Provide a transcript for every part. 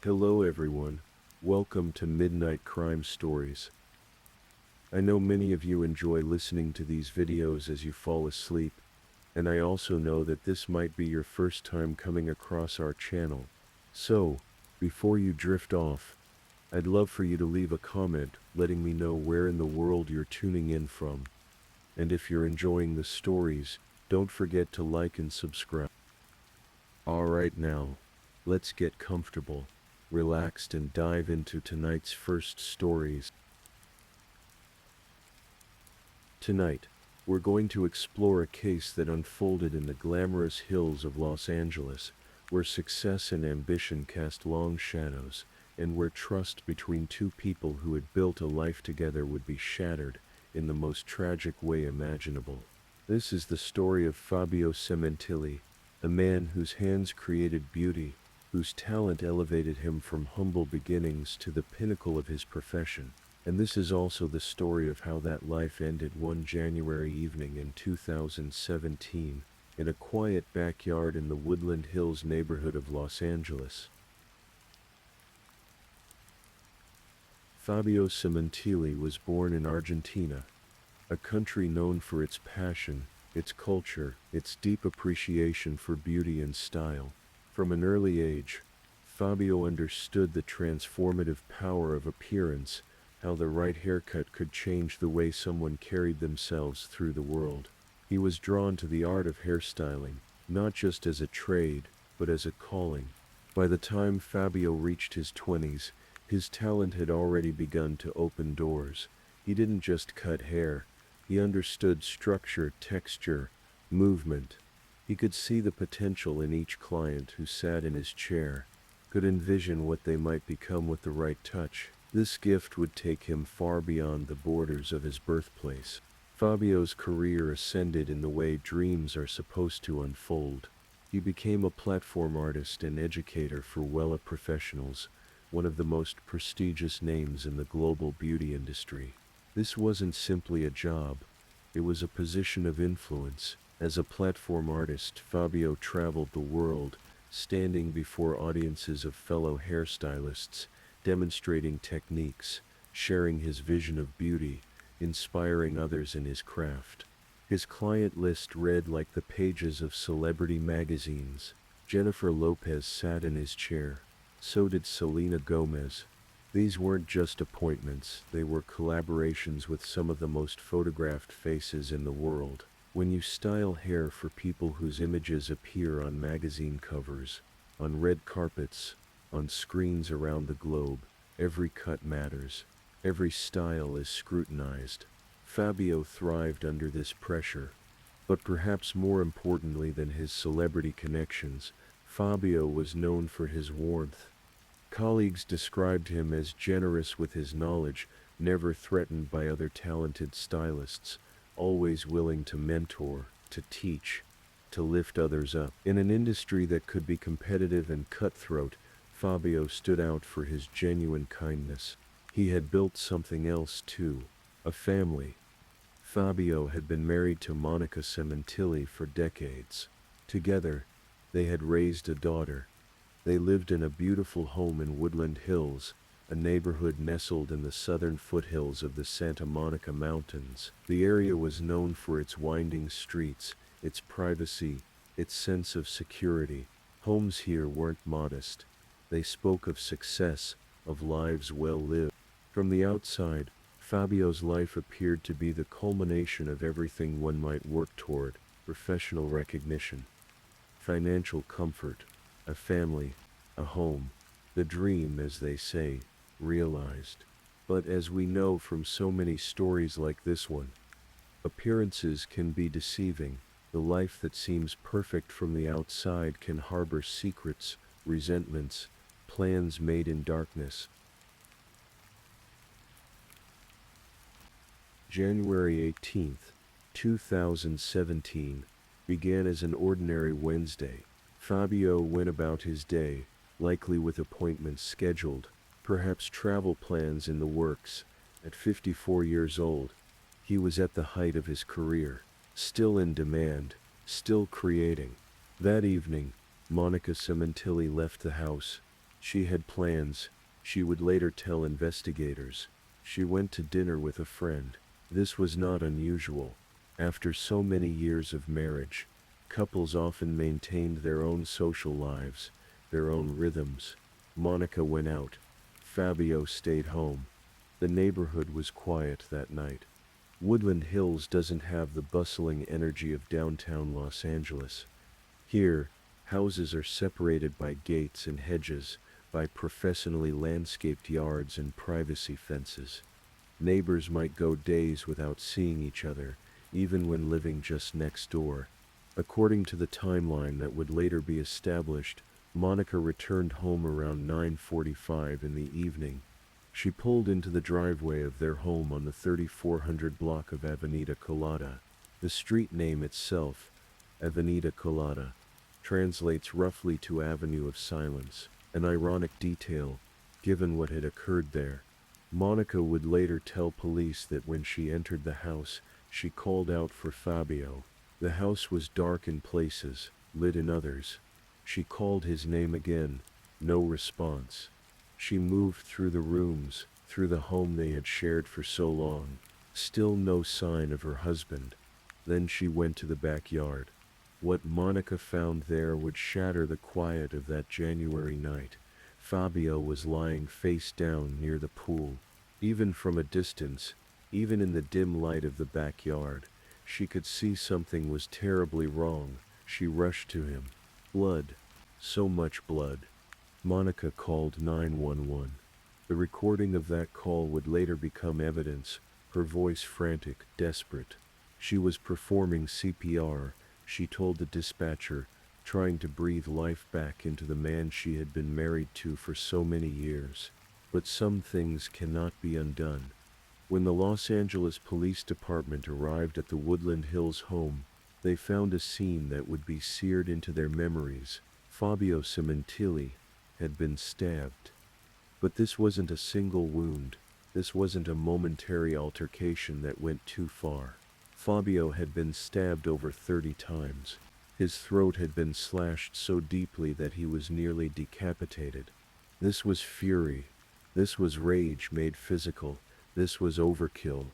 Hello everyone, welcome to Midnight Crime Stories. I know many of you enjoy listening to these videos as you fall asleep, and I also know that this might be your first time coming across our channel. So, before you drift off, I'd love for you to leave a comment letting me know where in the world you're tuning in from. And if you're enjoying the stories, don't forget to like and subscribe. Alright now, let's get comfortable, relaxed and dive into tonight's first stories. Tonight, we're going to explore a case that unfolded in the glamorous hills of Los Angeles, where success and ambition cast long shadows, and where trust between two people who had built a life together would be shattered in the most tragic way imaginable. This is the story of Fabio Cementilli, a man whose hands created beauty, whose talent elevated him from humble beginnings to the pinnacle of his profession. And this is also the story of how that life ended one January evening in 2017, in a quiet backyard in the Woodland Hills neighborhood of Los Angeles. Fabio Cementilli was born in Argentina, a country known for its passion, its culture, its deep appreciation for beauty and style. From an early age, Fabio understood the transformative power of appearance, how the right haircut could change the way someone carried themselves through the world. He was drawn to the art of hairstyling, not just as a trade, but as a calling. By the time Fabio reached his 20s, his talent had already begun to open doors. He didn't just cut hair, he understood structure, texture, movement. He could see the potential in each client who sat in his chair, could envision what they might become with the right touch. This gift would take him far beyond the borders of his birthplace. Fabio's career ascended in the way dreams are supposed to unfold. He became a platform artist and educator for Wella Professionals, one of the most prestigious names in the global beauty industry. This wasn't simply a job, it was a position of influence. As a platform artist, Fabio traveled the world, standing before audiences of fellow hairstylists, demonstrating techniques, sharing his vision of beauty, inspiring others in his craft. His client list read like the pages of celebrity magazines. Jennifer Lopez sat in his chair. So did Selena Gomez. These weren't just appointments, they were collaborations with some of the most photographed faces in the world. When you style hair for people whose images appear on magazine covers, on red carpets, on screens around the globe, every cut matters. Every style is scrutinized. Fabio thrived under this pressure. But perhaps more importantly than his celebrity connections, Fabio was known for his warmth. Colleagues described him as generous with his knowledge, never threatened by other talented stylists, always willing to mentor, to teach, to lift others up. In an industry that could be competitive and cutthroat, Fabio stood out for his genuine kindness. He had built something else too, a family. Fabio had been married to Monica Cementilli for decades. Together, they had raised a daughter. They lived in a beautiful home in Woodland Hills, a neighborhood nestled in the southern foothills of the Santa Monica Mountains. The area was known for its winding streets, its privacy, its sense of security. Homes here weren't modest. They spoke of success, of lives well lived. From the outside, Fabio's life appeared to be the culmination of everything one might work toward: professional recognition, financial comfort, a family, a home, the dream, as they say, realized. But as we know from so many stories like this one, appearances can be deceiving. The life that seems perfect from the outside can harbor secrets, resentments, plans made in darkness. January 18th, 2017, began as an ordinary Wednesday. Fabio went about his day, likely with appointments scheduled, perhaps travel plans in the works. At 54 years old, he was at the height of his career, still in demand, still creating. That evening, Monica Cementilli left the house. She had plans, she would later tell investigators. She went to dinner with a friend. This was not unusual. After so many years of marriage, couples often maintained their own social lives, their own rhythms. Monica went out. Fabio stayed home. The neighborhood was quiet that night. Woodland Hills doesn't have the bustling energy of downtown Los Angeles. Here, houses are separated by gates and hedges, by professionally landscaped yards and privacy fences. Neighbors might go days without seeing each other, even when living just next door. According to the timeline that would later be established, Monica returned home around 9:45 in the evening. She pulled into the driveway of their home on the 3400 block of Avenida Colada. The street name itself, Avenida Colada, translates roughly to Avenue of Silence, an ironic detail, given what had occurred there. Monica would later tell police that when she entered the house, she called out for Fabio. The house was dark in places, lit in others. She called his name again, no response. She moved through the rooms, through the home they had shared for so long. Still no sign of her husband. Then she went to the backyard. What Monica found there would shatter the quiet of that January night. Fabio was lying face down near the pool. Even from a distance, even in the dim light of the backyard, she could see something was terribly wrong. She rushed to him. Blood. So much blood. Monica called 911. The recording of that call would later become evidence, her voice frantic, desperate. She was performing CPR, she told the dispatcher, trying to breathe life back into the man she had been married to for so many years. But some things cannot be undone. When the Los Angeles Police Department arrived at the Woodland Hills home, they found a scene that would be seared into their memories. Fabio Cementilli had been stabbed. But this wasn't a single wound. This wasn't a momentary altercation that went too far. Fabio had been stabbed over 30 times. His throat had been slashed so deeply that he was nearly decapitated. This was fury. This was rage made physical. This was overkill,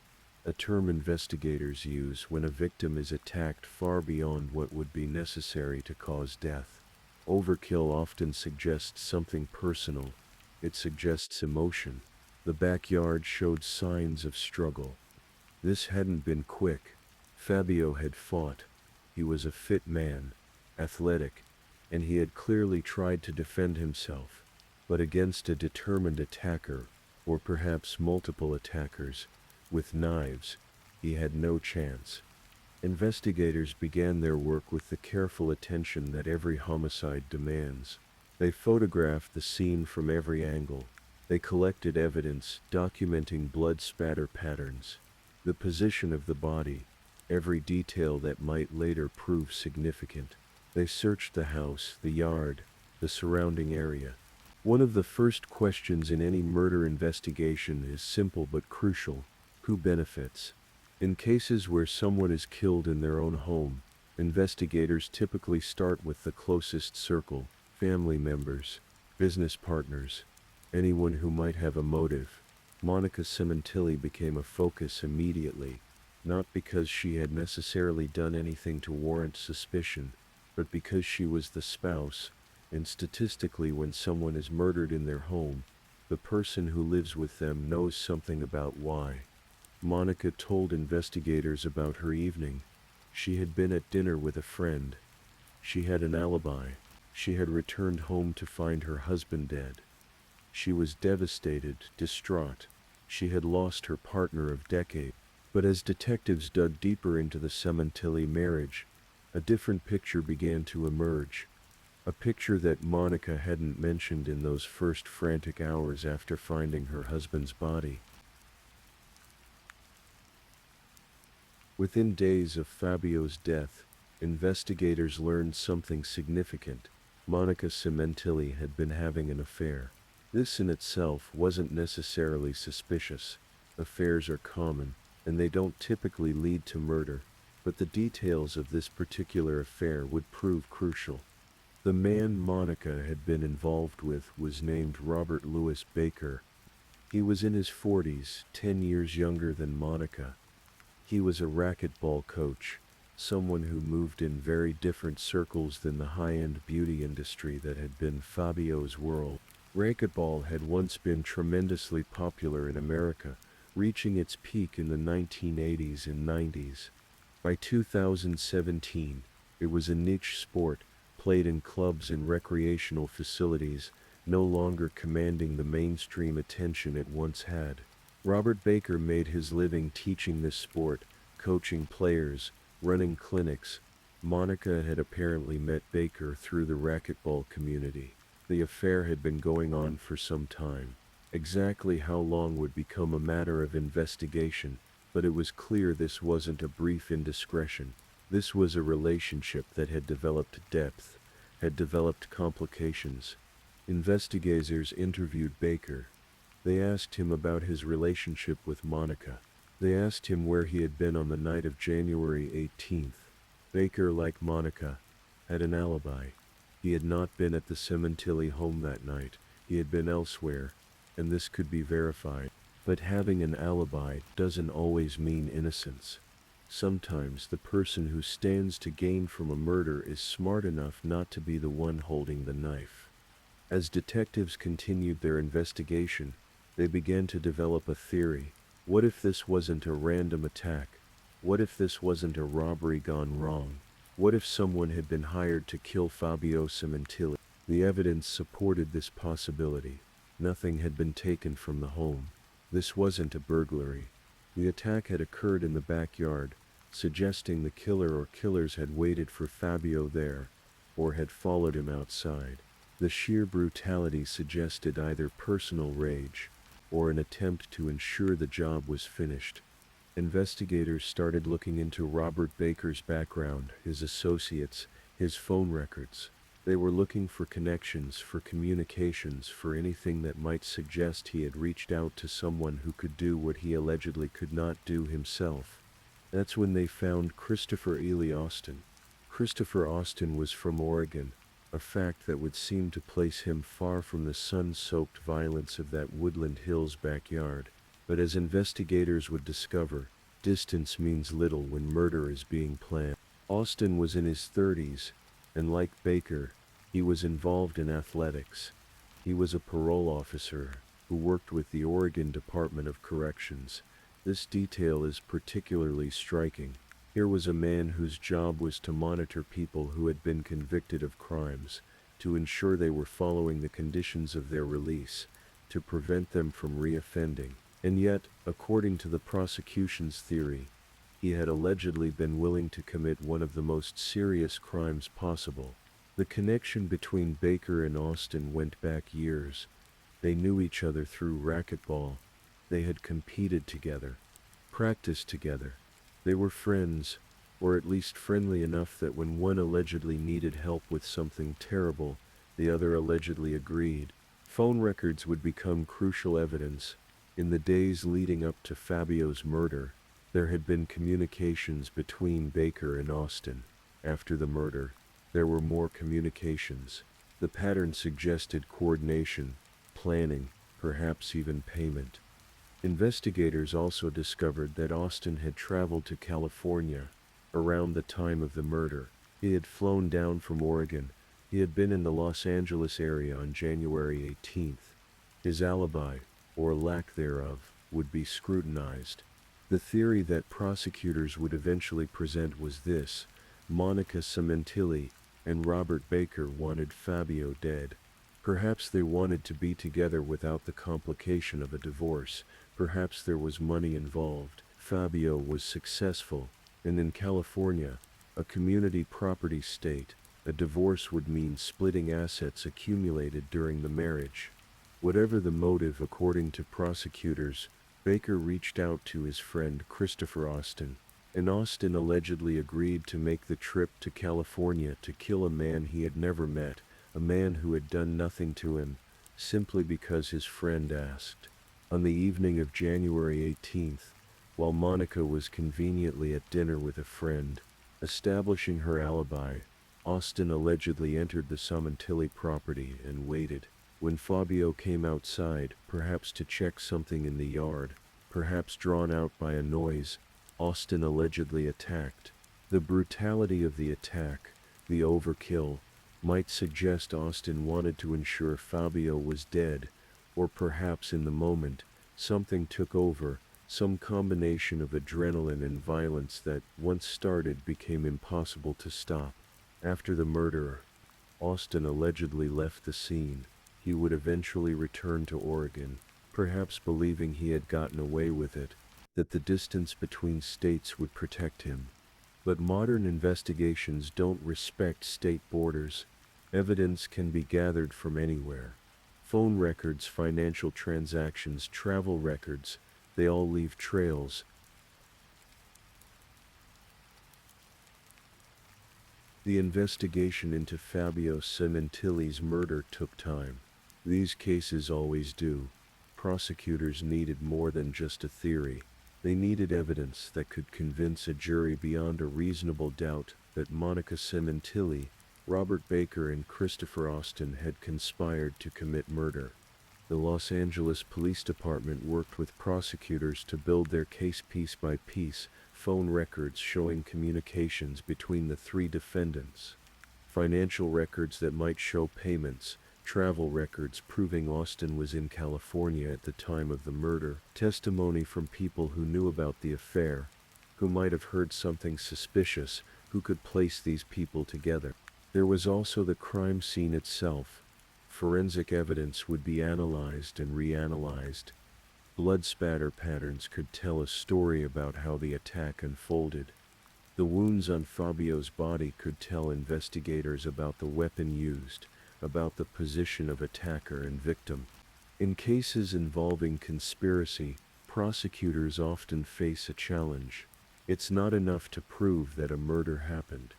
a term investigators use when a victim is attacked far beyond what would be necessary to cause death. Overkill often suggests something personal. It suggests emotion. The backyard showed signs of struggle. This hadn't been quick. Fabio had fought. He was a fit man, athletic, and he had clearly tried to defend himself. But against a determined attacker, or perhaps multiple attackers, with knives, he had no chance. Investigators began their work with the careful attention that every homicide demands. They photographed the scene from every angle. They collected evidence, documenting blood spatter patterns, the position of the body, every detail that might later prove significant. They searched the house, the yard, the surrounding area. One of the first questions in any murder investigation is simple but crucial: who benefits? In cases where someone is killed in their own home, investigators typically start with the closest circle: family members, business partners, anyone who might have a motive. Monica Cementilli became a focus immediately, not because she had necessarily done anything to warrant suspicion, but because she was the spouse, and statistically when someone is murdered in their home, the person who lives with them knows something about why. Monica told investigators about her evening. She had been at dinner with a friend. She had an alibi. She had returned home to find her husband dead. She was devastated, distraught. She had lost her partner of decades. But as detectives dug deeper into the Cementilli marriage, a different picture began to emerge. A picture that Monica hadn't mentioned in those first frantic hours after finding her husband's body. Within days of Fabio's death, investigators learned something significant. Monica Cementilli had been having an affair. This in itself wasn't necessarily suspicious. Affairs are common, and they don't typically lead to murder, but the details of this particular affair would prove crucial. The man Monica had been involved with was named Robert Louis Baker. He was in his 40s, 10 years younger than Monica. He was a racquetball coach, someone who moved in very different circles than the high-end beauty industry that had been Fabio's world. Racquetball had once been tremendously popular in America, reaching its peak in the 1980s and 90s. By 2017, it was a niche sport, played in clubs and recreational facilities, no longer commanding the mainstream attention it once had. Robert Baker made his living teaching this sport, coaching players, running clinics. Monica had apparently met Baker through the racquetball community. The affair had been going on for some time. Exactly how long would become a matter of investigation, but it was clear this wasn't a brief indiscretion. This was a relationship that had developed depth, had developed complications. Investigators interviewed Baker. They asked him about his relationship with Monica. They asked him where he had been on the night of January 18th. Baker, like Monica, had an alibi. He had not been at the Cementilli home that night. He had been elsewhere, and this could be verified. But having an alibi doesn't always mean innocence. Sometimes the person who stands to gain from a murder is smart enough not to be the one holding the knife. As detectives continued their investigation, they began to develop a theory. What if this wasn't a random attack? What if this wasn't a robbery gone wrong? What if someone had been hired to kill Fabio Cementilli? The evidence supported this possibility. Nothing had been taken from the home. This wasn't a burglary. The attack had occurred in the backyard, suggesting the killer or killers had waited for Fabio there, or had followed him outside. The sheer brutality suggested either personal rage, or an attempt to ensure the job was finished. Investigators started looking into Robert Baker's background, his associates, his phone records. They were looking for connections, for communications, for anything that might suggest he had reached out to someone who could do what he allegedly could not do himself. That's when they found Christopher Ely Austin. Christopher Austin was from Oregon, a fact that would seem to place him far from the sun-soaked violence of that Woodland Hills backyard. But as investigators would discover, distance means little when murder is being planned. Austin was in his 30s, and like Baker, he was involved in athletics. He was a parole officer who worked with the Oregon Department of Corrections. This detail is particularly striking. Here was a man whose job was to monitor people who had been convicted of crimes, to ensure they were following the conditions of their release, to prevent them from reoffending. And yet, according to the prosecution's theory, he had allegedly been willing to commit one of the most serious crimes possible. The connection between Baker and Austin went back years. They knew each other through racquetball. They had competed together, practiced together. They were friends, or at least friendly enough that when one allegedly needed help with something terrible, the other allegedly agreed. Phone records would become crucial evidence. In the days leading up to Fabio's murder, there had been communications between Baker and Austin. After the murder, there were more communications. The pattern suggested coordination, planning, perhaps even payment. Investigators also discovered that Austin had traveled to California around the time of the murder. He had flown down from Oregon. He had been in the Los Angeles area on January 18th. His alibi, or lack thereof, would be scrutinized. The theory that prosecutors would eventually present was this: Monica Cementilli and Robert Baker wanted Fabio dead. Perhaps they wanted to be together without the complication of a divorce. Perhaps there was money involved. Fabio was successful, and in California, a community property state, a divorce would mean splitting assets accumulated during the marriage. Whatever the motive, according to prosecutors, Baker reached out to his friend Christopher Austin, and Austin allegedly agreed to make the trip to California to kill a man he had never met, a man who had done nothing to him, simply because his friend asked. On the evening of January 18th, while Monica was conveniently at dinner with a friend, establishing her alibi, Austin allegedly entered the Cementilli property and waited. When Fabio came outside, perhaps to check something in the yard, perhaps drawn out by a noise, Austin allegedly attacked. The brutality of the attack, the overkill, might suggest Austin wanted to ensure Fabio was dead, or perhaps in the moment, something took over, some combination of adrenaline and violence that, once started, became impossible to stop. After the murder, Austin allegedly left the scene. He would eventually return to Oregon, perhaps believing he had gotten away with it, that the distance between states would protect him. But modern investigations don't respect state borders. Evidence can be gathered from anywhere. Phone records, financial transactions, travel records, they all leave trails. The investigation into Fabio Cementilli's murder took time. These cases always do. Prosecutors needed more than just a theory. They needed evidence that could convince a jury beyond a reasonable doubt that Monica Cementilli, Robert Baker, and Christopher Austin had conspired to commit murder. The Los Angeles Police Department worked with prosecutors to build their case piece by piece, phone records showing communications between the three defendants, financial records that might show payments, travel records proving Austin was in California at the time of the murder, testimony from people who knew about the affair, who might have heard something suspicious, who could place these people together. There was also the crime scene itself. Forensic evidence would be analyzed and reanalyzed. Blood spatter patterns could tell a story about how the attack unfolded. The wounds on Fabio's body could tell investigators about the weapon used, about the position of attacker and victim. In cases involving conspiracy, prosecutors often face a challenge. It's not enough to prove that a murder happened.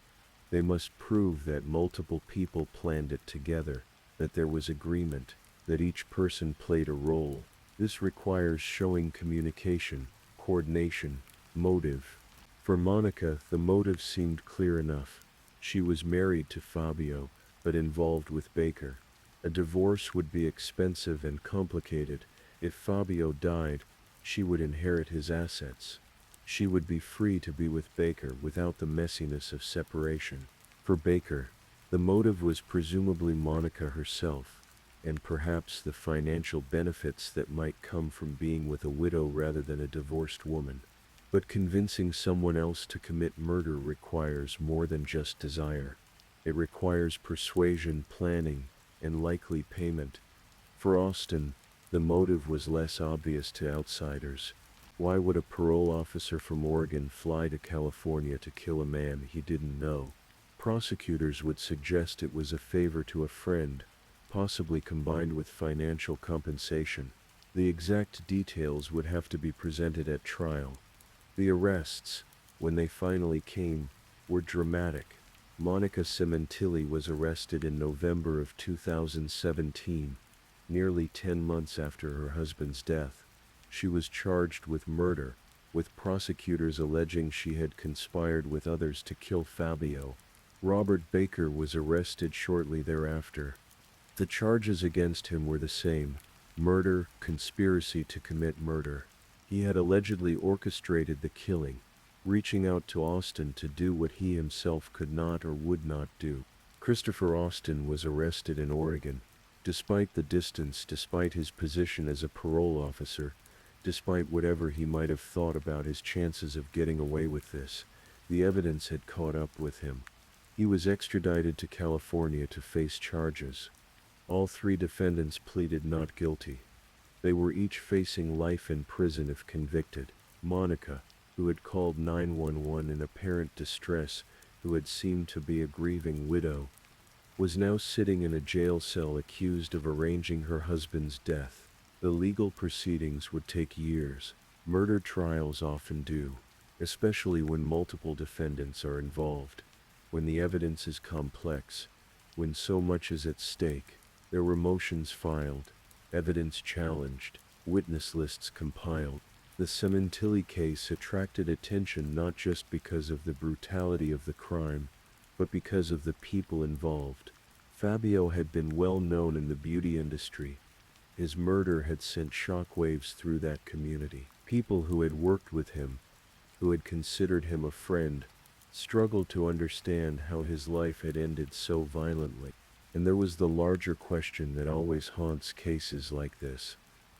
They must prove that multiple people planned it together, that there was agreement, that each person played a role. This requires showing communication, coordination, motive. For Monica, the motive seemed clear enough. She was married to Fabio, but involved with Baker. A divorce would be expensive and complicated. If Fabio died, she would inherit his assets. She would be free to be with Baker without the messiness of separation. For Baker, the motive was presumably Monica herself, and perhaps the financial benefits that might come from being with a widow rather than a divorced woman. But convincing someone else to commit murder requires more than just desire. It requires persuasion, planning, and likely payment. For Austin, the motive was less obvious to outsiders. Why would a parole officer from Oregon fly to California to kill a man he didn't know? Prosecutors would suggest it was a favor to a friend, possibly combined with financial compensation. The exact details would have to be presented at trial. The arrests, when they finally came, were dramatic. Monica Cementilli was arrested in November of 2017, nearly 10 months after her husband's death. She was charged with murder, with prosecutors alleging she had conspired with others to kill Fabio. Robert Baker was arrested shortly thereafter. The charges against him were the same: murder, conspiracy to commit murder. He had allegedly orchestrated the killing, reaching out to Austin to do what he himself could not or would not do. Christopher Austin was arrested in Oregon. Despite the distance, despite his position as a parole officer, despite whatever he might have thought about his chances of getting away with this, the evidence had caught up with him. He was extradited to California to face charges. All three defendants pleaded not guilty. They were each facing life in prison if convicted. Monica, who had called 911 in apparent distress, who had seemed to be a grieving widow, was now sitting in a jail cell accused of arranging her husband's death. The legal proceedings would take years. Murder trials often do, especially when multiple defendants are involved. When the evidence is complex, when so much is at stake. There were motions filed, evidence challenged, witness lists compiled. The Cementilli case attracted attention not just because of the brutality of the crime, but because of the people involved. Fabio had been well known in the beauty industry. His murder had sent shockwaves through that community. People who had worked with him, who had considered him a friend, struggled to understand how his life had ended so violently. And there was the larger question that always haunts cases like this.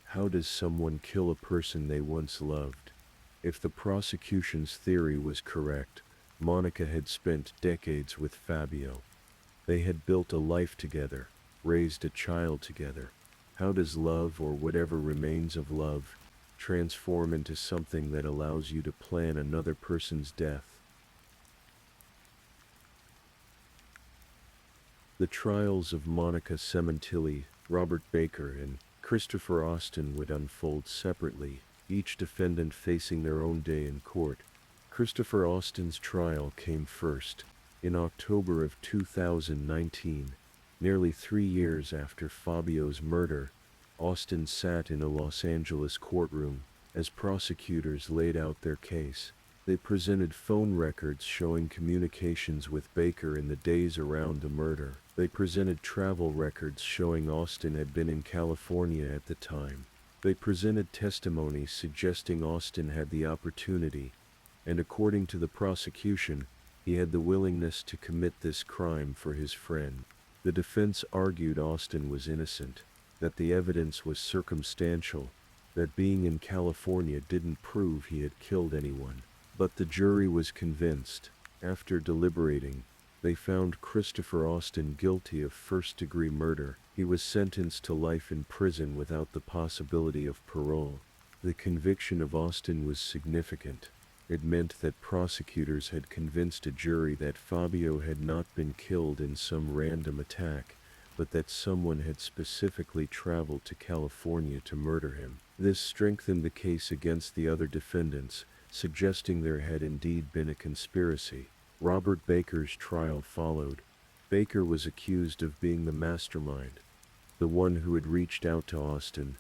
How does someone kill a person they once loved? If the prosecution's theory was correct, Monica had spent decades with Fabio. They had built a life together, raised a child together. How does love, or whatever remains of love, transform into something that allows you to plan another person's death? The trials of Monica Cementilli, Robert Baker, and Christopher Austin would unfold separately, each defendant facing their own day in court. Christopher Austin's trial came first, in October of 2019, nearly 3 years after Fabio's murder. Austin sat in a Los Angeles courtroom as prosecutors laid out their case. They presented phone records showing communications with Baker in the days around the murder. They presented travel records showing Austin had been in California at the time. They presented testimony suggesting Austin had the opportunity, and according to the prosecution, he had the willingness to commit this crime for his friend. The defense argued Austin was innocent, that the evidence was circumstantial, that being in California didn't prove he had killed anyone. But the jury was convinced. After deliberating, they found Christopher Austin guilty of first-degree murder. He was sentenced to life in prison without the possibility of parole. The conviction of Austin was significant. It meant that prosecutors had convinced a jury that Fabio had not been killed in some random attack, but that someone had specifically traveled to California to murder him. This strengthened the case against the other defendants, suggesting there had indeed been a conspiracy. Robert Baker's trial followed. Baker was accused of being the mastermind, the one who had reached out to Austin,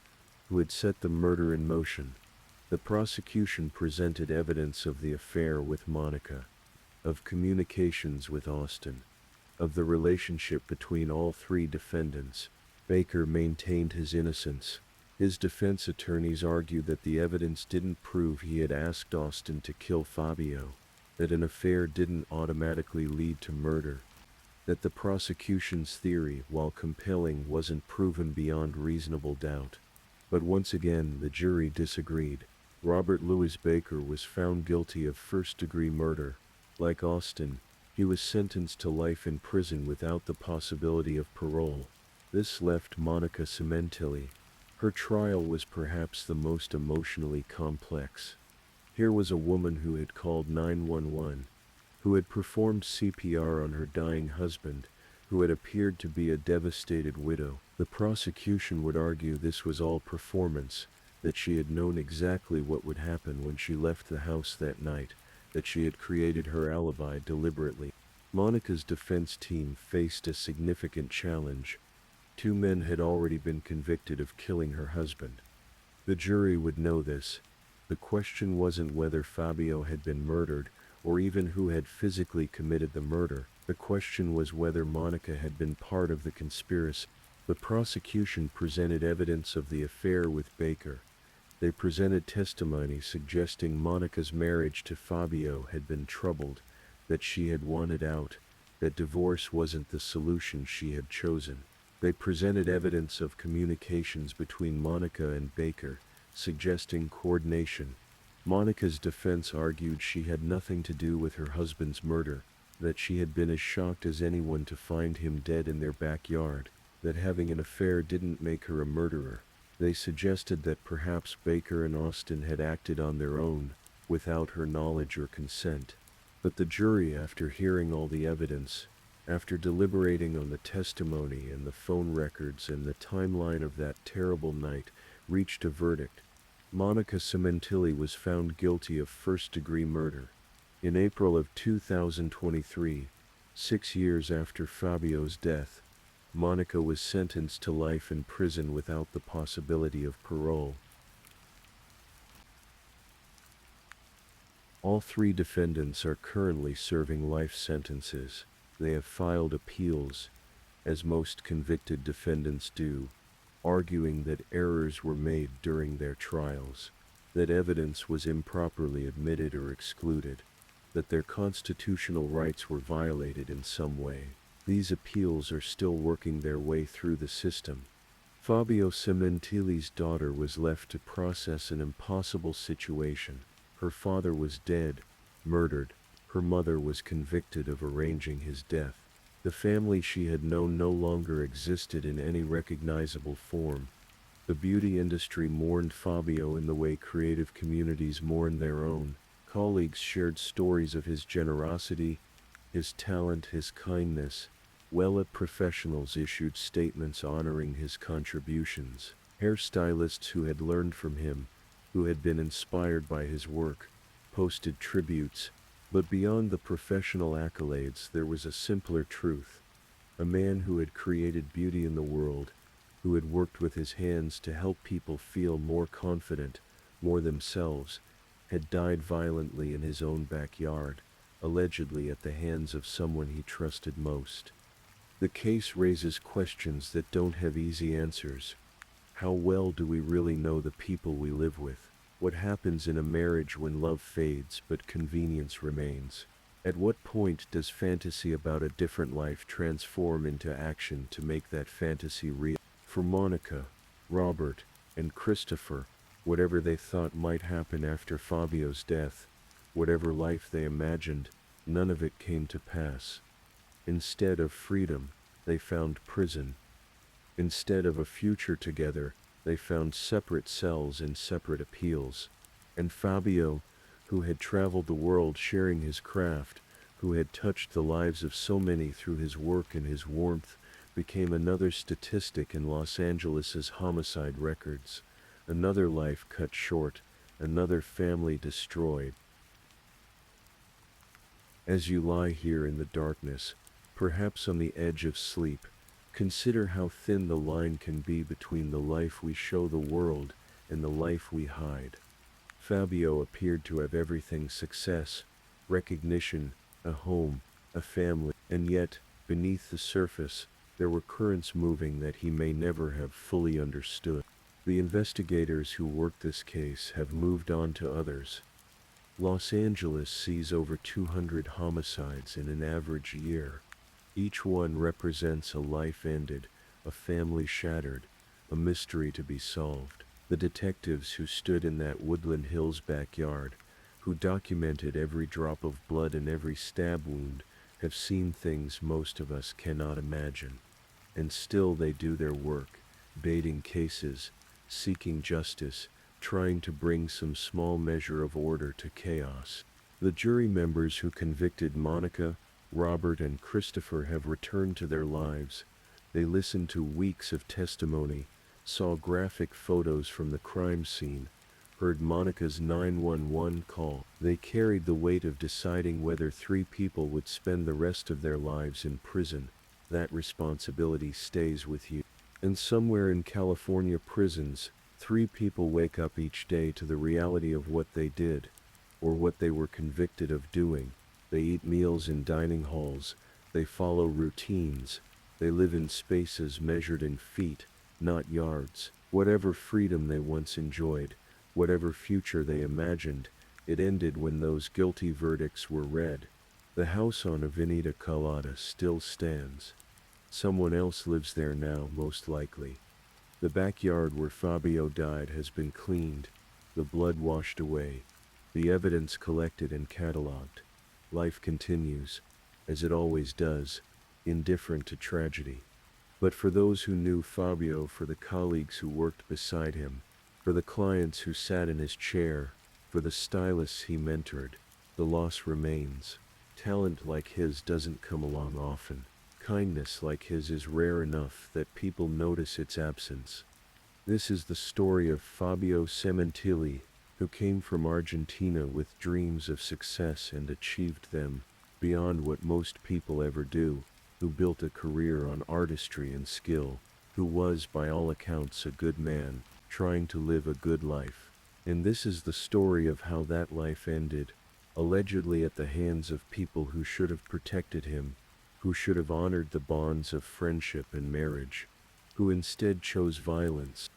who had set the murder in motion. The prosecution presented evidence of the affair with Monica, of communications with Austin, of the relationship between all three defendants. Baker maintained his innocence. His defense attorneys argued that the evidence didn't prove he had asked Austin to kill Fabio, that an affair didn't automatically lead to murder, that the prosecution's theory, while compelling, wasn't proven beyond reasonable doubt. But once again, the jury disagreed. Robert Louis Baker was found guilty of first-degree murder. Like Austin, he was sentenced to life in prison without the possibility of parole. This left Monica Cementilli. Her trial was perhaps the most emotionally complex. Here was a woman who had called 911, who had performed CPR on her dying husband, who had appeared to be a devastated widow. The prosecution would argue this was all performance, that she had known exactly what would happen when she left the house that night, that she had created her alibi deliberately. Monica's defense team faced a significant challenge. 2 men had already been convicted of killing her husband. The jury would know this. The question wasn't whether Fabio had been murdered, or even who had physically committed the murder. The question was whether Monica had been part of the conspiracy. The prosecution presented evidence of the affair with Baker. They presented testimony suggesting Monica's marriage to Fabio had been troubled, that she had wanted out, that divorce wasn't the solution she had chosen. They presented evidence of communications between Monica and Baker, suggesting coordination. Monica's defense argued she had nothing to do with her husband's murder, that she had been as shocked as anyone to find him dead in their backyard, that having an affair didn't make her a murderer. They suggested that perhaps Baker and Austin had acted on their own, without her knowledge or consent. But the jury, after hearing all the evidence, after deliberating on the testimony and the phone records and the timeline of that terrible night, reached a verdict. Monica Cementilli was found guilty of first-degree murder. In April of 2023, 6 years after Fabio's death, Monica was sentenced to life in prison without the possibility of parole. All 3 defendants are currently serving life sentences. They have filed appeals, as most convicted defendants do, arguing that errors were made during their trials, that evidence was improperly admitted or excluded, that their constitutional rights were violated in some way. These appeals are still working their way through the system. Fabio Cementili's daughter was left to process an impossible situation. Her father was dead, murdered. Her mother was convicted of arranging his death. The family she had known no longer existed in any recognizable form. The beauty industry mourned Fabio in the way creative communities mourn their own. Colleagues shared stories of his generosity, his talent, his kindness. Well-lit professionals issued statements honoring his contributions. Hairstylists who had learned from him, who had been inspired by his work, posted tributes. But beyond the professional accolades, there was a simpler truth. A man who had created beauty in the world, who had worked with his hands to help people feel more confident, more themselves, had died violently in his own backyard, allegedly at the hands of someone he trusted most. The case raises questions that don't have easy answers. How well do we really know the people we live with? What happens in a marriage when love fades but convenience remains? At what point does fantasy about a different life transform into action to make that fantasy real? For Monica, Robert, and Christopher, whatever they thought might happen after Fabio's death, whatever life they imagined, none of it came to pass. Instead of freedom, they found prison. Instead of a future together, they found separate cells and separate appeals. And Fabio, who had traveled the world sharing his craft, who had touched the lives of so many through his work and his warmth, became another statistic in Los Angeles's homicide records. Another life cut short, another family destroyed. As you lie here in the darkness, perhaps on the edge of sleep, consider how thin the line can be between the life we show the world and the life we hide. Fabio appeared to have everything: success, recognition, a home, a family, and yet, beneath the surface, there were currents moving that he may never have fully understood. The investigators who worked this case have moved on to others. Los Angeles sees over 200 homicides in an average year. Each one represents a life ended, a family shattered, a mystery to be solved. The detectives who stood in that Woodland Hills backyard, who documented every drop of blood and every stab wound, have seen things most of us cannot imagine. And still they do their work, baiting cases, seeking justice, trying to bring some small measure of order to chaos. The jury members who convicted Monica, Robert, and Christopher have returned to their lives. They listened to weeks of testimony, saw graphic photos from the crime scene, heard Monica's 911 call. They carried the weight of deciding whether 3 people would spend the rest of their lives in prison. That responsibility stays with you. And somewhere in California prisons, 3 people wake up each day to the reality of what they did, or what they were convicted of doing. They eat meals in dining halls, they follow routines, they live in spaces measured in feet, not yards. Whatever freedom they once enjoyed, whatever future they imagined, it ended when those guilty verdicts were read. The house on Avenida Colada still stands. Someone else lives there now, most likely. The backyard where Fabio died has been cleaned, the blood washed away, the evidence collected and catalogued. Life continues, as it always does, indifferent to tragedy. But for those who knew Fabio, for the colleagues who worked beside him, for the clients who sat in his chair, for the stylists he mentored, the loss remains. Talent like his doesn't come along often. Kindness like his is rare enough that people notice its absence. This is the story of Fabio Cementili, who came from Argentina with dreams of success and achieved them beyond what most people ever do, who built a career on artistry and skill, who was by all accounts a good man, trying to live a good life. And this is the story of how that life ended, allegedly at the hands of people who should have protected him, who should have honored the bonds of friendship and marriage, who instead chose violence.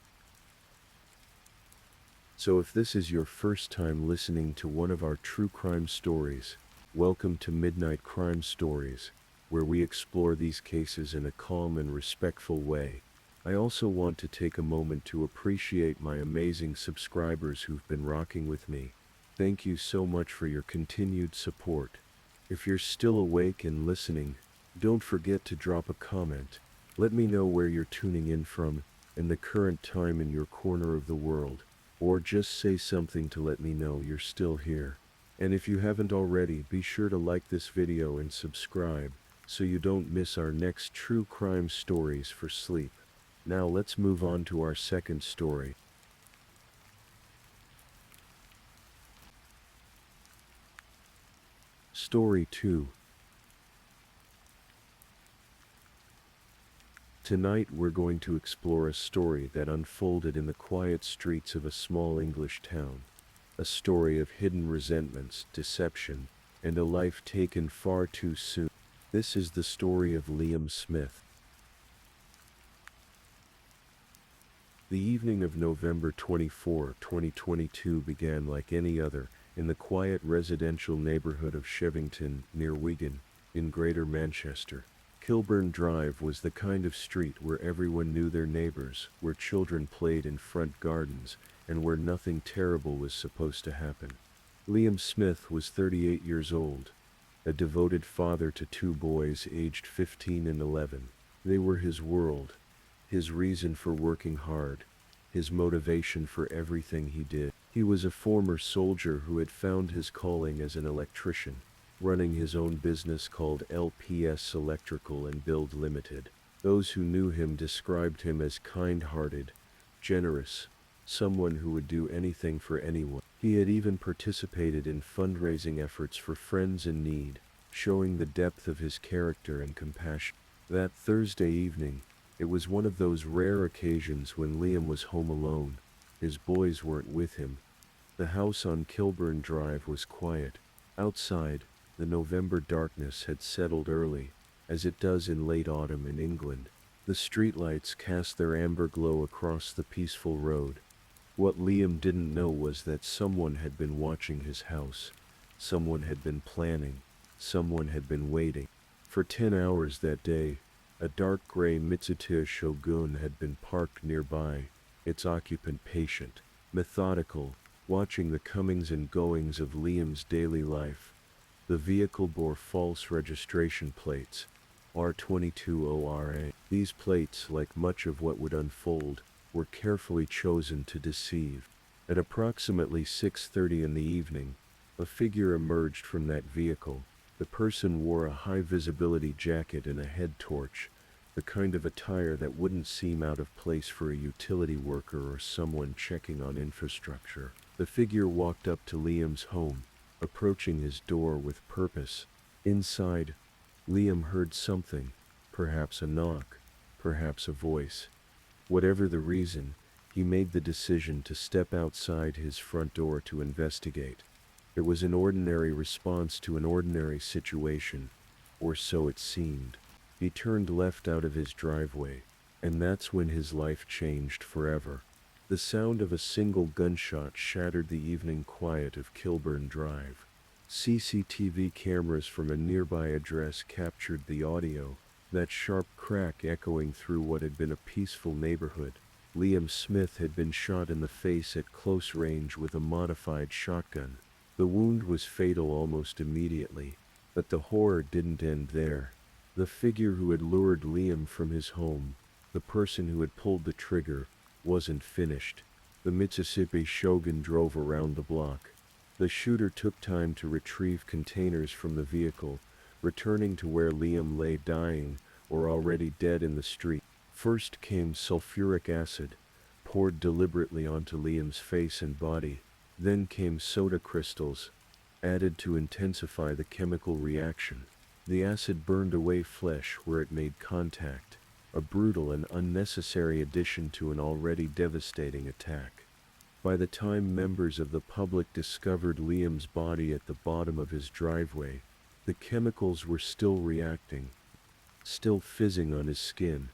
So if this is your first time listening to one of our true crime stories, welcome to Midnight Crime Stories, where we explore these cases in a calm and respectful way. I also want to take a moment to appreciate my amazing subscribers who've been rocking with me. Thank you so much for your continued support. If you're still awake and listening, don't forget to drop a comment. Let me know where you're tuning in from and the current time in your corner of the world. Or just say something to let me know you're still here. And if you haven't already, be sure to like this video and subscribe so you don't miss our next true crime stories for sleep. Now let's move on to our second story. Story 2. Tonight we're going to explore a story that unfolded in the quiet streets of a small English town. A story of hidden resentments, deception, and a life taken far too soon. This is the story of Liam Smith. The evening of November 24, 2022 began like any other in the quiet residential neighborhood of Shevington, near Wigan, in Greater Manchester. Kilburn Drive was the kind of street where everyone knew their neighbors, where children played in front gardens, and where nothing terrible was supposed to happen. Liam Smith was 38 years old, a devoted father to two boys aged 15 and 11. They were his world, his reason for working hard, his motivation for everything he did. He was a former soldier who had found his calling as an electrician, running his own business called LPS Electrical and Build Limited. Those who knew him described him as kind-hearted, generous, someone who would do anything for anyone. He had even participated in fundraising efforts for friends in need, showing the depth of his character and compassion. That Thursday evening, it was one of those rare occasions when Liam was home alone. His boys weren't with him. The house on Kilburn Drive was quiet. Outside, the November darkness had settled early, as it does in late autumn in England. The streetlights cast their amber glow across the peaceful road. What Liam didn't know was that someone had been watching his house. Someone had been planning. Someone had been waiting. For 10 hours that day, a dark gray Mitsubishi Shogun had been parked nearby, its occupant patient, methodical, watching the comings and goings of Liam's daily life. The vehicle bore false registration plates, R22ORA. These plates, like much of what would unfold, were carefully chosen to deceive. At approximately 6:30 in the evening, a figure emerged from that vehicle. The person wore a high-visibility jacket and a head torch, the kind of attire that wouldn't seem out of place for a utility worker or someone checking on infrastructure. The figure walked up to Liam's home, approaching his door with purpose. Inside, Liam heard something, perhaps a knock, perhaps a voice. Whatever the reason, he made the decision to step outside his front door to investigate. It was an ordinary response to an ordinary situation, or so it seemed. He turned left out of his driveway, and that's when his life changed forever. The sound of a single gunshot shattered the evening quiet of Kilburn Drive. CCTV cameras from a nearby address captured the audio, that sharp crack echoing through what had been a peaceful neighborhood. Liam Smith had been shot in the face at close range with a modified shotgun. The wound was fatal almost immediately, but the horror didn't end there. The figure who had lured Liam from his home, the person who had pulled the trigger, wasn't finished. The Mitsubishi Shogun drove around the block. The shooter took time to retrieve containers from the vehicle, returning to where Liam lay dying or already dead in the street. First came sulfuric acid, poured deliberately onto Liam's face and body. Then came soda crystals, added to intensify the chemical reaction. The acid burned away flesh where it made contact, a brutal and unnecessary addition to an already devastating attack. By the time members of the public discovered Liam's body at the bottom of his driveway, the chemicals were still reacting, still fizzing on his skin.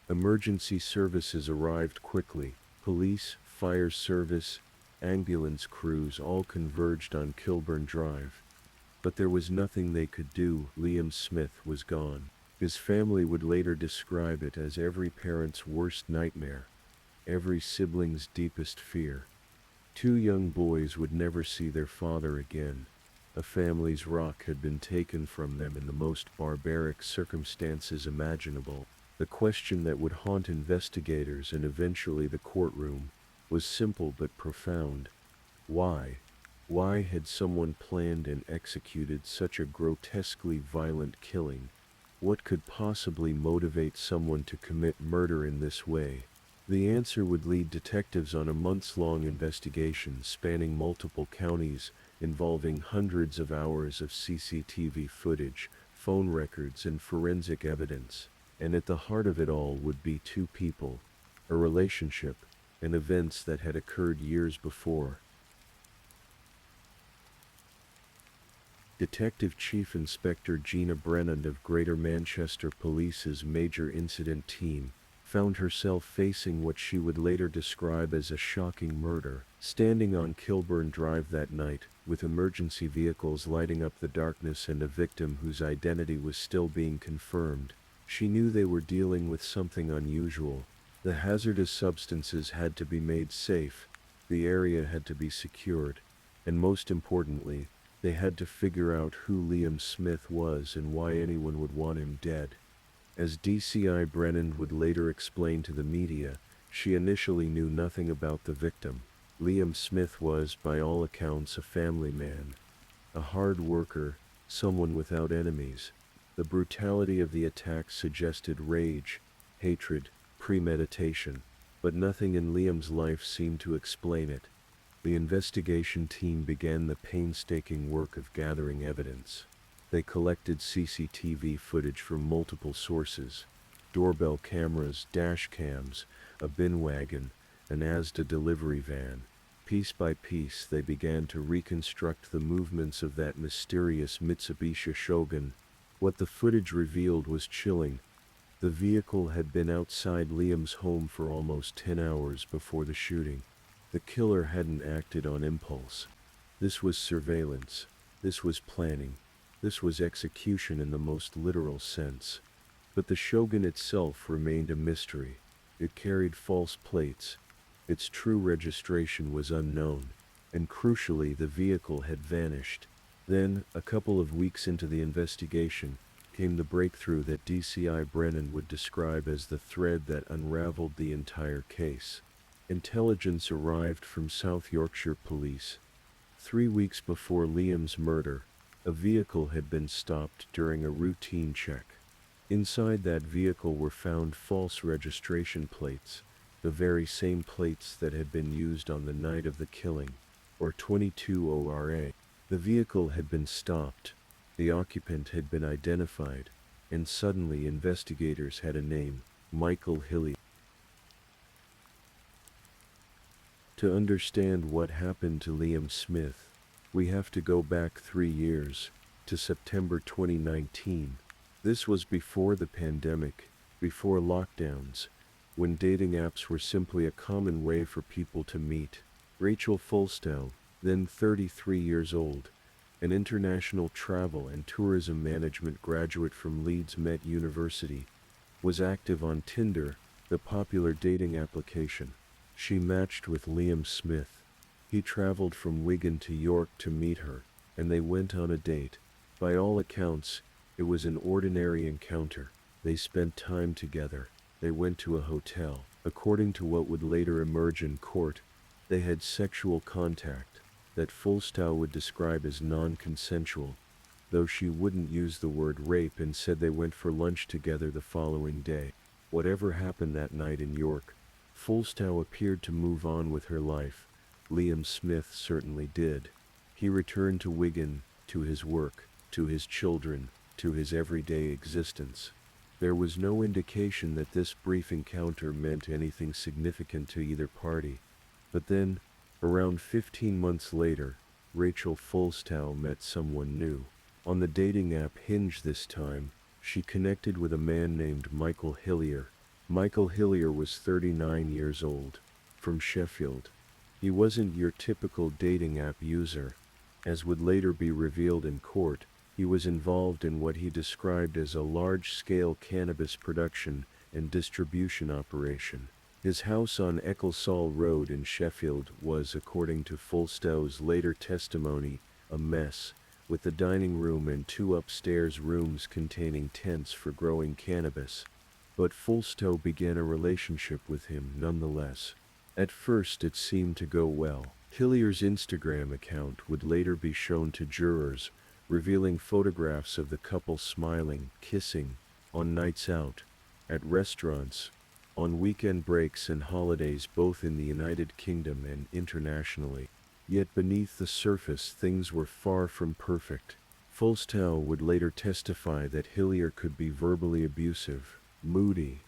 Emergency services arrived quickly. Police, fire service, ambulance crews all converged on Kilburn Drive. But there was nothing they could do. Liam Smith was gone. His family would later describe it as every parent's worst nightmare, every sibling's deepest fear. Two young boys would never see their father again. A family's rock had been taken from them in the most barbaric circumstances imaginable. The question that would haunt investigators and eventually the courtroom was simple but profound. Why? Why had someone planned and executed such a grotesquely violent killing? What could possibly motivate someone to commit murder in this way? The answer would lead detectives on a months-long investigation spanning multiple counties, involving hundreds of hours of CCTV footage, phone records, and forensic evidence. And at the heart of it all would be two people, a relationship, and events that had occurred years before. Detective Chief Inspector Gina Brennan of Greater Manchester Police's Major Incident Team found herself facing what she would later describe as a shocking murder. Standing on Kilburn Drive that night, with emergency vehicles lighting up the darkness and a victim whose identity was still being confirmed, she knew they were dealing with something unusual. The hazardous substances had to be made safe, the area had to be secured, and most importantly, they had to figure out who Liam Smith was and why anyone would want him dead. As DCI Brennan would later explain to the media, she initially knew nothing about the victim. Liam Smith was, by all accounts, a family man, a hard worker, someone without enemies. The brutality of the attack suggested rage, hatred, premeditation, but nothing in Liam's life seemed to explain it. The investigation team began the painstaking work of gathering evidence. They collected CCTV footage from multiple sources: doorbell cameras, dash cams, a bin wagon, an Asda delivery van. Piece by piece they began to reconstruct the movements of that mysterious Mitsubishi Shogun. What the footage revealed was chilling. The vehicle had been outside Liam's home for almost 10 hours before the shooting. The killer hadn't acted on impulse. This was surveillance. This was planning. This was execution in the most literal sense. But the Shogun itself remained a mystery. It carried false plates. Its true registration was unknown. And crucially, the vehicle had vanished. Then, a couple of weeks into the investigation, came the breakthrough that DCI Brennan would describe as the thread that unraveled the entire case. Intelligence arrived from South Yorkshire Police. 3 weeks before Liam's murder, a vehicle had been stopped during a routine check. Inside that vehicle were found false registration plates, the very same plates that had been used on the night of the killing, or 22 ORA. The vehicle had been stopped, the occupant had been identified, and suddenly investigators had a name: Michael Hilly. To understand what happened to Liam Smith, we have to go back 3 years, to September 2019. This was before the pandemic, before lockdowns, when dating apps were simply a common way for people to meet. Rachel Fulstow, then 33 years old, an international travel and tourism management graduate from Leeds Met University, was active on Tinder, the popular dating application. She matched with Liam Smith. He traveled from Wigan to York to meet her, and they went on a date. By all accounts, it was an ordinary encounter. They spent time together. They went to a hotel. According to what would later emerge in court, they had sexual contact that Fulstow would describe as non-consensual, though she wouldn't use the word rape, and said they went for lunch together the following day. Whatever happened that night in York, Fulstow appeared to move on with her life. Liam Smith certainly did. He returned to Wigan, to his work, to his children, to his everyday existence. There was no indication that this brief encounter meant anything significant to either party. But then, around 15 months later, Rachel Fulstow met someone new. On the dating app Hinge this time, She connected with a man named Michael Hillier. Michael Hillier was 39 years old, from Sheffield. He wasn't your typical dating app user. As would later be revealed in court, he was involved in what he described as a large-scale cannabis production and distribution operation. His house on Ecclesall Road in Sheffield was, according to Fulstow's later testimony, a mess, with the dining room and 2 upstairs rooms containing tents for growing cannabis. But Fulstow began a relationship with him nonetheless. At first it seemed to go well. Hillier's Instagram account would later be shown to jurors, revealing photographs of the couple smiling, kissing, on nights out, at restaurants, on weekend breaks and holidays both in the United Kingdom and internationally. Yet beneath the surface things were far from perfect. Fulstow would later testify that Hillier could be verbally abusive, moody,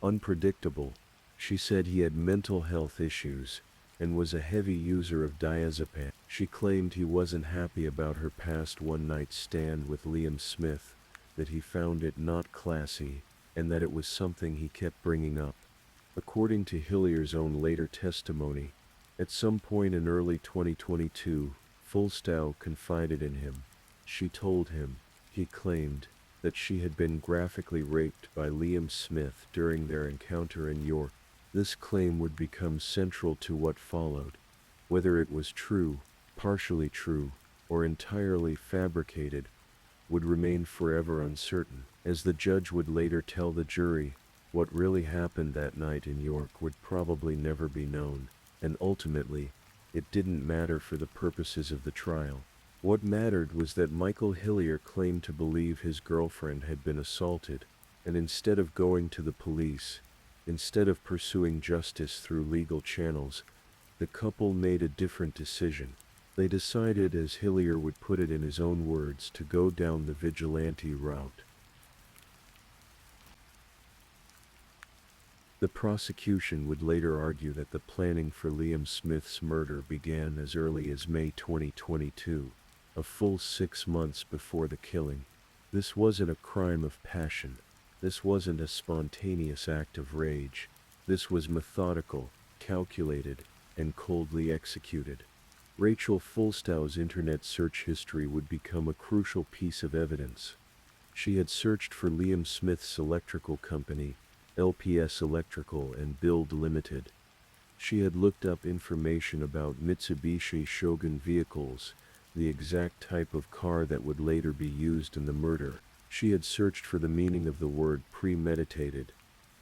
unpredictable. She said he had mental health issues and was a heavy user of diazepam. She claimed he wasn't happy about her past one-night stand with Liam Smith, that he found it not classy, and that it was something he kept bringing up. According to Hillier's own later testimony, at some point in early 2022, Fulstow confided in him. She told him, he claimed, that she had been graphically raped by Liam Smith during their encounter in York. This claim would become central to what followed. Whether it was true, partially true, or entirely fabricated, would remain forever uncertain. As the judge would later tell the jury, what really happened that night in York would probably never be known, and ultimately, it didn't matter for the purposes of the trial. What mattered was that Michael Hillier claimed to believe his girlfriend had been assaulted, and instead of going to the police, instead of pursuing justice through legal channels, the couple made a different decision. They decided, as Hillier would put it in his own words, to go down the vigilante route. The prosecution would later argue that the planning for Liam Smith's murder began as early as May 2022, a full 6 months before the killing. This wasn't a crime of passion. This wasn't a spontaneous act of rage. This was methodical, calculated, and coldly executed. Rachel Fulstow's internet search history would become a crucial piece of evidence. She had searched for Liam Smith's electrical company, LPS Electrical and Build Limited. She had looked up information about Mitsubishi Shogun vehicles, the exact type of car that would later be used in the murder. She had searched for the meaning of the word premeditated,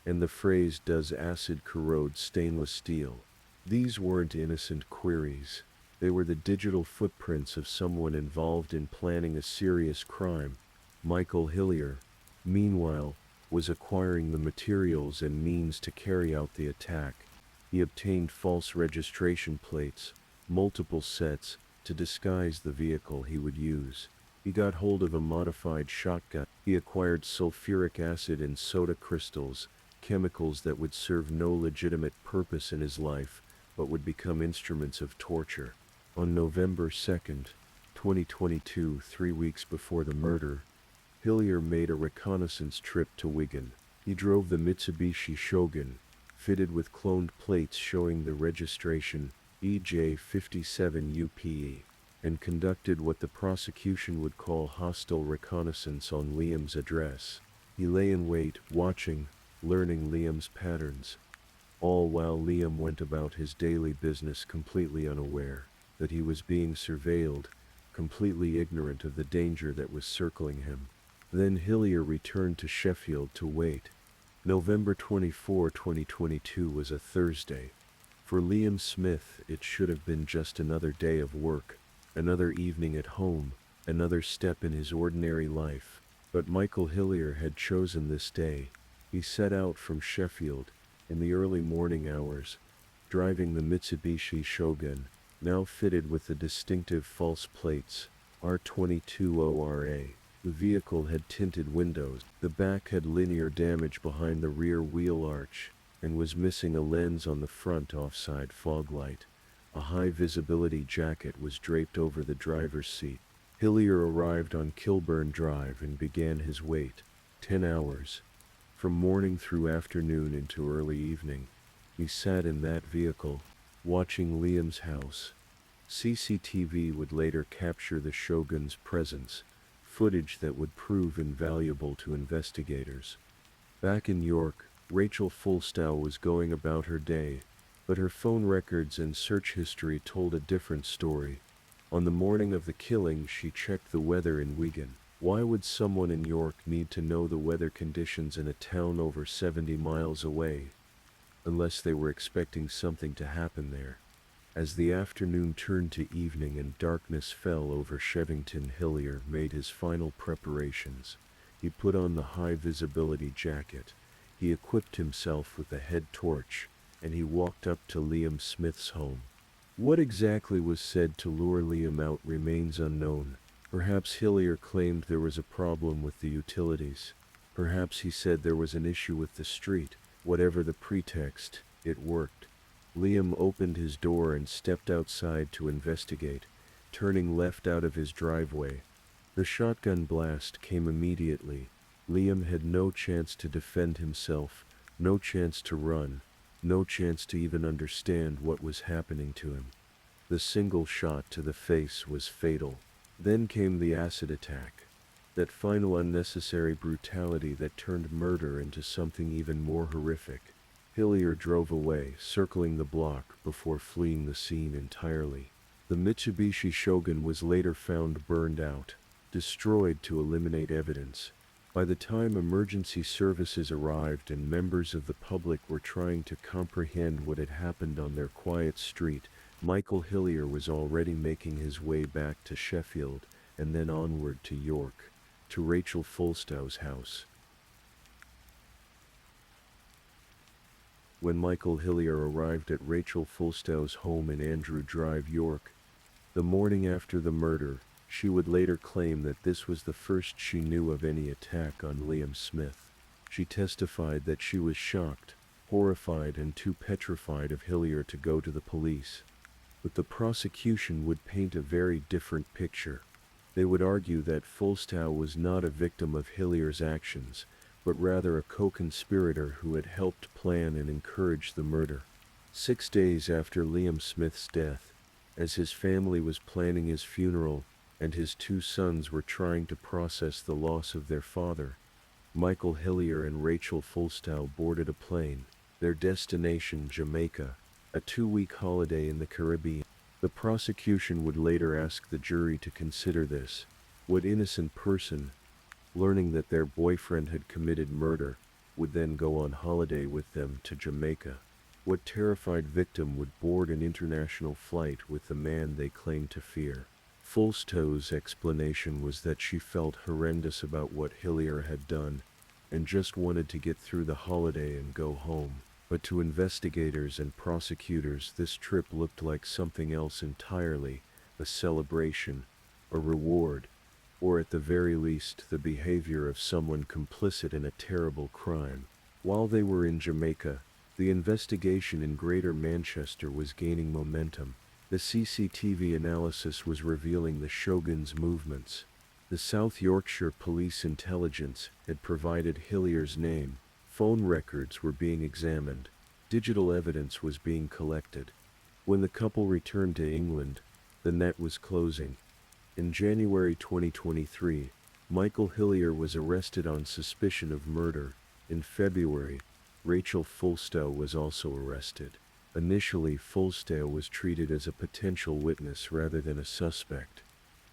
and the phrase "does acid corrode stainless steel?" These weren't innocent queries. They were the digital footprints of someone involved in planning a serious crime. Michael Hillier, meanwhile, was acquiring the materials and means to carry out the attack. He obtained false registration plates, multiple sets, to disguise the vehicle he would use. He got hold of a modified shotgun. He acquired sulfuric acid and soda crystals, chemicals that would serve no legitimate purpose in his life, but would become instruments of torture. On November 2nd, 2022, 3 weeks before the murder, Hillier made a reconnaissance trip to Wigan. He drove the Mitsubishi Shogun, fitted with cloned plates showing the registration EJ57UPE, and conducted what the prosecution would call hostile reconnaissance on Liam's address. He lay in wait, watching, learning Liam's patterns, all while Liam went about his daily business completely unaware that he was being surveilled, completely ignorant of the danger that was circling him. Then Hillier returned to Sheffield to wait. November 24, 2022 was a Thursday. For Liam Smith, it should have been just another day of work, another evening at home, another step in his ordinary life. But Michael Hillier had chosen this day. He set out from Sheffield in the early morning hours, driving the Mitsubishi Shogun, now fitted with the distinctive false plates, R22ORA. The vehicle had tinted windows. The back had linear damage behind the rear wheel arch, and was missing a lens on the front offside fog light. A high-visibility jacket was draped over the driver's seat. Hillier arrived on Kilburn Drive and began his wait. 10 hours. From morning through afternoon into early evening, he sat in that vehicle, watching Liam's house. CCTV would later capture the shogun's presence, footage that would prove invaluable to investigators. Back in York, Rachel Fulstow was going about her day, but her phone records and search history told a different story. On the morning of the killing, she checked the weather in Wigan. Why would someone in York need to know the weather conditions in a town over 70 miles away? Unless they were expecting something to happen there. As the afternoon turned to evening and darkness fell over Shevington, Hillier made his final preparations. He put on the high-visibility jacket, he equipped himself with a head torch, and he walked up to Liam Smith's home. What exactly was said to lure Liam out remains unknown. Perhaps Hillier claimed there was a problem with the utilities. Perhaps he said there was an issue with the street. Whatever the pretext, it worked. Liam opened his door and stepped outside to investigate, turning left out of his driveway. The shotgun blast came immediately. Liam had no chance to defend himself, no chance to run, no chance to even understand what was happening to him. The single shot to the face was fatal. Then came the acid attack. That final unnecessary brutality that turned murder into something even more horrific. Hillier drove away, circling the block before fleeing the scene entirely. The Mitsubishi Shogun was later found burned out, destroyed to eliminate evidence. By the time emergency services arrived and members of the public were trying to comprehend what had happened on their quiet street, Michael Hillier was already making his way back to Sheffield, and then onward to York, to Rachel Fulstow's house. When Michael Hillier arrived at Rachel Fulstow's home in Andrew Drive, York, the morning after the murder, she would later claim that this was the first she knew of any attack on Liam Smith. She testified that she was shocked, horrified, and too petrified of Hillier to go to the police. But the prosecution would paint a very different picture. They would argue that Fulstow was not a victim of Hillier's actions, but rather a co-conspirator who had helped plan and encourage the murder. 6 days after Liam Smith's death, as his family was planning his funeral, and his 2 sons were trying to process the loss of their father, Michael Hillier and Rachel Fulstow boarded a plane, their destination Jamaica, a 2-week holiday in the Caribbean. The prosecution would later ask the jury to consider this. What innocent person, learning that their boyfriend had committed murder, would then go on holiday with them to Jamaica? What terrified victim would board an international flight with the man they claimed to fear? Fulstow's explanation was that she felt horrendous about what Hillier had done, and just wanted to get through the holiday and go home. But to investigators and prosecutors, this trip looked like something else entirely, a celebration, a reward, or at the very least the behavior of someone complicit in a terrible crime. While they were in Jamaica, the investigation in Greater Manchester was gaining momentum. The CCTV analysis was revealing the Shogun's movements. The South Yorkshire Police Intelligence had provided Hillier's name. Phone records were being examined. Digital evidence was being collected. When the couple returned to England, the net was closing. In January 2023, Michael Hillier was arrested on suspicion of murder. In February, Rachel Fulstow was also arrested. Initially, Fulstow was treated as a potential witness rather than a suspect.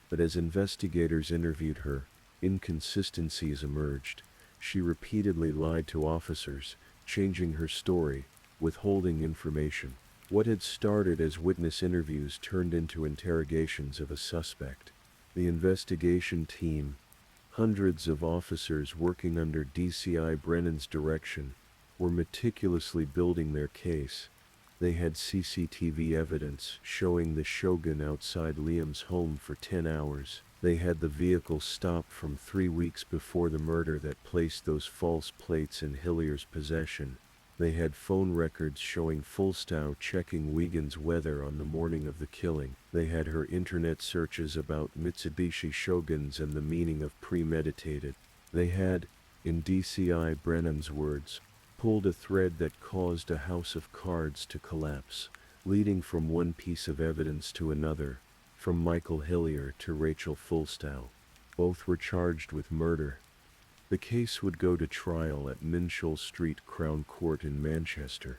But as investigators interviewed her, inconsistencies emerged. She repeatedly lied to officers, changing her story, withholding information. What had started as witness interviews turned into interrogations of a suspect. The investigation team, hundreds of officers working under DCI Brennan's direction, were meticulously building their case. They had CCTV evidence showing the Shogun outside Liam's home for 10 hours. They had the vehicle stopped from 3 weeks before the murder that placed those false plates in Hillier's possession. They had phone records showing Fulstow checking Wigan's weather on the morning of the killing. They had her internet searches about Mitsubishi Shoguns and the meaning of premeditated. They had In DCI Brennan's words, pulled a thread that caused a house of cards to collapse, leading from one piece of evidence to another, from Michael Hillier to Rachel Fulstow. Both were charged with murder. The case would go to trial at Minshull Street Crown Court in Manchester.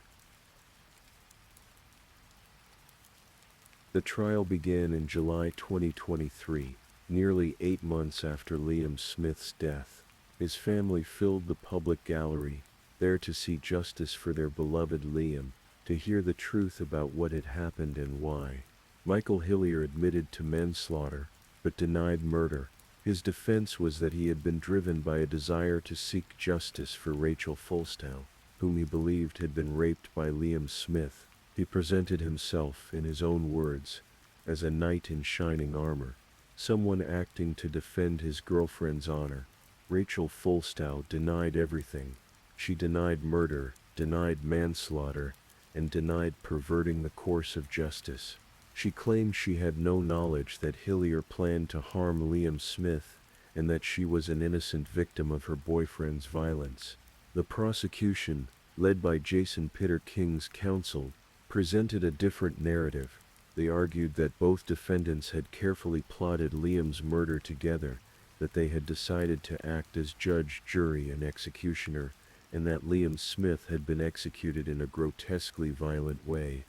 The trial began in July 2023, nearly 8 months after Liam Smith's death. His family filled the public gallery, there to see justice for their beloved Liam, to hear the truth about what had happened and why. Michael Hillier admitted to manslaughter, but denied murder. His defense was that he had been driven by a desire to seek justice for Rachel Fulstow, whom he believed had been raped by Liam Smith. He presented himself, in his own words, as a knight in shining armor, someone acting to defend his girlfriend's honor. Rachel Fulstow denied everything. She denied murder, denied manslaughter, and denied perverting the course of justice. She claimed she had no knowledge that Hillier planned to harm Liam Smith, and that she was an innocent victim of her boyfriend's violence. The prosecution, led by Jason Pitter King's counsel, presented a different narrative. They argued that both defendants had carefully plotted Liam's murder together, that they had decided to act as judge, jury, and executioner, and that Liam Smith had been executed in a grotesquely violent way.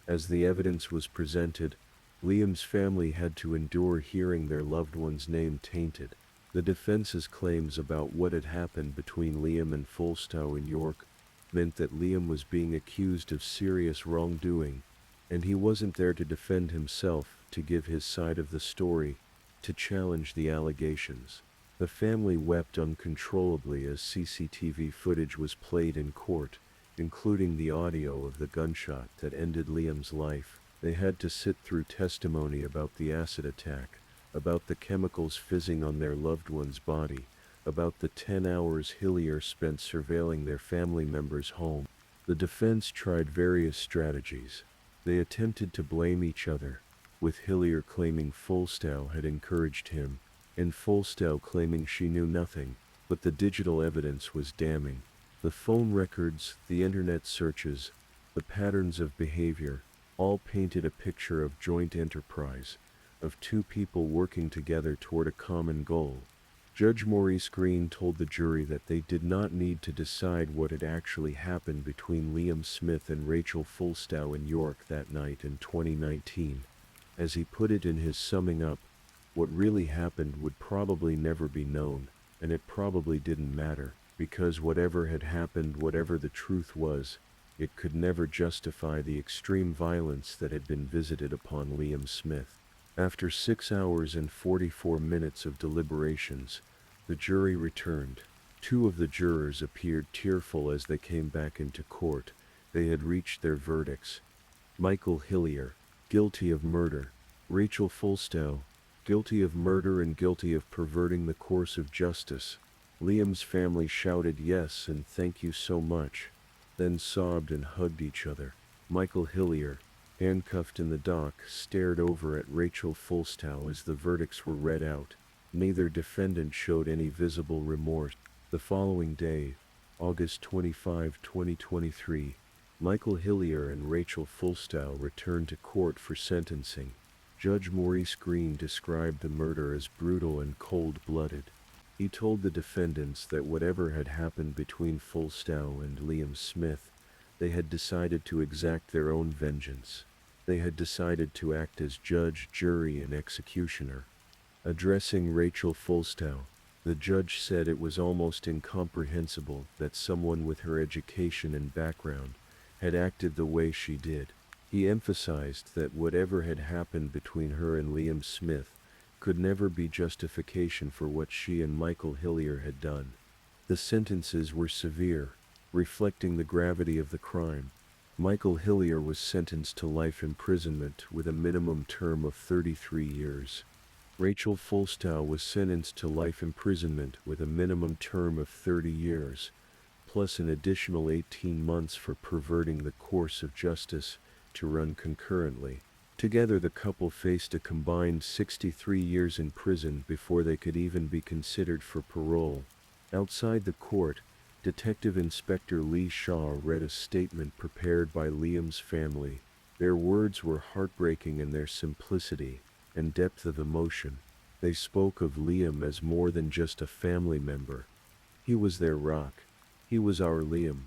As the evidence was presented, Liam's family had to endure hearing their loved one's name tainted. The defense's claims about what had happened between Liam and Fulstow in York meant that Liam was being accused of serious wrongdoing, and he wasn't there to defend himself, to give his side of the story, to challenge the allegations. The family wept uncontrollably as CCTV footage was played in court, including the audio of the gunshot that ended Liam's life. They had to sit through testimony about the acid attack, about the chemicals fizzing on their loved one's body, about the 10 hours Hillier spent surveilling their family member's home. The defense tried various strategies. They attempted to blame each other, with Hillier claiming Fulstow had encouraged him, and Fulstow claiming she knew nothing, but the digital evidence was damning. The phone records, the internet searches, the patterns of behavior, all painted a picture of joint enterprise, of two people working together toward a common goal. Judge Maurice Green told the jury that they did not need to decide what had actually happened between Liam Smith and Rachel Fulstow in York that night in 2019. As he put it in his summing up, what really happened would probably never be known, and it probably didn't matter, because whatever had happened, whatever the truth was, it could never justify the extreme violence that had been visited upon Liam Smith. After 6 hours and 44 minutes of deliberations, the jury returned. 2 of the jurors appeared tearful as they came back into court. They had reached their verdicts. Michael Hillier, guilty of murder. Rachel Fulstow, guilty of murder and guilty of perverting the course of justice. Liam's family shouted yes and thank you so much, then sobbed and hugged each other. Michael Hillier, handcuffed in the dock, stared over at Rachel Fulstow as the verdicts were read out. Neither defendant showed any visible remorse. The following day, August 25, 2023, Michael Hillier and Rachel Fulstow returned to court for sentencing. Judge Maurice Green described the murder as brutal and cold-blooded. He told the defendants that whatever had happened between Fulstow and Liam Smith, they had decided to exact their own vengeance. They had decided to act as judge, jury, and executioner. Addressing Rachel Fulstow, the judge said it was almost incomprehensible that someone with her education and background had acted the way she did. He emphasized that whatever had happened between her and Liam Smith could never be justification for what she and Michael Hillier had done. The sentences were severe, reflecting the gravity of the crime. Michael Hillier was sentenced to life imprisonment with a minimum term of 33 years. Rachel Fulstow was sentenced to life imprisonment with a minimum term of 30 years, plus an additional 18 months for perverting the course of justice, to run concurrently. Together the couple faced a combined 63 years in prison before they could even be considered for parole. Outside the court, Detective Inspector Lee Shaw read a statement prepared by Liam's family. Their words were heartbreaking in their simplicity and depth of emotion. They spoke of Liam as more than just a family member. He was their rock. He was our Liam.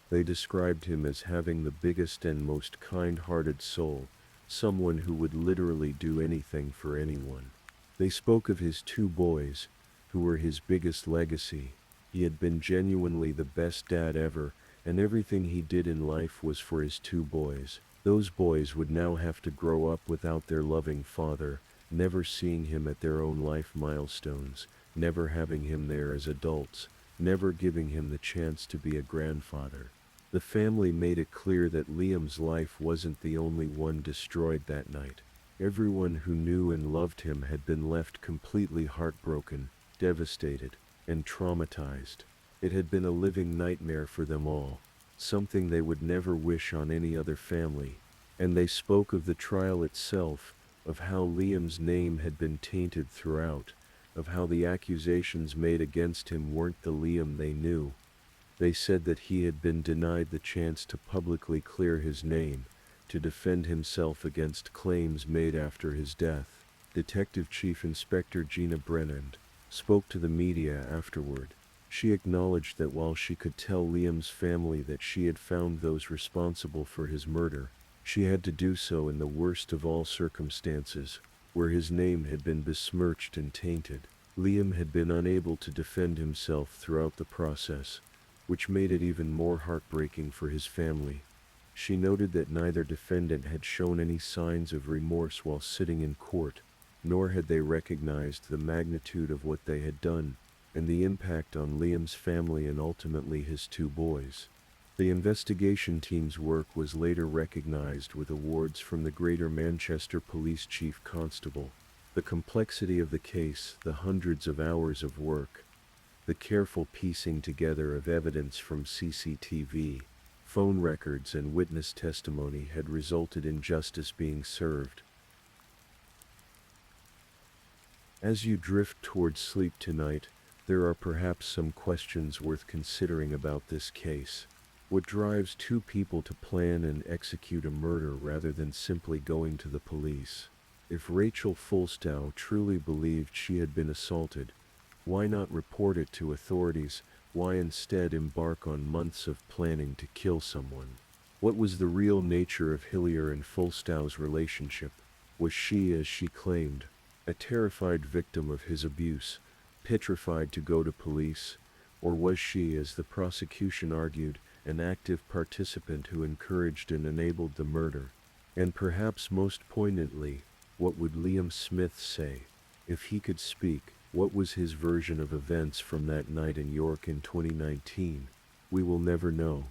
They described him as having the biggest and most kind-hearted soul, someone who would literally do anything for anyone. They spoke of his two boys, who were his biggest legacy. He had been genuinely the best dad ever, and everything he did in life was for his two boys. Those boys would now have to grow up without their loving father, never seeing him at their own life milestones, never having him there as adults, never giving him the chance to be a grandfather. The family made it clear that Liam's life wasn't the only one destroyed that night. Everyone who knew and loved him had been left completely heartbroken, devastated, and traumatized. It had been a living nightmare for them all, something they would never wish on any other family. And they spoke of the trial itself, of how Liam's name had been tainted throughout, of how the accusations made against him weren't the Liam they knew. They said that he had been denied the chance to publicly clear his name, to defend himself against claims made after his death. Detective Chief Inspector Gina Brennand spoke to the media afterward. She acknowledged that while she could tell Liam's family that she had found those responsible for his murder, she had to do so in the worst of all circumstances, where his name had been besmirched and tainted. Liam had been unable to defend himself throughout the process, which made it even more heartbreaking for his family. She noted that neither defendant had shown any signs of remorse while sitting in court, nor had they recognized the magnitude of what they had done, and the impact on Liam's family and ultimately his two boys. The investigation team's work was later recognized with awards from the Greater Manchester Police Chief Constable. The complexity of the case, the hundreds of hours of work, the careful piecing together of evidence from CCTV, phone records and witness testimony had resulted in justice being served. As you drift towards sleep tonight, there are perhaps some questions worth considering about this case. What drives two people to plan and execute a murder rather than simply going to the police? If Rachel Fulstow truly believed she had been assaulted, why not report it to authorities? Why instead embark on months of planning to kill someone? What was the real nature of Hillier and Fulstow's relationship? Was she, as she claimed, a terrified victim of his abuse, petrified to go to police? Or was she, as the prosecution argued, an active participant who encouraged and enabled the murder? And perhaps most poignantly, what would Liam Smith say? If he could speak, what was his version of events from that night in York in 2019? We will never know.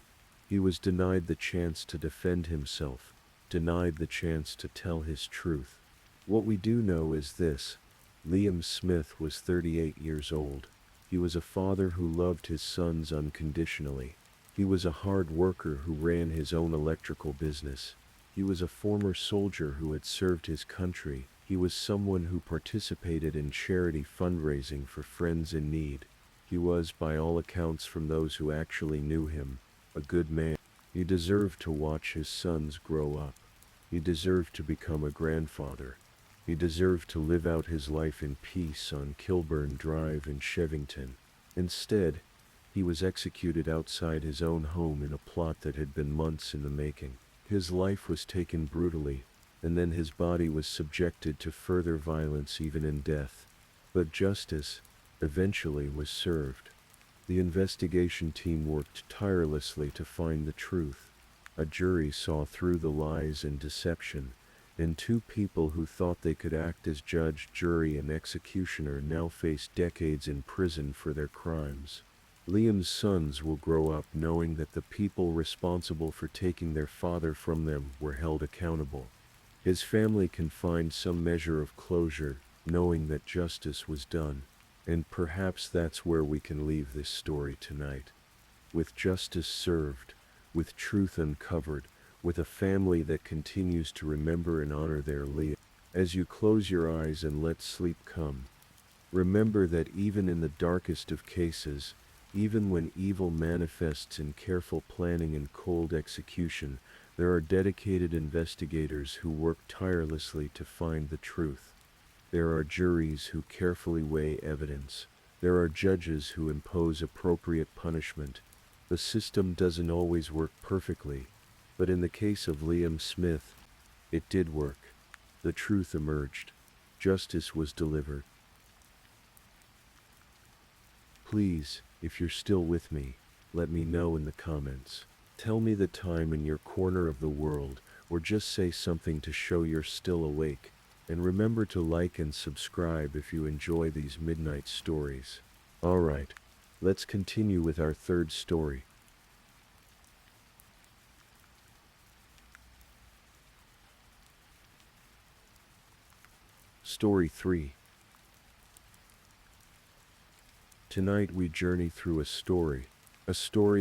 He was denied the chance to defend himself, denied the chance to tell his truth. What we do know is this: Liam Smith was 38 years old. He was a father who loved his sons unconditionally. He was a hard worker who ran his own electrical business. He was a former soldier who had served his country. He was someone who participated in charity fundraising for friends in need. He was, by all accounts from those who actually knew him, a good man. He deserved to watch his sons grow up. He deserved to become a grandfather. He deserved to live out his life in peace on Kilburn Drive in Shevington. Instead, he was executed outside his own home in a plot that had been months in the making. His life was taken brutally, and then his body was subjected to further violence even in death. But justice, eventually, was served. The investigation team worked tirelessly to find the truth. A jury saw through the lies and deception, and two people who thought they could act as judge, jury, and executioner now face decades in prison for their crimes. Liam's sons will grow up knowing that the people responsible for taking their father from them were held accountable. His family can find some measure of closure, knowing that justice was done. And perhaps that's where we can leave this story tonight. With justice served, with truth uncovered, with a family that continues to remember and honor their Liam. As you close your eyes and let sleep come, Remember that even in the darkest of cases, even when evil manifests in careful planning and cold execution, there are dedicated investigators who work tirelessly to find the truth. There are juries who carefully weigh evidence. There are judges who impose appropriate punishment. The system doesn't always work perfectly, but in the case of Liam Smith, it did work. The truth emerged. Justice was delivered. Please, if you're still with me, let me know in the comments. Tell me the time in your corner of the world, or just say something to show you're still awake. And remember to like and subscribe if you enjoy these midnight stories. Alright, let's continue with our third story. Story 3. Tonight we journey through a story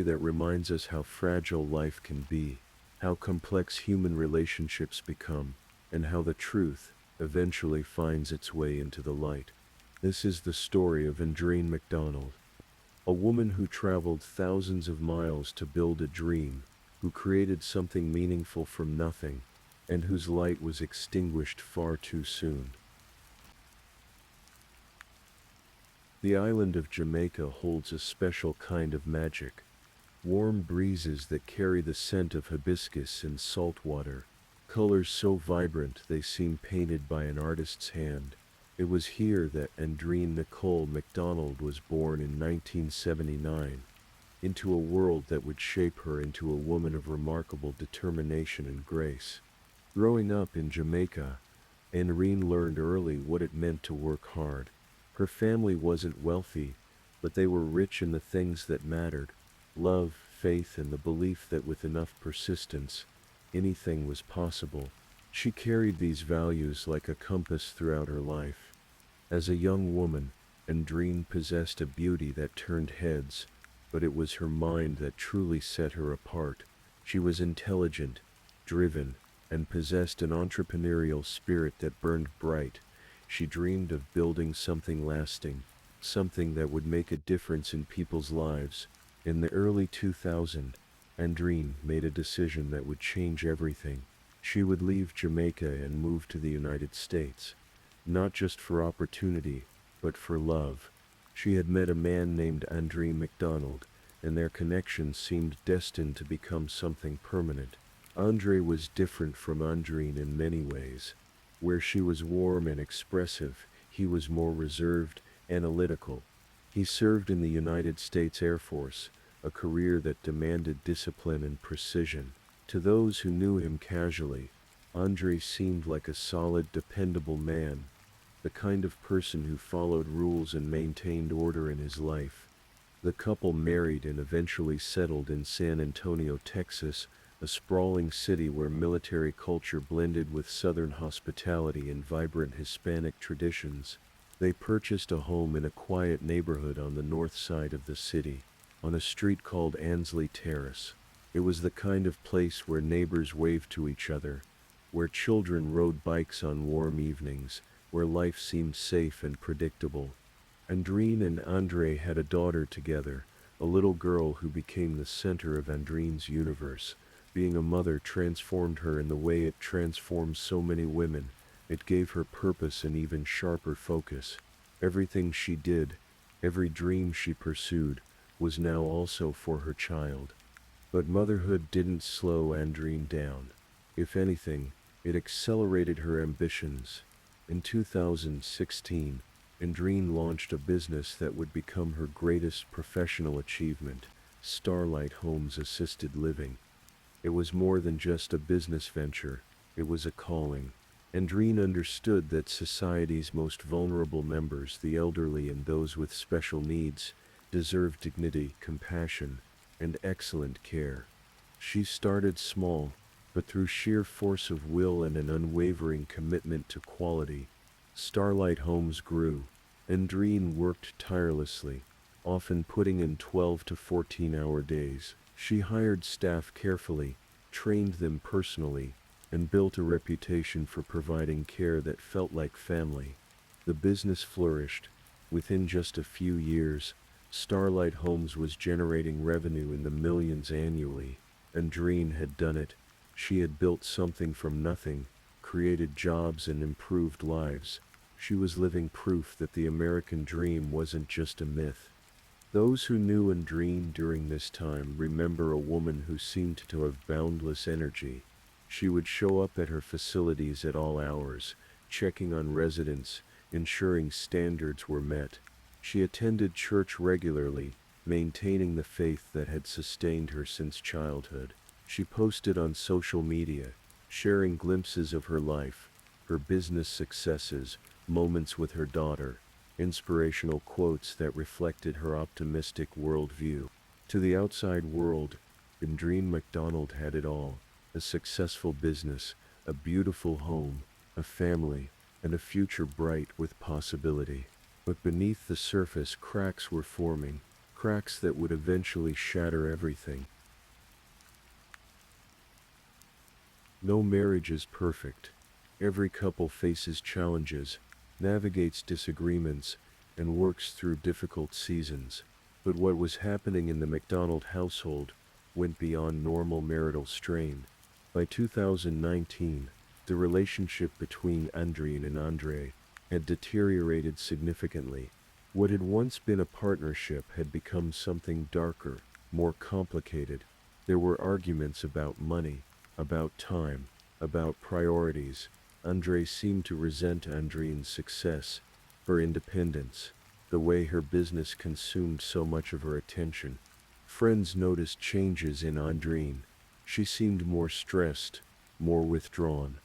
that reminds us how fragile life can be, how complex human relationships become, and how the truth eventually finds its way into the light. This is the story of Andreen MacDonald, a woman who traveled thousands of miles to build a dream, who created something meaningful from nothing, and whose light was extinguished far too soon. The island of Jamaica holds a special kind of magic. Warm breezes that carry the scent of hibiscus and salt water, colors so vibrant they seem painted by an artist's hand. It was here that Andreen Nicole MacDonald was born in 1979, into a world that would shape her into a woman of remarkable determination and grace. Growing up in Jamaica, Andreen learned early what it meant to work hard. Her family wasn't wealthy, but they were rich in the things that mattered: love, faith, and the belief that with enough persistence, anything was possible. She carried these values like a compass throughout her life. As a young woman, Andreen possessed a beauty that turned heads, but it was her mind that truly set her apart. She was intelligent, driven, and possessed an entrepreneurial spirit that burned bright. She dreamed of building something lasting, something that would make a difference in people's lives. In the early 2000s, Andreen made a decision that would change everything. She would leave Jamaica and move to the United States, not just for opportunity, but for love. She had met a man named Andreen MacDonald, and their connection seemed destined to become something permanent. Andre was different from Andreen in many ways. Where she was warm and expressive, he was more reserved, analytical. He served in the United States Air Force, a career that demanded discipline and precision. To those who knew him casually, Andre seemed like a solid, dependable man, the kind of person who followed rules and maintained order in his life. The couple married and eventually settled in San Antonio, Texas, a sprawling city where military culture blended with Southern hospitality and vibrant Hispanic traditions. They purchased a home in a quiet neighborhood on the north side of the city, on a street called Ansley Terrace. It was the kind of place where neighbors waved to each other, where children rode bikes on warm evenings, where life seemed safe and predictable. Andreen and Andre had a daughter together, a little girl who became the center of Andreen's universe. Being a mother transformed her in the way it transforms so many women. It gave her purpose and even sharper focus. Everything she did, every dream she pursued, was now also for her child. But motherhood didn't slow Andreen down. If anything, it accelerated her ambitions. In 2016, Andreen launched a business that would become her greatest professional achievement: Starlight Homes Assisted Living. It was more than just a business venture, it was a calling. Andreen understood that society's most vulnerable members, the elderly and those with special needs, deserve dignity, compassion, and excellent care. She started small, but through sheer force of will and an unwavering commitment to quality, Starlight Homes grew. Andreen worked tirelessly, often putting in 12 to 14-hour days. She hired staff carefully, trained them personally, and built a reputation for providing care that felt like family. The business flourished, Within just a few years, Starlight Homes was generating revenue in the millions annually. Andreen had done it. She had built something from nothing, created jobs and improved lives. She was living proof that the American dream wasn't just a myth. Those who knew Andreen during this time remember a woman who seemed to have boundless energy. She would show up at her facilities at all hours, checking on residents, ensuring standards were met. She attended church regularly, maintaining the faith that had sustained her since childhood. She posted on social media, sharing glimpses of her life, her business successes, moments with her daughter, inspirational quotes that reflected her optimistic worldview. To the outside world, Andreen McDonald had it all: a successful business, a beautiful home, a family, and a future bright with possibility. But beneath the surface, cracks were forming, cracks that would eventually shatter everything. No marriage is perfect. Every couple faces challenges, navigates disagreements, and works through difficult seasons. But what was happening in the McDonald household went beyond normal marital strain. By 2019, the relationship between Andreen and Andre had deteriorated significantly. What had once been a partnership had become something darker, more complicated. There were arguments about money, about time, about priorities. Andre seemed to resent Andreen's success, her independence, the way her business consumed so much of her attention. Friends noticed changes in Andreen. She seemed more stressed, more withdrawn.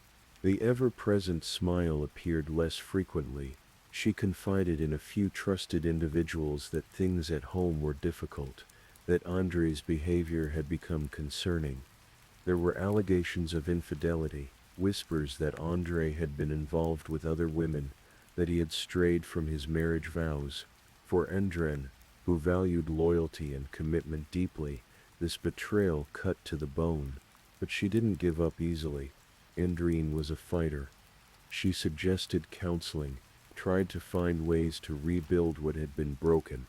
The ever-present smile appeared less frequently. She confided in a few trusted individuals that things at home were difficult, that Andre's behavior had become concerning. There were allegations of infidelity, whispers that Andre had been involved with other women, that he had strayed from his marriage vows. For Andreen, who valued loyalty and commitment deeply, this betrayal cut to the bone. But she didn't give up easily. Andreen was a fighter. She suggested counseling, tried to find ways to rebuild what had been broken.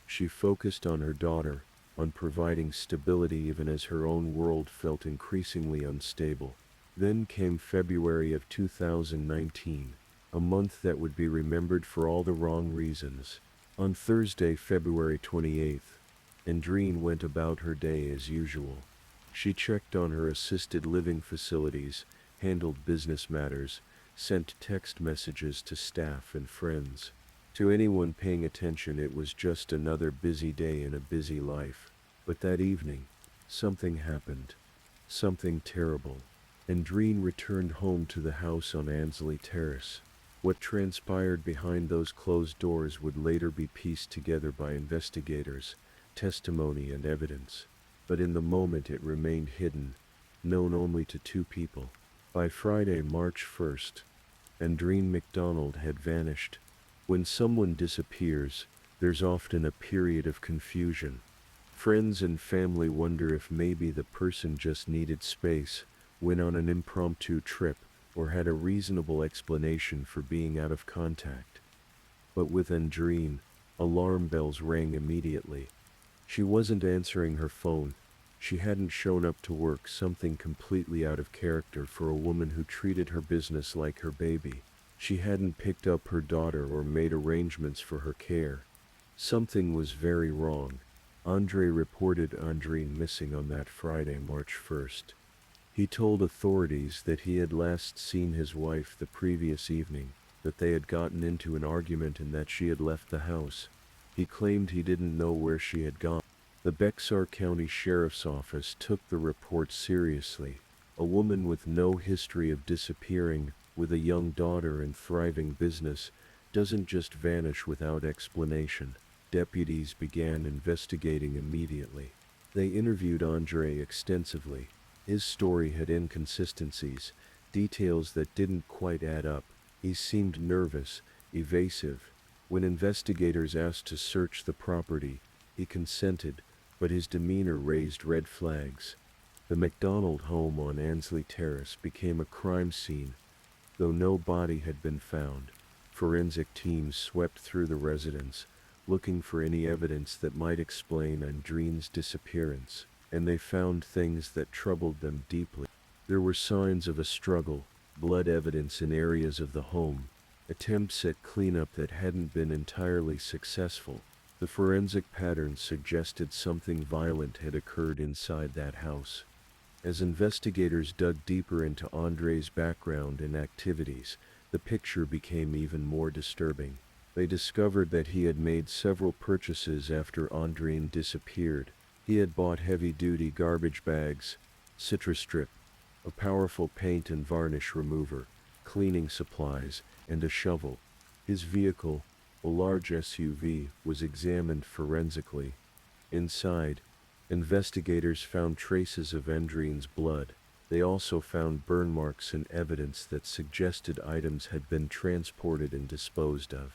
She focused on her daughter, on providing stability even as her own world felt increasingly unstable. Then came February of 2019, a month that would be remembered for all the wrong reasons. On Thursday, February 28th, Andreen went about her day as usual. She checked on her assisted living facilities, handled business matters, sent text messages to staff and friends. To anyone paying attention, it was just another busy day in a busy life. But that evening, something happened. Something terrible. Andreen returned home to the house on Ansley Terrace. What transpired behind those closed doors would later be pieced together by investigators, testimony and evidence. But in the moment it remained hidden, known only to two people. By Friday, March 1st, Andreen McDonald had vanished. When someone disappears, there's often a period of confusion. Friends and family wonder if maybe the person just needed space, went on an impromptu trip, or had a reasonable explanation for being out of contact. But with Andreen, alarm bells rang immediately. She wasn't answering her phone. She hadn't shown up to work, something completely out of character for a woman who treated her business like her baby. She hadn't picked up her daughter or made arrangements for her care. Something was very wrong. Andre reported Andreen missing on that Friday, March 1st. He told authorities that he had last seen his wife the previous evening, that they had gotten into an argument and that she had left the house. He claimed he didn't know where she had gone. The Bexar County Sheriff's Office took the report seriously. A woman with no history of disappearing, with a young daughter and thriving business, doesn't just vanish without explanation. Deputies began investigating immediately. They interviewed Andre extensively. His story had inconsistencies, details that didn't quite add up. He seemed nervous, evasive. When investigators asked to search the property, he consented, but his demeanor raised red flags. The McDonald home on Ansley Terrace became a crime scene, though no body had been found. Forensic teams swept through the residence, looking for any evidence that might explain Andrine's disappearance, and they found things that troubled them deeply. There were signs of a struggle, blood evidence in areas of the home, attempts at cleanup that hadn't been entirely successful. The forensic patterns suggested something violent had occurred inside that house. As investigators dug deeper into Andre's background and activities, the picture became even more disturbing. They discovered that he had made several purchases after Andrine disappeared. He had bought heavy-duty garbage bags, citrus strip, a powerful paint and varnish remover, cleaning supplies, and a shovel. His vehicle, a large SUV, was examined forensically. Inside, investigators found traces of Andrine's blood. They also found burn marks and evidence that suggested items had been transported and disposed of.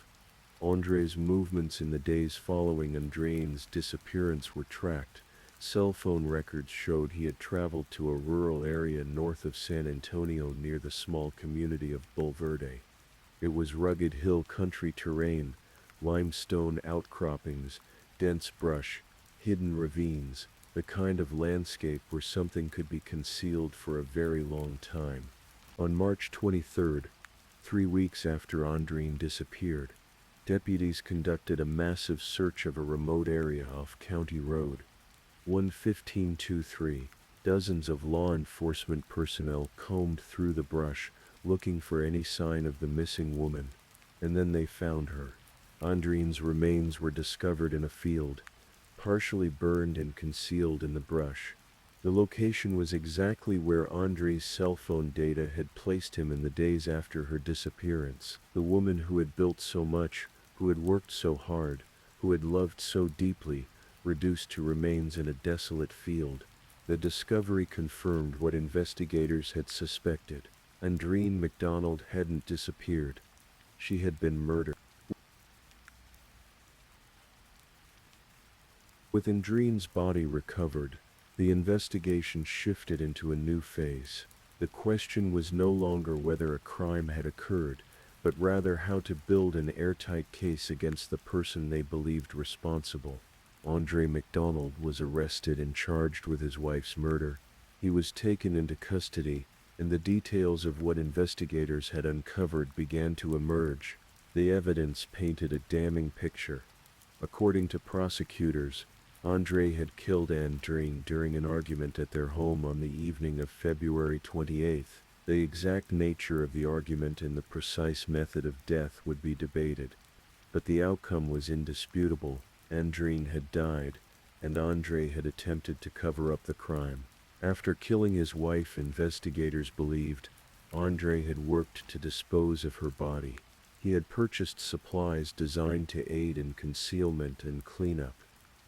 Andre's movements in the days following Andrine's disappearance were tracked. Cell phone records showed he had traveled to a rural area north of San Antonio near the small community of Bulverde. It was rugged hill country terrain, limestone outcroppings, dense brush, hidden ravines, the kind of landscape where something could be concealed for a very long time. On March 23rd, 3 weeks after Andrine disappeared, deputies conducted a massive search of a remote area off County Road 11523. Dozens of law enforcement personnel combed through the brush, looking for any sign of the missing woman, and then they found her. Andrine's remains were discovered in a field, partially burned and concealed in the brush. The location was exactly where Andre's cell phone data had placed him in the days after her disappearance. The woman who had built so much, who had worked so hard, who had loved so deeply, reduced to remains in a desolate field. The discovery confirmed what investigators had suspected. Andrine McDonald hadn't disappeared. She had been murdered. With Andrine's body recovered, the investigation shifted into a new phase. The question was no longer whether a crime had occurred, but rather how to build an airtight case against the person they believed responsible. Andre McDonald was arrested and charged with his wife's murder. He was taken into custody, and the details of what investigators had uncovered began to emerge. The evidence painted a damning picture. According to prosecutors, Andre had killed Andrine during an argument at their home on the evening of February 28th. The exact nature of the argument and the precise method of death would be debated, but the outcome was indisputable. Andrine had died, and Andre had attempted to cover up the crime. After killing his wife, investigators believed Andre had worked to dispose of her body. He had purchased supplies designed to aid in concealment and cleanup.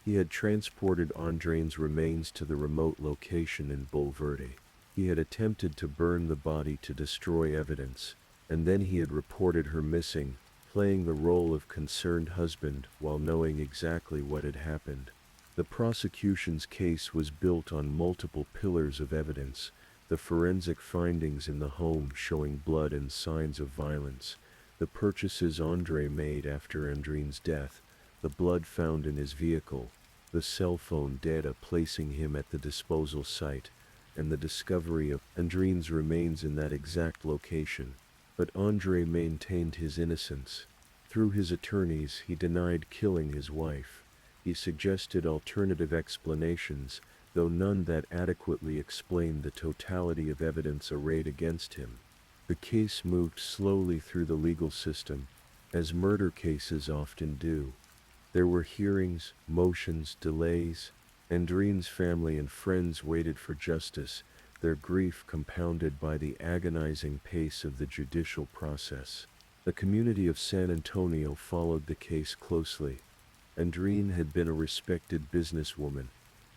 He had transported Andrine's remains to the remote location in Bulverde. He had attempted to burn the body to destroy evidence, and then he had reported her missing, playing the role of concerned husband while knowing exactly what had happened. The prosecution's case was built on multiple pillars of evidence: the forensic findings in the home showing blood and signs of violence, the purchases Andre made after Andrine's death, the blood found in his vehicle, the cell phone data placing him at the disposal site, and the discovery of Andrine's remains in that exact location. But Andre maintained his innocence. Through his attorneys, he denied killing his wife. He suggested alternative explanations, though none that adequately explained the totality of evidence arrayed against him. The case moved slowly through the legal system, as murder cases often do. There were hearings, motions, delays. Andrine's family and friends waited for justice, their grief compounded by the agonizing pace of the judicial process. The community of San Antonio followed the case closely. Andrine had been a respected businesswoman,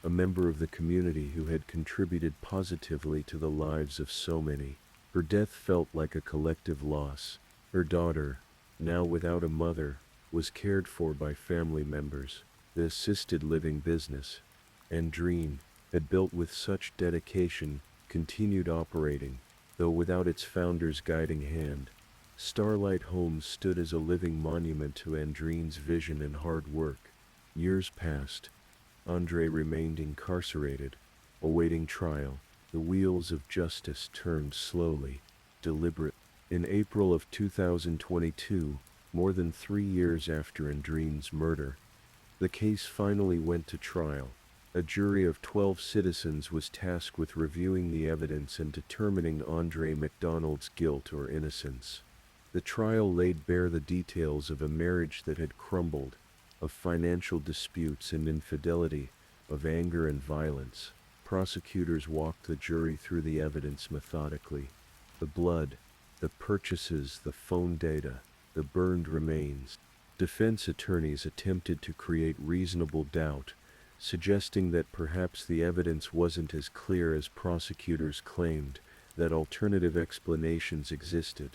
a member of the community who had contributed positively to the lives of so many. Her death felt like a collective loss. Her daughter, now without a mother, was cared for by family members. The assisted living business Andrine had built with such dedication continued operating, though without its founder's guiding hand. Starlight Homes stood as a living monument to Andrine's vision and hard work. Years passed. Andre remained incarcerated, awaiting trial. The wheels of justice turned slowly, deliberate. In April of 2022, more than 3 years after Andrine's murder, the case finally went to trial. A jury of 12 citizens was tasked with reviewing the evidence and determining Andre MacDonald's guilt or innocence. The trial laid bare the details of a marriage that had crumbled, of financial disputes and infidelity, of anger and violence. Prosecutors walked the jury through the evidence methodically. The blood, the purchases, the phone data, the burned remains. Defense attorneys attempted to create reasonable doubt, suggesting that perhaps the evidence wasn't as clear as prosecutors claimed, that alternative explanations existed.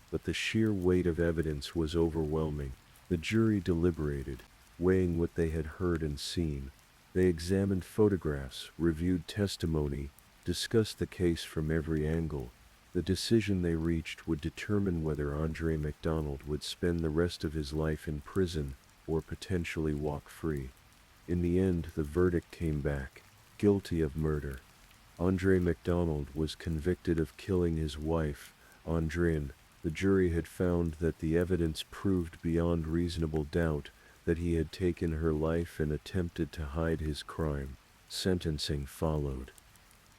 But the sheer weight of evidence was overwhelming. The jury deliberated, weighing what they had heard and seen. They examined photographs, reviewed testimony, discussed the case from every angle. The decision they reached would determine whether Andre MacDonald would spend the rest of his life in prison or potentially walk free. In the end, the verdict came back: guilty of murder. Andre MacDonald was convicted of killing his wife, Andrine. The jury had found that the evidence proved beyond reasonable doubt that he had taken her life and attempted to hide his crime. Sentencing followed.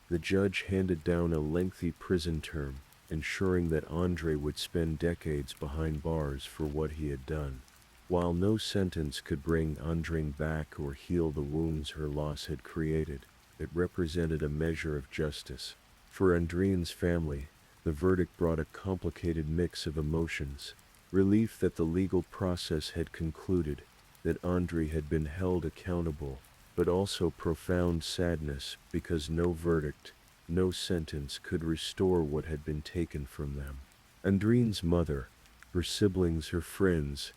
The judge handed down a lengthy prison term, ensuring that Andre would spend decades behind bars for what he had done. While no sentence could bring Andrine back or heal the wounds her loss had created, it represented a measure of justice. For Andrine's family, the verdict brought a complicated mix of emotions: relief that the legal process had concluded, that Andre had been held accountable, but also profound sadness because no verdict, no sentence could restore what had been taken from them. Andrine's mother, her siblings, her friends,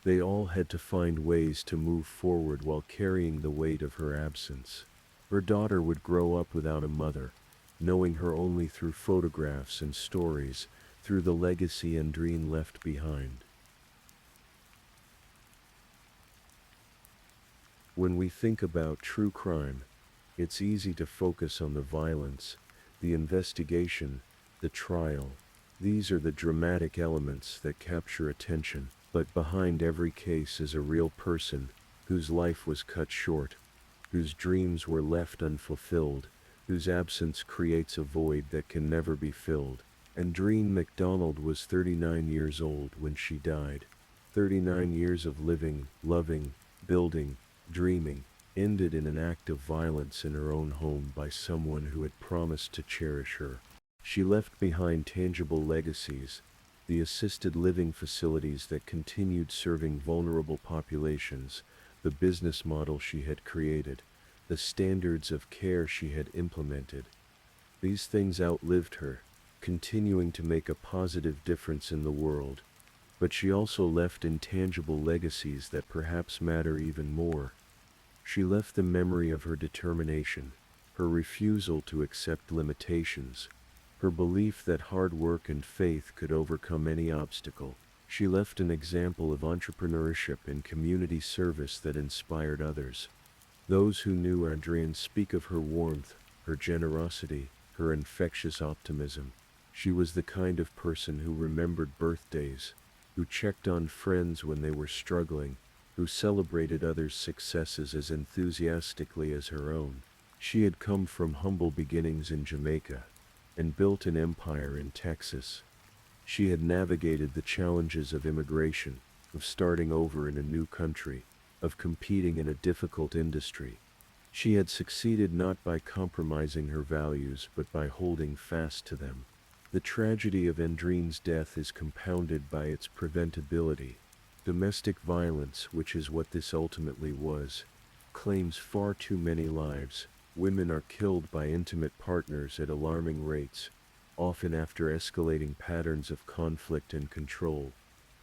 they all had to find ways to move forward while carrying the weight of her absence. Her daughter would grow up without a mother, knowing her only through photographs and stories, through the legacy Andrine left behind. When we think about true crime, it's easy to focus on the violence, the investigation, the trial. These are the dramatic elements that capture attention. But behind every case is a real person, whose life was cut short, whose dreams were left unfulfilled, whose absence creates a void that can never be filled. Andrine MacDonald was 39 years old when she died. 39 years of living, loving, building, dreaming, ended in an act of violence in her own home by someone who had promised to cherish her. She left behind tangible legacies: the assisted living facilities that continued serving vulnerable populations, the business model she had created, the standards of care she had implemented. These things outlived her, continuing to make a positive difference in the world. But she also left intangible legacies that perhaps matter even more. She left the memory of her determination, her refusal to accept limitations, her belief that hard work and faith could overcome any obstacle. She left an example of entrepreneurship and community service that inspired others. Those who knew Andrine speak of her warmth, her generosity, her infectious optimism. She was the kind of person who remembered birthdays, who checked on friends when they were struggling, who celebrated others' successes as enthusiastically as her own. She had come from humble beginnings in Jamaica and built an empire in Texas. She had navigated the challenges of immigration, of starting over in a new country, of competing in a difficult industry. She had succeeded not by compromising her values but by holding fast to them. The tragedy of Andrine's death is compounded by its preventability. Domestic violence, which is what this ultimately was, claims far too many lives. Women are killed by intimate partners at alarming rates, often after escalating patterns of conflict and control.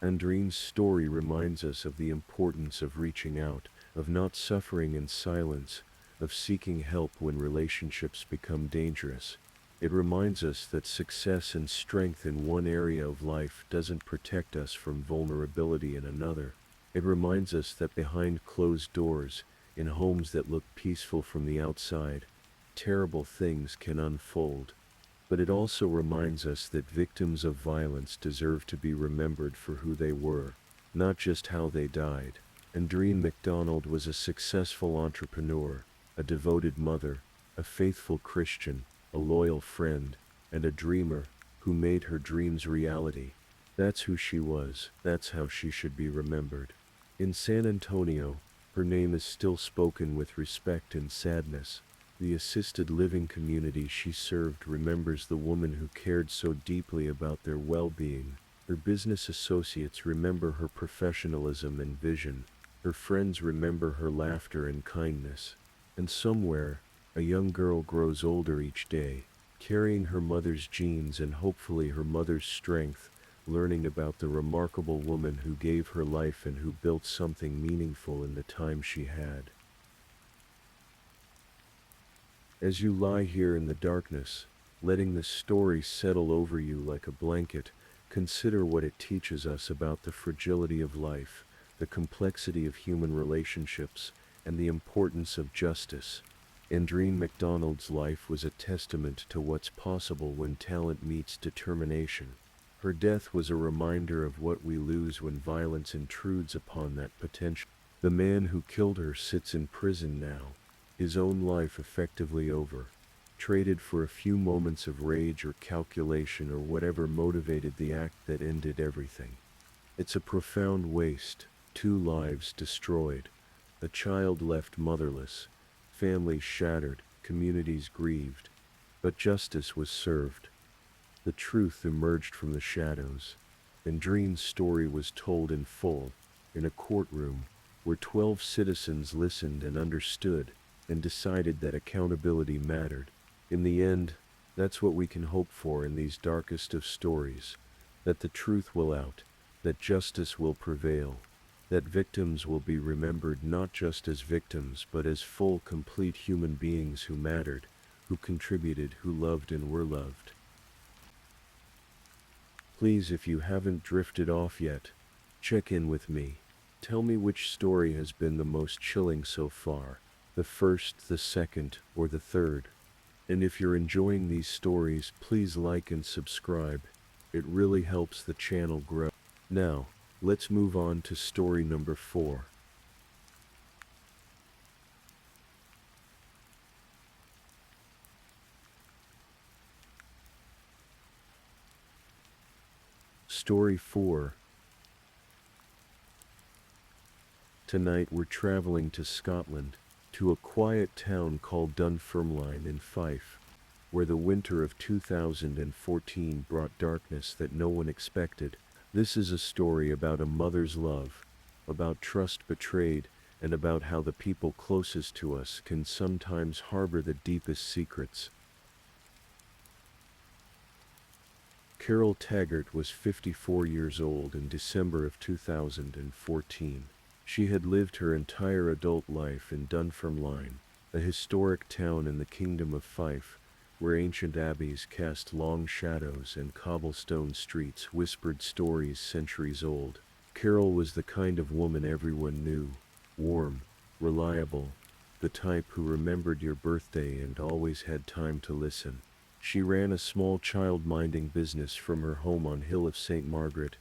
Andrine's story reminds us of the importance of reaching out, of not suffering in silence, of seeking help when relationships become dangerous. It reminds us that success and strength in one area of life doesn't protect us from vulnerability in another. It reminds us that behind closed doors, in homes that look peaceful from the outside, terrible things can unfold. But it also reminds us that victims of violence deserve to be remembered for who they were, not just how they died. Andreen MacDonald was a successful entrepreneur, a devoted mother, a faithful Christian, a loyal friend, and a dreamer who made her dreams reality. That's who she was. That's how she should be remembered. In San Antonio, her name is still spoken with respect and sadness. The assisted living community she served remembers the woman who cared so deeply about their well-being. Her business associates remember her professionalism and vision. Her friends remember her laughter and kindness. And somewhere, a young girl grows older each day, carrying her mother's genes and hopefully her mother's strength, learning about the remarkable woman who gave her life and who built something meaningful in the time she had. As you lie here in the darkness, letting the story settle over you like a blanket, consider what it teaches us about the fragility of life, the complexity of human relationships, and the importance of justice. Andreen MacDonald's life was a testament to what's possible when talent meets determination. Her death was a reminder of what we lose when violence intrudes upon that potential. The man who killed her sits in prison now, his own life effectively over, traded for a few moments of rage or calculation or whatever motivated the act that ended everything. It's a profound waste, 2 lives destroyed, a child left motherless, families shattered, communities grieved. But justice was served. The truth emerged from the shadows. Andreen's story was told in full, in a courtroom, where 12 citizens listened and understood, and decided that accountability mattered. In the end, that's what we can hope for in these darkest of stories, that the truth will out, that justice will prevail, that victims will be remembered not just as victims but as full, complete human beings who mattered, who contributed, who loved and were loved. Please, if you haven't drifted off yet, check in with me. Tell me which story has been the most chilling so far, the first, the second, or the third. And if you're enjoying these stories, please like and subscribe. It really helps the channel grow. Now, let's move on to story number 4. Story 4. Tonight we're traveling to Scotland, to a quiet town called Dunfermline in Fife, where the winter of 2014 brought darkness that no one expected. This is a story about a mother's love, about trust betrayed, and about how the people closest to us can sometimes harbor the deepest secrets. Carol Taggart was 54 years old in December of 2014. She had lived her entire adult life in Dunfermline, a historic town in the Kingdom of Fife, where ancient abbeys cast long shadows and cobblestone streets whispered stories centuries old. Carol was the kind of woman everyone knew, warm, reliable, the type who remembered your birthday and always had time to listen. She ran a small child-minding business from her home on Hill of St. Margaret,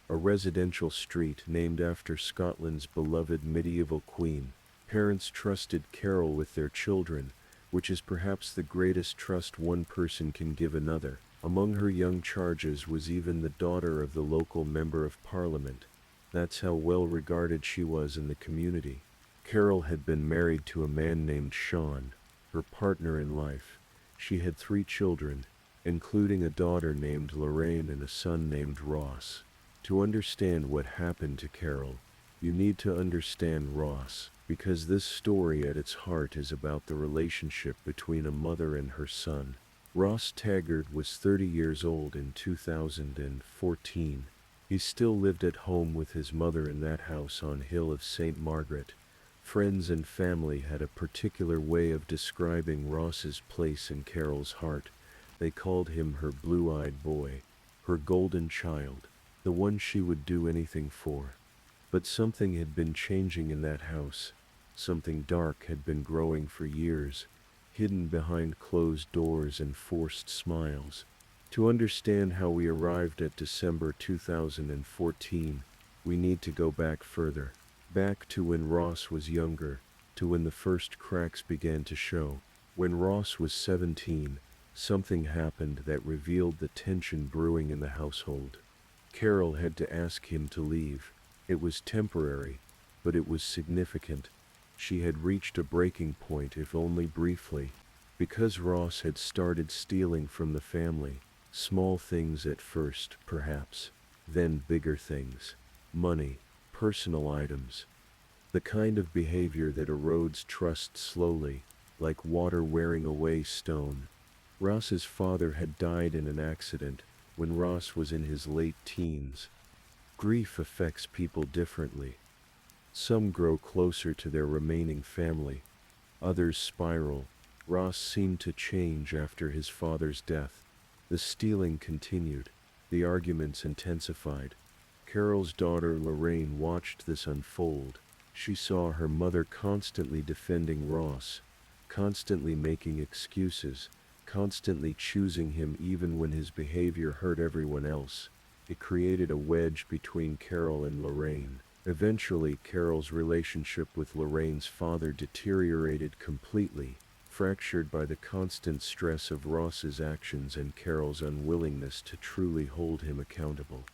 a residential street named after Scotland's beloved medieval queen. Parents trusted Carol with their children, which is perhaps the greatest trust one person can give another. Among her young charges was even the daughter of the local member of parliament. That's how well regarded she was in the community. Carol had been married to a man named Sean, her partner in life. She had 3 children, including a daughter named Lorraine and a son named Ross. To understand what happened to Carol, you need to understand Ross, because this story at its heart is about the relationship between a mother and her son. Ross Taggart was 30 years old in 2014. He still lived at home with his mother in that house on Hill of St. Margaret. Friends and family had a particular way of describing Ross's place in Carol's heart. They called him her blue-eyed boy, her golden child, the one she would do anything for. But something had been changing in that house. Something dark had been growing for years, hidden behind closed doors and forced smiles. To understand how we arrived at December 2014, we need to go back further. Back to when Ross was younger, to when the first cracks began to show. When Ross was 17, something happened that revealed the tension brewing in the household. Carol had to ask him to leave. It was temporary, but it was significant. She had reached a breaking point, if only briefly, because Ross had started stealing from the family. Small things at first, perhaps, then bigger things. Money, personal items. The kind of behavior that erodes trust slowly, like water wearing away stone. Ross's father had died in an accident when Ross was in his late teens. Grief affects people differently. Some grow closer to their remaining family. Others spiral. Ross seemed to change after his father's death. The stealing continued. The arguments intensified. Carol's daughter Lorraine watched this unfold. She saw her mother constantly defending Ross, constantly making excuses, constantly choosing him even when his behavior hurt everyone else. It created a wedge between Carol and Lorraine. Eventually, Carol's relationship with Lorraine's father deteriorated completely, fractured by the constant stress of Ross's actions and Carol's unwillingness to truly hold him accountable.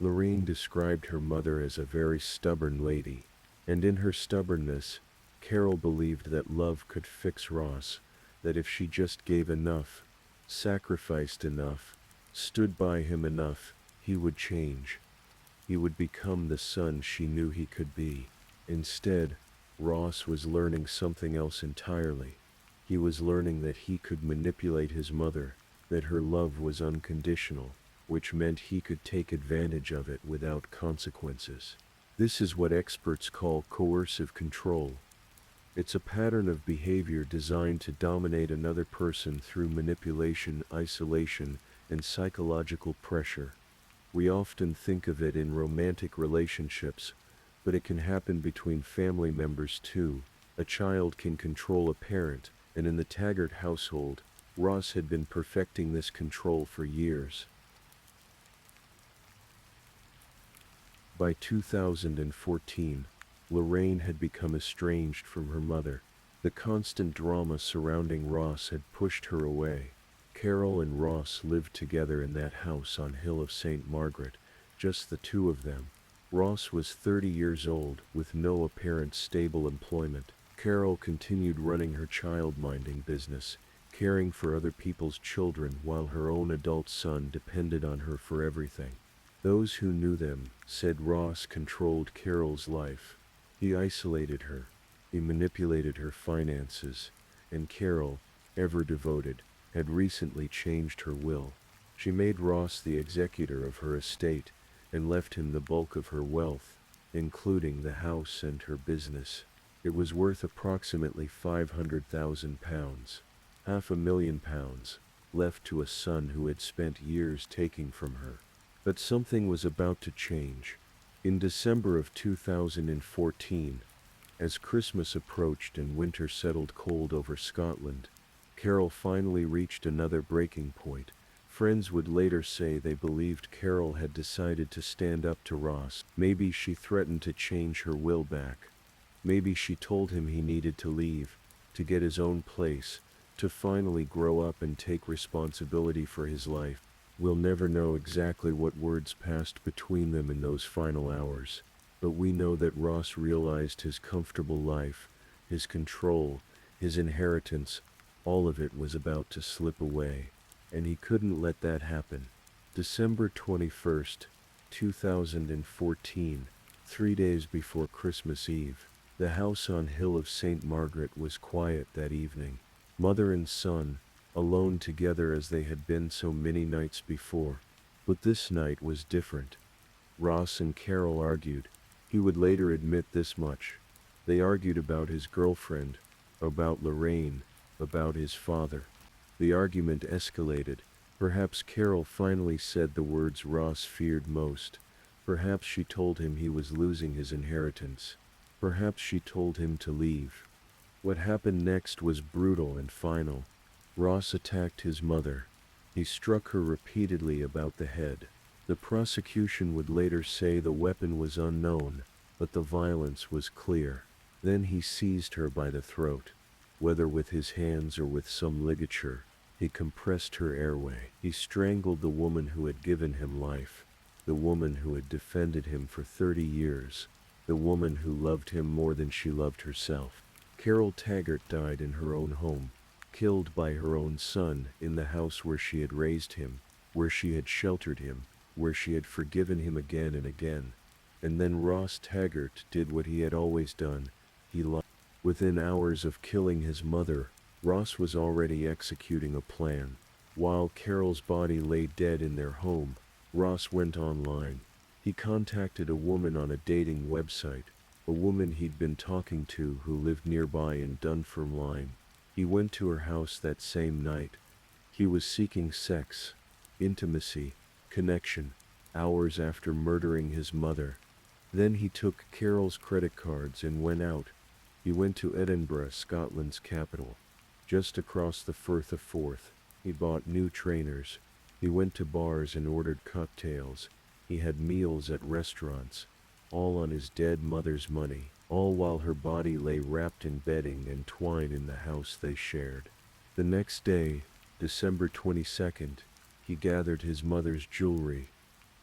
Lorraine described her mother as a very stubborn lady, and in her stubbornness, Carol believed that love could fix Ross, that if she just gave enough, sacrificed enough, stood by him enough, he would change. He would become the son she knew he could be. Instead, Ross was learning something else entirely. He was learning that he could manipulate his mother, that her love was unconditional, which meant he could take advantage of it without consequences. This is what experts call coercive control. It's a pattern of behavior designed to dominate another person through manipulation, isolation, and psychological pressure. We often think of it in romantic relationships, but it can happen between family members too. A child can control a parent, and in the Taggart household, Ross had been perfecting this control for years. By 2014, Lorraine had become estranged from her mother. The constant drama surrounding Ross had pushed her away. Carol and Ross lived together in that house on Hill of St. Margaret, just the two of them. Ross was 30 years old, with no apparent stable employment. Carol continued running her child-minding business, caring for other people's children while her own adult son depended on her for everything. Those who knew them said Ross controlled Carol's life. He isolated her. He manipulated her finances. And Carol, ever devoted, had recently changed her will. She made Ross the executor of her estate and left him the bulk of her wealth, including the house and her business. It was worth approximately £500,000, £500,000, left to a son who had spent years taking from her. But something was about to change. In December of 2014, as Christmas approached and winter settled cold over Scotland, Carol finally reached another breaking point. Friends would later say they believed Carol had decided to stand up to Ross. Maybe she threatened to change her will back. Maybe she told him he needed to leave, to get his own place, to finally grow up and take responsibility for his life. We'll never know exactly what words passed between them in those final hours, but we know that Ross realized his comfortable life, his control, his inheritance, all of it was about to slip away, and he couldn't let that happen. December 21st, 2014, 3 days before Christmas Eve, the house on Hill of St. Margaret was quiet that evening. Mother and son, alone together as they had been so many nights before. But this night was different. Ross and Carol argued. He would later admit this much. They argued about his girlfriend, about Lorraine, about his father. The argument escalated, Perhaps Carol finally said the words Ross feared most. Perhaps she told him he was losing his inheritance. Perhaps she told him to leave. What happened next was brutal and final. Ross attacked his mother. He struck her repeatedly about the head. The prosecution would later say the weapon was unknown, but the violence was clear. Then he seized her by the throat. Whether with his hands or with some ligature, he compressed her airway. He strangled the woman who had given him life, the woman who had defended him for 30 years, the woman who loved him more than she loved herself. Carol Taggart died in her own home, killed by her own son in the house where she had raised him, where she had sheltered him, where she had forgiven him again and again. And then Ross Taggart did what he had always done. He lied. Within hours of killing his mother, Ross was already executing a plan. While Carol's body lay dead in their home, Ross went online. He contacted a woman on a dating website, a woman he'd been talking to who lived nearby in Dunfermline. He went to her house that same night. He was seeking sex, intimacy, connection, hours after murdering his mother. Then he took Carol's credit cards and went out. He went to Edinburgh, Scotland's capital. Just across the Firth of Forth, he bought new trainers. He went to bars and ordered cocktails. He had meals at restaurants, all on his dead mother's money, all while her body lay wrapped in bedding and twine in the house they shared. The next day, December 22nd, he gathered his mother's jewelry,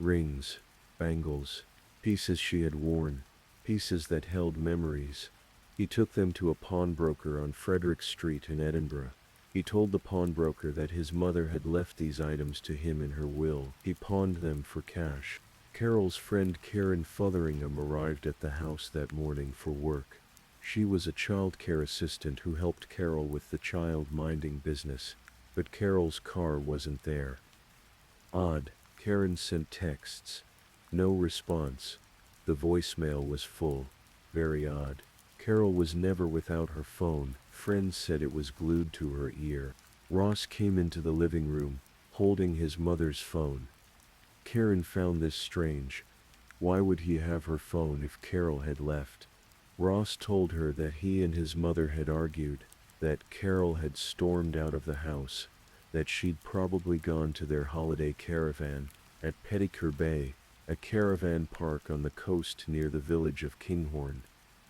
rings, bangles, pieces she had worn, pieces that held memories. He took them to a pawnbroker on Frederick Street in Edinburgh. He told the pawnbroker that his mother had left these items to him in her will. He pawned them for cash. Carol's friend Karen Fotheringham arrived at the house that morning for work. She was a childcare assistant who helped Carol with the child-minding business, but Carol's car wasn't there. Odd, Karen sent texts. No response. The voicemail was full. Very odd. Carol was never without her phone. Friends said it was glued to her ear. Ross came into the living room, holding his mother's phone. Karen found this strange. Why would he have her phone if Carol had left? Ross told her that he and his mother had argued, that Carol had stormed out of the house, that she'd probably gone to their holiday caravan at Petticoat Bay, a caravan park on the coast near the village of Kinghorn.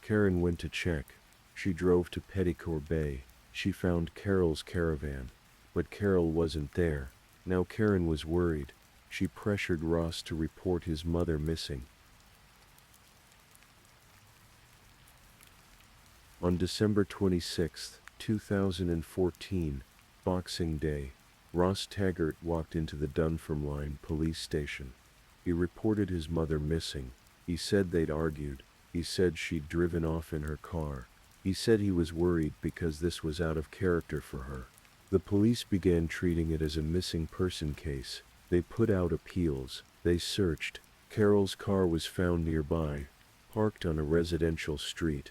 Karen went to check. She drove to Petticoat Bay. She found Carol's caravan, but Carol wasn't there. Now Karen was worried. She pressured Ross to report his mother missing. On December 26, 2014, Boxing Day, Ross Taggart walked into the Dunfermline police station. He reported his mother missing. He said they'd argued. He said she'd driven off in her car. He said he was worried because this was out of character for her. The police began treating it as a missing person case. They put out appeals. They searched. Carol's car was found nearby, parked on a residential street.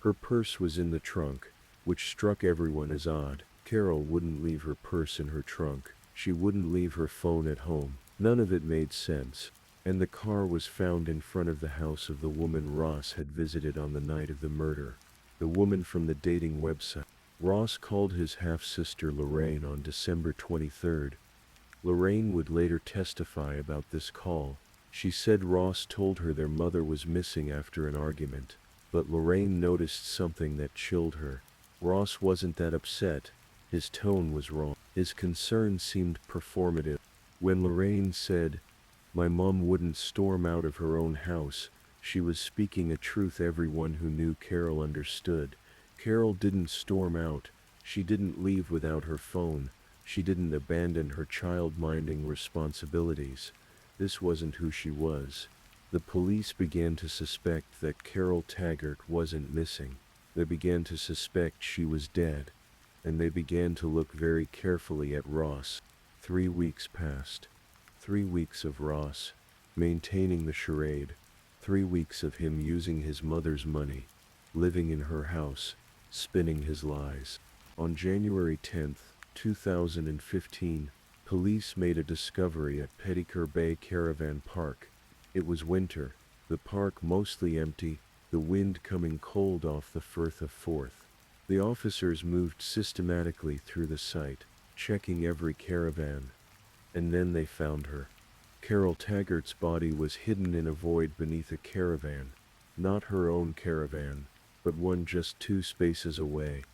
Her purse was in the trunk, which struck everyone as odd. Carol wouldn't leave her purse in her trunk. She wouldn't leave her phone at home. None of it made sense. And the car was found in front of the house of the woman Ross had visited on the night of the murder. The woman from the dating website. Ross called his half-sister Lorraine on December 23rd. Lorraine would later testify about this call. She said Ross told her their mother was missing after an argument, but Lorraine noticed something that chilled her. Ross wasn't that upset. His tone was wrong. His concern seemed performative. When Lorraine said, "My mom wouldn't storm out of her own house," she was speaking a truth everyone who knew Carol understood. Carol didn't storm out. She didn't leave without her phone. She didn't abandon her child-minding responsibilities. This wasn't who she was. The police began to suspect that Carol Taggart wasn't missing. They began to suspect she was dead. And they began to look very carefully at Ross. 3 weeks passed. 3 weeks of Ross maintaining the charade. 3 weeks of him using his mother's money, living in her house, spinning his lies. On January 10th, 2015, Police made a discovery at Petticoat Bay Caravan Park. It was winter, the park mostly empty, the wind coming cold off the Firth of Forth. The officers moved systematically through the site, checking every caravan. And then they found her. Carol Taggart's body was hidden in a void beneath a caravan. Not her own caravan, but one just 2 spaces away.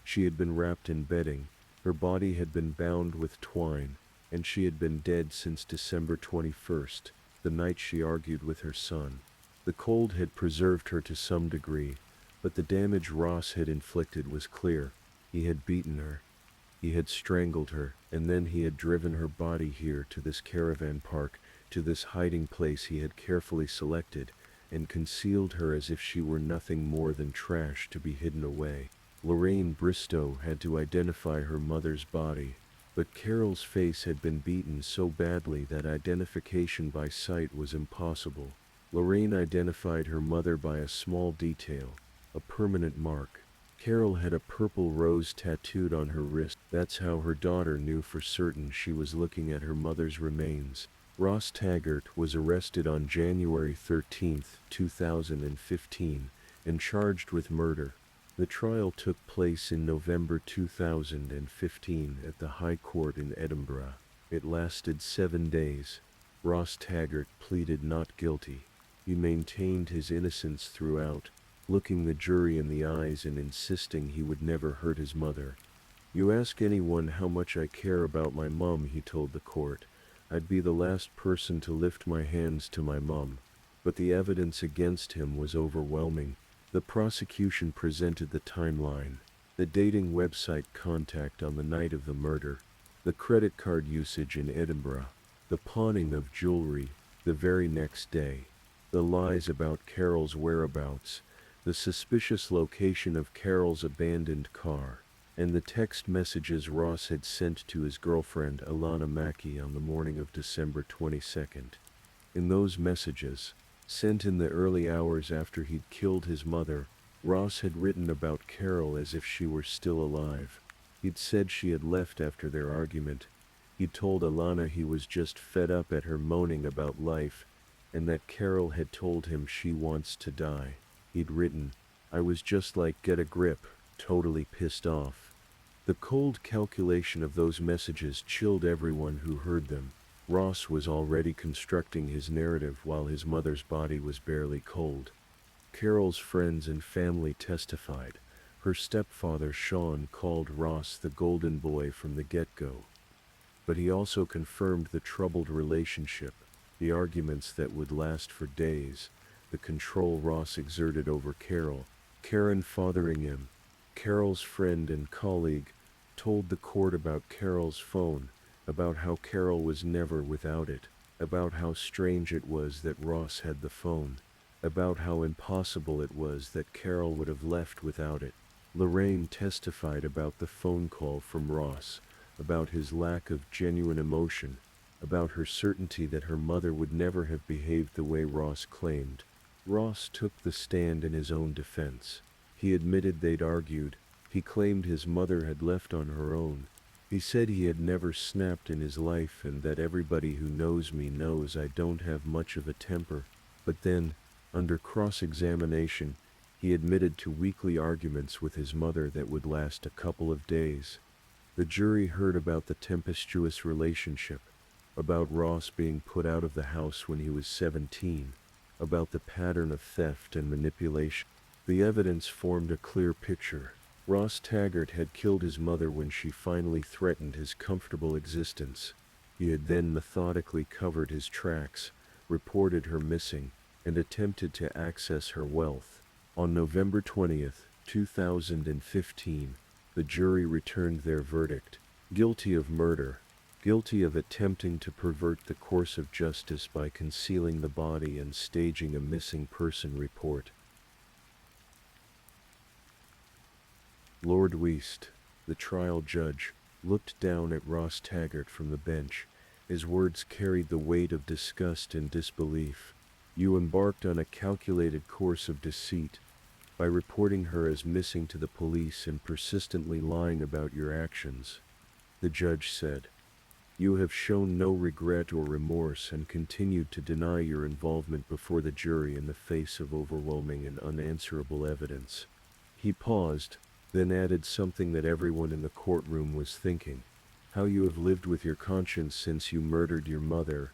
She had been wrapped in bedding, her body had been bound with twine, and she had been dead since December 21st, the night she argued with her son. The cold had preserved her to some degree, but the damage Ross had inflicted was clear. He had beaten her. He had strangled her, and then he had driven her body here to this caravan park, to this hiding place he had carefully selected, and concealed her as if she were nothing more than trash to be hidden away. Lorraine Bristow had to identify her mother's body, but Carol's face had been beaten so badly that identification by sight was impossible. Lorraine identified her mother by a small detail, a permanent mark. Carol had a purple rose tattooed on her wrist. That's how her daughter knew for certain she was looking at her mother's remains. Ross Taggart was arrested on January 13, 2015, and charged with murder. The trial took place in November 2015 at the High Court in Edinburgh. It lasted 7 days. Ross Taggart pleaded not guilty. He maintained his innocence throughout, looking the jury in the eyes and insisting he would never hurt his mother. "You ask anyone how much I care about my mum," he told the court. "I'd be the last person to lift my hands to my mum." But the evidence against him was overwhelming. The prosecution presented the timeline, the dating website contact on the night of the murder, the credit card usage in Edinburgh, the pawning of jewelry the very next day, the lies about Carol's whereabouts, the suspicious location of Carol's abandoned car, and the text messages Ross had sent to his girlfriend Alana Mackey on the morning of December 22nd. In those messages, sent in the early hours after he'd killed his mother, Ross had written about Carol as if she were still alive. He'd said she had left after their argument. He'd told Alana he was just fed up at her moaning about life, and that Carol had told him she wants to die. He'd written, "I was just like, get a grip, totally pissed off." The cold calculation of those messages chilled everyone who heard them. Ross was already constructing his narrative while his mother's body was barely cold. Carol's friends and family testified. Her stepfather Sean called Ross the golden boy from the get-go. But he also confirmed the troubled relationship, the arguments that would last for days, the control Ross exerted over Carol, Karen fathering him. Carol's friend and colleague told the court about Carol's phone, about how Carol was never without it, about how strange it was that Ross had the phone, about how impossible it was that Carol would have left without it. Lorraine testified about the phone call from Ross, about his lack of genuine emotion, about her certainty that her mother would never have behaved the way Ross claimed. Ross took the stand in his own defense. He admitted they'd argued. He claimed his mother had left on her own. He said he had never snapped in his life and that everybody who knows me knows I don't have much of a temper. But then, under cross-examination, he admitted to weekly arguments with his mother that would last a couple of days. The jury heard about the tempestuous relationship, about Ross being put out of the house when he was 17, about the pattern of theft and manipulation. The evidence formed a clear picture. Ross Taggart had killed his mother when she finally threatened his comfortable existence. He had then methodically covered his tracks, reported her missing, and attempted to access her wealth. On November 20th, 2015, the jury returned their verdict: guilty of murder, guilty of attempting to pervert the course of justice by concealing the body and staging a missing person report. Lord Weast, the trial judge, looked down at Ross Taggart from the bench. His words carried the weight of disgust and disbelief. "You embarked on a calculated course of deceit by reporting her as missing to the police and persistently lying about your actions," the judge said. You have shown no regret or remorse and continued to deny your involvement before the jury in the face of overwhelming and unanswerable evidence." He paused, then added something that everyone in the courtroom was thinking. "How you have lived with your conscience since you murdered your mother,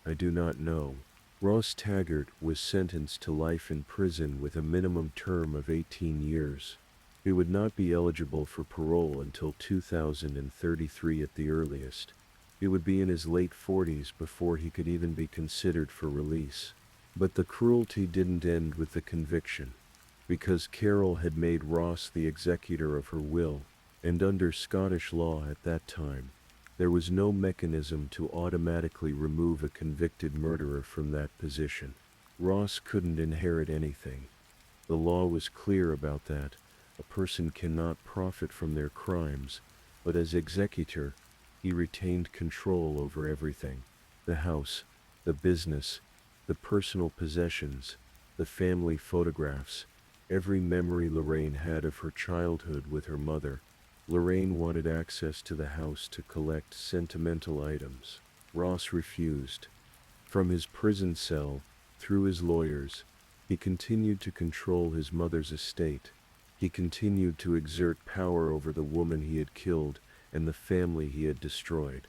I do not know." Ross Taggart was sentenced to life in prison with a minimum term of 18 years. He would not be eligible for parole until 2033 at the earliest. He would be in his late 40s before he could even be considered for release. But the cruelty didn't end with the conviction. Because Carol had made Ross the executor of her will, and under Scottish law at that time, there was no mechanism to automatically remove a convicted murderer from that position. Ross couldn't inherit anything. The law was clear about that. A person cannot profit from their crimes, but as executor, he retained control over everything: the house, the business, the personal possessions, the family photographs, every memory Lorraine had of her childhood with her mother. Lorraine wanted access to the house to collect sentimental items. Ross refused. From his prison cell, through his lawyers, he continued to control his mother's estate. He continued to exert power over the woman he had killed and the family he had destroyed.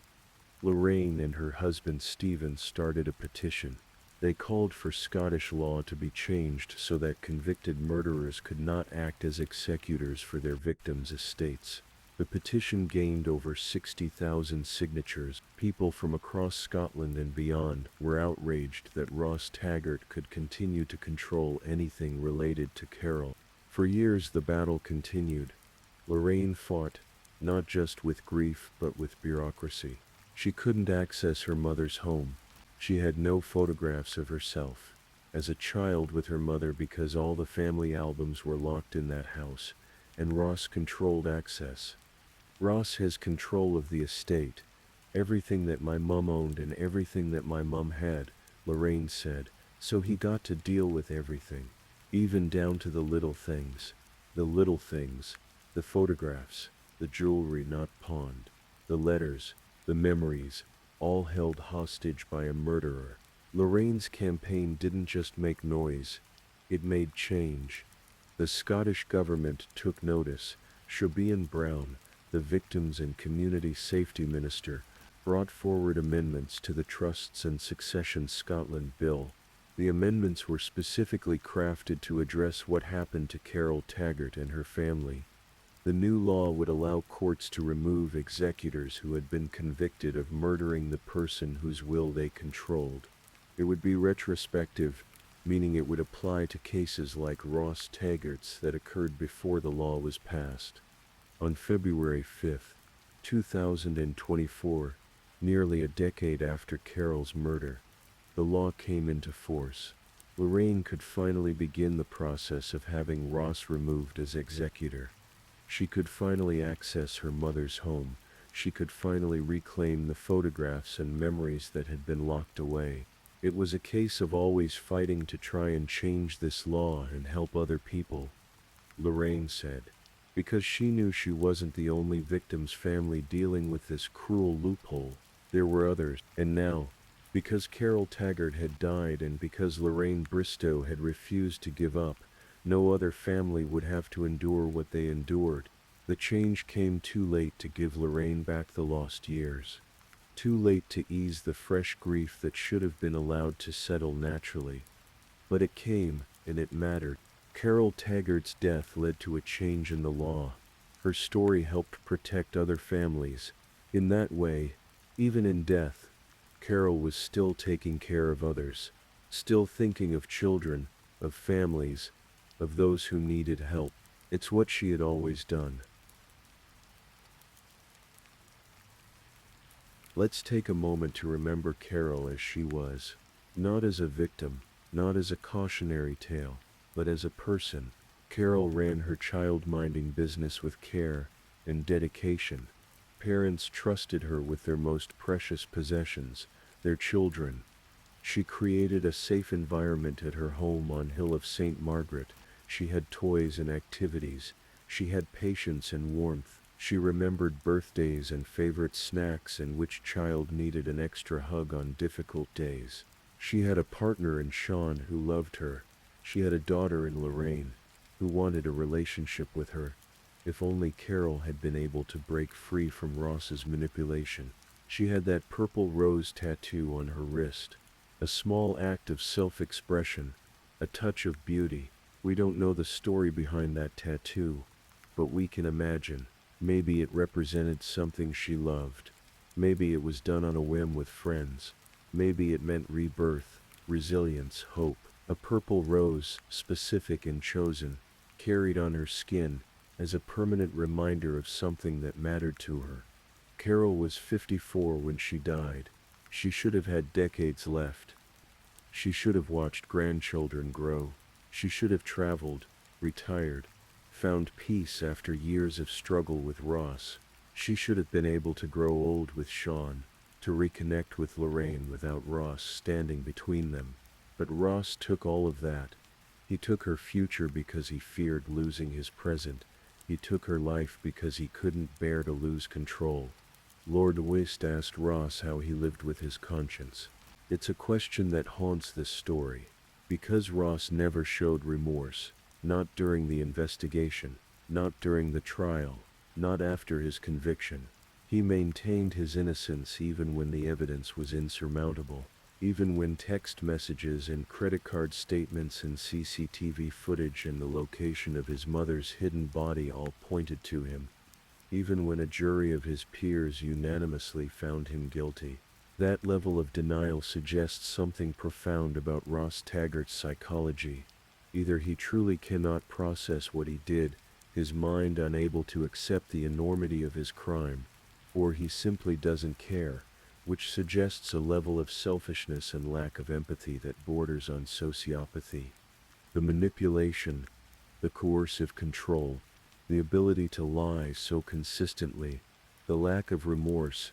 Lorraine and her husband Stephen started a petition. They called for Scottish law to be changed so that convicted murderers could not act as executors for their victims' estates. The petition gained over 60,000 signatures. People from across Scotland and beyond were outraged that Ross Taggart could continue to control anything related to Carol. For years the battle continued. Lorraine fought, not just with grief but with bureaucracy. She couldn't access her mother's home. She had no photographs of herself as a child with her mother because all the family albums were locked in that house, and Ross controlled access. "Ross has control of the estate, everything that my mum owned and everything that my mum had," Lorraine said, "so he got to deal with everything, even down to the little things. The little things, the photographs, the jewelry not pawned, the letters, the memories, all held hostage by a murderer." Lorraine's campaign didn't just make noise, it made change. The Scottish government took notice. Siobhan Brown, the Victims and Community Safety Minister, brought forward amendments to the Trusts and Succession Scotland Bill. The amendments were specifically crafted to address what happened to Carol Taggart and her family. The new law would allow courts to remove executors who had been convicted of murdering the person whose will they controlled. It would be retrospective, meaning it would apply to cases like Ross Taggart's that occurred before the law was passed. On February 5, 2024, nearly a decade after Carol's murder, the law came into force. Lorraine could finally begin the process of having Ross removed as executor. She could finally access her mother's home. She could finally reclaim the photographs and memories that had been locked away. It was a case of always fighting to try and change this law and help other people, Lorraine said, because she knew she wasn't the only victim's family dealing with this cruel loophole. There were others, and now, because Carol Taggart had died and because Lorraine Bristow had refused to give up, no other family would have to endure what they endured. The change came too late to give Lorraine back the lost years. Too late to ease the fresh grief that should have been allowed to settle naturally. But it came, and it mattered. Carol Taggart's death led to a change in the law. Her story helped protect other families. In that way, even in death, Carol was still taking care of others, still thinking of children, of families, of those who needed help. It's what she had always done. Let's take a moment to remember Carol as she was. Not as a victim, not as a cautionary tale, but as a person. Carol ran her child-minding business with care and dedication. Parents trusted her with their most precious possessions, their children. She created a safe environment at her home on Hill of St. Margaret. She had toys and activities. She had patience and warmth. She remembered birthdays and favorite snacks and which child needed an extra hug on difficult days. She had a partner in Sean who loved her. She had a daughter in Lorraine who wanted a relationship with her. If only Carol had been able to break free from Ross's manipulation. She had that purple rose tattoo on her wrist. A small act of self-expression, a touch of beauty. We don't know the story behind that tattoo, but we can imagine. Maybe it represented something she loved. Maybe it was done on a whim with friends. Maybe it meant rebirth, resilience, hope. A purple rose, specific and chosen, carried on her skin as a permanent reminder of something that mattered to her. Carol was 54 when she died. She should have had decades left. She should have watched grandchildren grow. She should have traveled, retired, found peace after years of struggle with Ross. She should have been able to grow old with Sean, to reconnect with Lorraine without Ross standing between them. But Ross took all of that. He took her future because he feared losing his present. He took her life because he couldn't bear to lose control. Lord Wist asked Ross how he lived with his conscience. It's a question that haunts this story. Because Ross never showed remorse, not during the investigation, not during the trial, not after his conviction. He maintained his innocence even when the evidence was insurmountable, even when text messages and credit card statements and CCTV footage and the location of his mother's hidden body all pointed to him, even when a jury of his peers unanimously found him guilty. That level of denial suggests something profound about Ross Taggart's psychology. Either he truly cannot process what he did, his mind unable to accept the enormity of his crime, or he simply doesn't care, which suggests a level of selfishness and lack of empathy that borders on sociopathy. The manipulation, the coercive control, the ability to lie so consistently, the lack of remorse,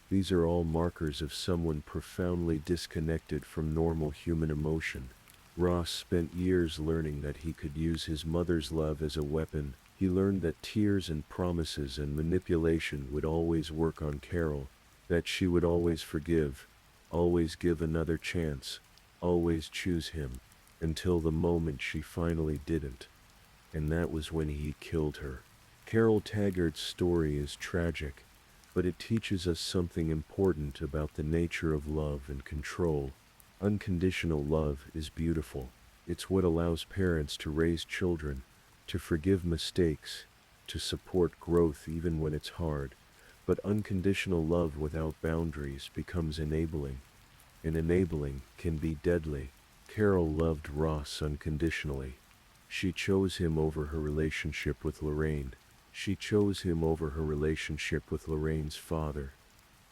these are all markers of someone profoundly disconnected from normal human emotion. Ross spent years learning that he could use his mother's love as a weapon. He learned that tears and promises and manipulation would always work on Carol, that she would always forgive, always give another chance, always choose him, until the moment she finally didn't. And that was when he killed her. Carol Taggart's story is tragic, but it teaches us something important about the nature of love and control. Unconditional love is beautiful. It's what allows parents to raise children, to forgive mistakes, to support growth even when it's hard. But unconditional love without boundaries becomes enabling, and enabling can be deadly. Carol loved Ross unconditionally. She chose him over her relationship with Lorraine. She chose him over her relationship with Lorraine's father.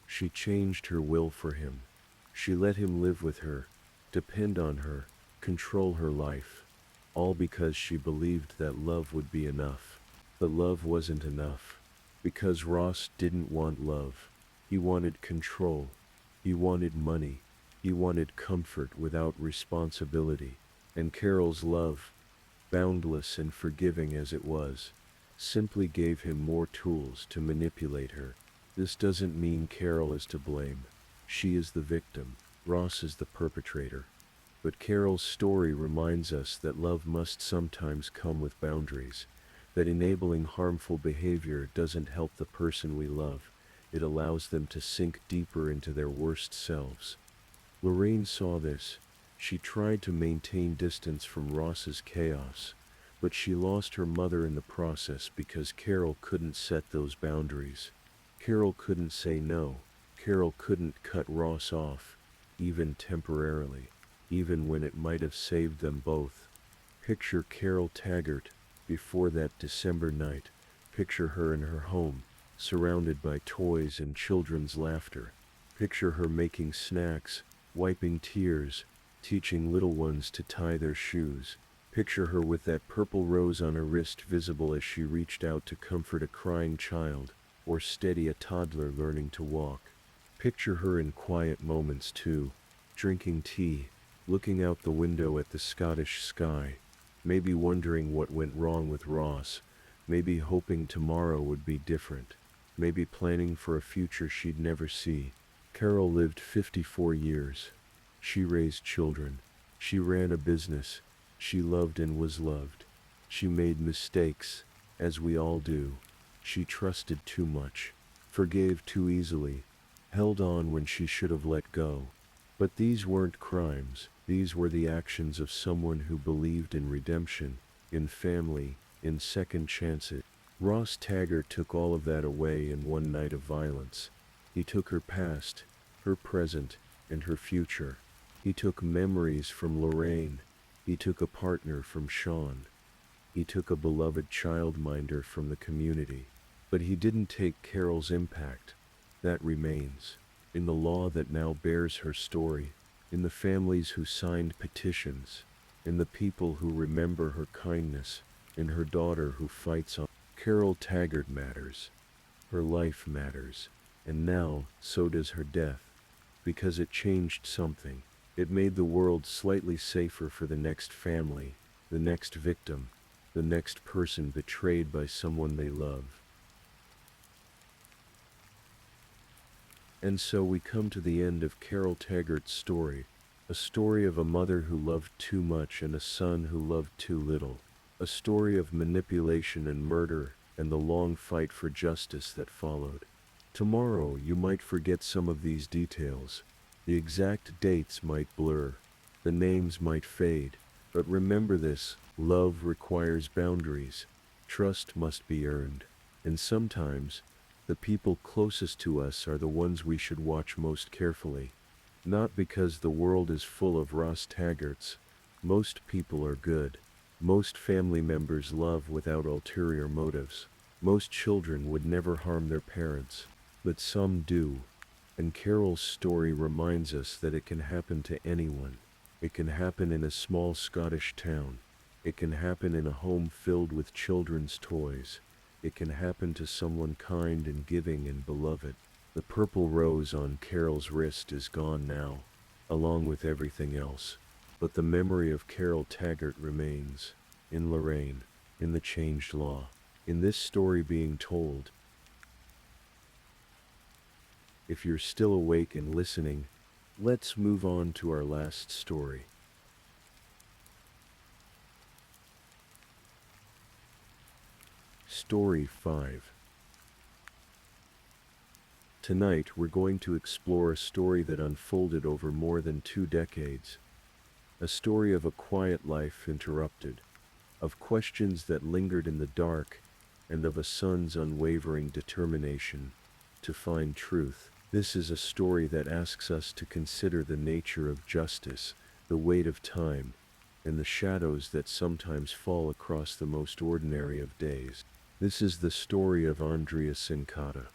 She changed her will for him. She let him live with her, depend on her, control her life, all because she believed that love would be enough. But love wasn't enough, because Ross didn't want love. He wanted control. He wanted money. He wanted comfort without responsibility. And Carol's love, boundless and forgiving as it was, simply gave him more tools to manipulate her. This doesn't mean Carol is to blame. She is the victim. Ross is the perpetrator. But Carol's story reminds us that love must sometimes come with boundaries, that enabling harmful behavior doesn't help the person we love. It allows them to sink deeper into their worst selves. Lorraine saw this. She tried to maintain distance from Ross's chaos, but she lost her mother in the process because Carol couldn't set those boundaries. Carol couldn't say no. Carol couldn't cut Ross off, even temporarily, even when it might have saved them both. Picture Carol Taggart before that December night. Picture her in her home, surrounded by toys and children's laughter. Picture her making snacks, wiping tears, teaching little ones to tie their shoes. Picture her with that purple rose on her wrist visible as she reached out to comfort a crying child, or steady a toddler learning to walk. Picture her in quiet moments too, drinking tea, looking out the window at the Scottish sky, maybe wondering what went wrong with Ross, maybe hoping tomorrow would be different, maybe planning for a future she'd never see. Carol lived 54 years. She raised children. She ran a business. She loved and was loved. She made mistakes, as we all do. She trusted too much, forgave too easily, held on when she should have let go. But these weren't crimes. These were the actions of someone who believed in redemption, in family, in second chances. Ross Taggart took all of that away in one night of violence. He took her past, her present, and her future. He took memories from Lorraine. He took a partner from Sean. He took a beloved childminder from the community. But he didn't take Carol's impact. That remains. In the law that now bears her story, in the families who signed petitions, in the people who remember her kindness, in her daughter who fights on. Carol Taggart matters. Her life matters. And now, so does her death. Because it changed something. It made the world slightly safer for the next family, the next victim, the next person betrayed by someone they love. And so we come to the end of Carol Taggart's story, a story of a mother who loved too much and a son who loved too little, a story of manipulation and murder and the long fight for justice that followed. Tomorrow you might forget some of these details. The exact dates might blur, the names might fade, but remember this: love requires boundaries, trust must be earned, and sometimes the people closest to us are the ones we should watch most carefully. Not because the world is full of Ross Taggarts. Most people are good. Most family members love without ulterior motives. Most children would never harm their parents. But some do. And Carol's story reminds us that it can happen to anyone. It can happen in a small Scottish town. It can happen in a home filled with children's toys. It can happen to someone kind and giving and beloved. The purple rose on Carol's wrist is gone now, along with everything else. But the memory of Carol Taggart remains, in Lorraine, in the changed law, in this story being told. If you're still awake and listening, let's move on to our last story. Story 5. Tonight we're going to explore a story that unfolded over more than 2 decades. A story of a quiet life interrupted, of questions that lingered in the dark, and of a son's unwavering determination to find truth. This is a story that asks us to consider the nature of justice, the weight of time, and the shadows that sometimes fall across the most ordinary of days. This is the story of Andrea Sincata.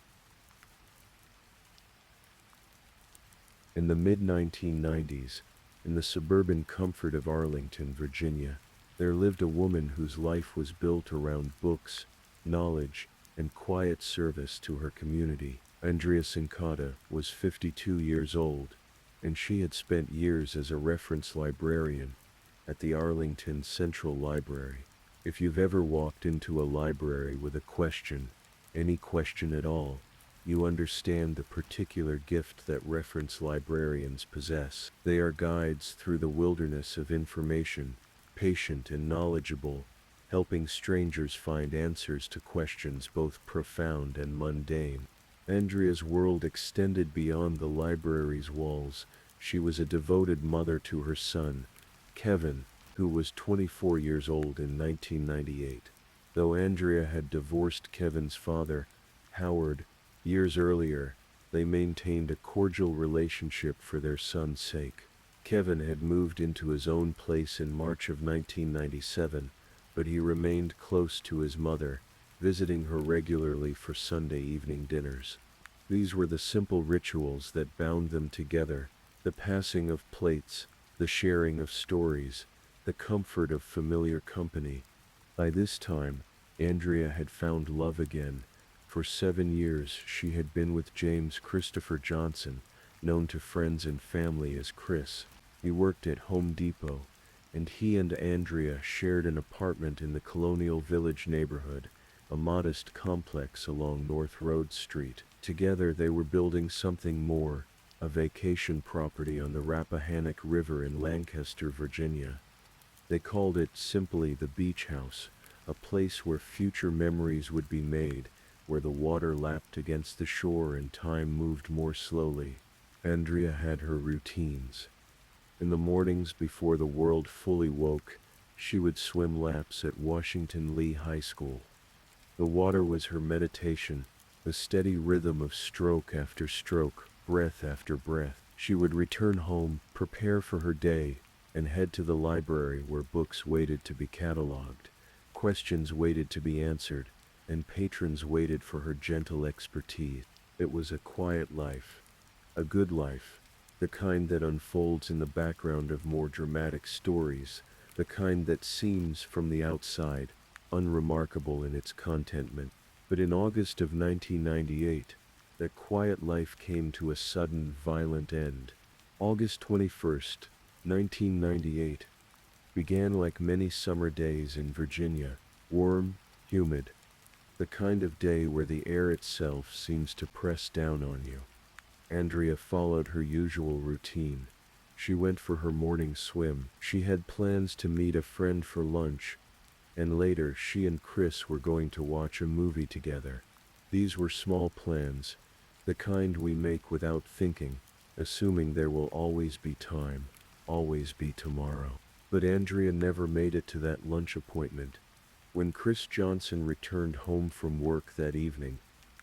In the mid-1990s, in the suburban comfort of Arlington, Virginia, there lived a woman whose life was built around books, knowledge, and quiet service to her community. Andrea Sincata was 52 years old, and she had spent years as a reference librarian at the Arlington Central Library. If you've ever walked into a library with a question, any question at all, you understand the particular gift that reference librarians possess. They are guides through the wilderness of information, patient and knowledgeable, helping strangers find answers to questions both profound and mundane. Andrea's world extended beyond the library's walls. She was a devoted mother to her son, Kevin, who was 24 years old in 1998. Though Andrea had divorced Kevin's father, Howard, years earlier, they maintained a cordial relationship for their son's sake. Kevin had moved into his own place in March of 1997, but he remained close to his mother, visiting her regularly for Sunday evening dinners. These were the simple rituals that bound them together: the passing of plates, the sharing of stories, the comfort of familiar company. By this time, Andrea had found love again. For 7 years she had been with James Christopher Johnson, known to friends and family as Chris. He worked at Home Depot, and he and Andrea shared an apartment in the Colonial Village neighborhood, a modest complex along North Road Street. Together they were building something more, a vacation property on the Rappahannock River in Lancaster, Virginia. They called it simply the Beach House, a place where future memories would be made, where the water lapped against the shore and time moved more slowly. Andrea had her routines. In the mornings before the world fully woke, she would swim laps at Washington Lee High School. The water was her meditation, the steady rhythm of stroke after stroke, breath after breath. She would return home, prepare for her day, and head to the library where books waited to be cataloged, questions waited to be answered, and patrons waited for her gentle expertise. It was a quiet life, a good life, the kind that unfolds in the background of more dramatic stories, the kind that seems, from the outside, unremarkable in its contentment. But in August of 1998, that quiet life came to a sudden, violent end. August 21st, 1998, began like many summer days in Virginia, warm, humid, the kind of day where the air itself seems to press down on you. Andrea followed her usual routine. She went for her morning swim. She had plans to meet a friend for lunch, and later she and Chris were going to watch a movie together. These were small plans, the kind we make without thinking, assuming there will always be time, always be tomorrow. But Andrea never made it to that lunch appointment. When Chris Johnson returned home from work that evening,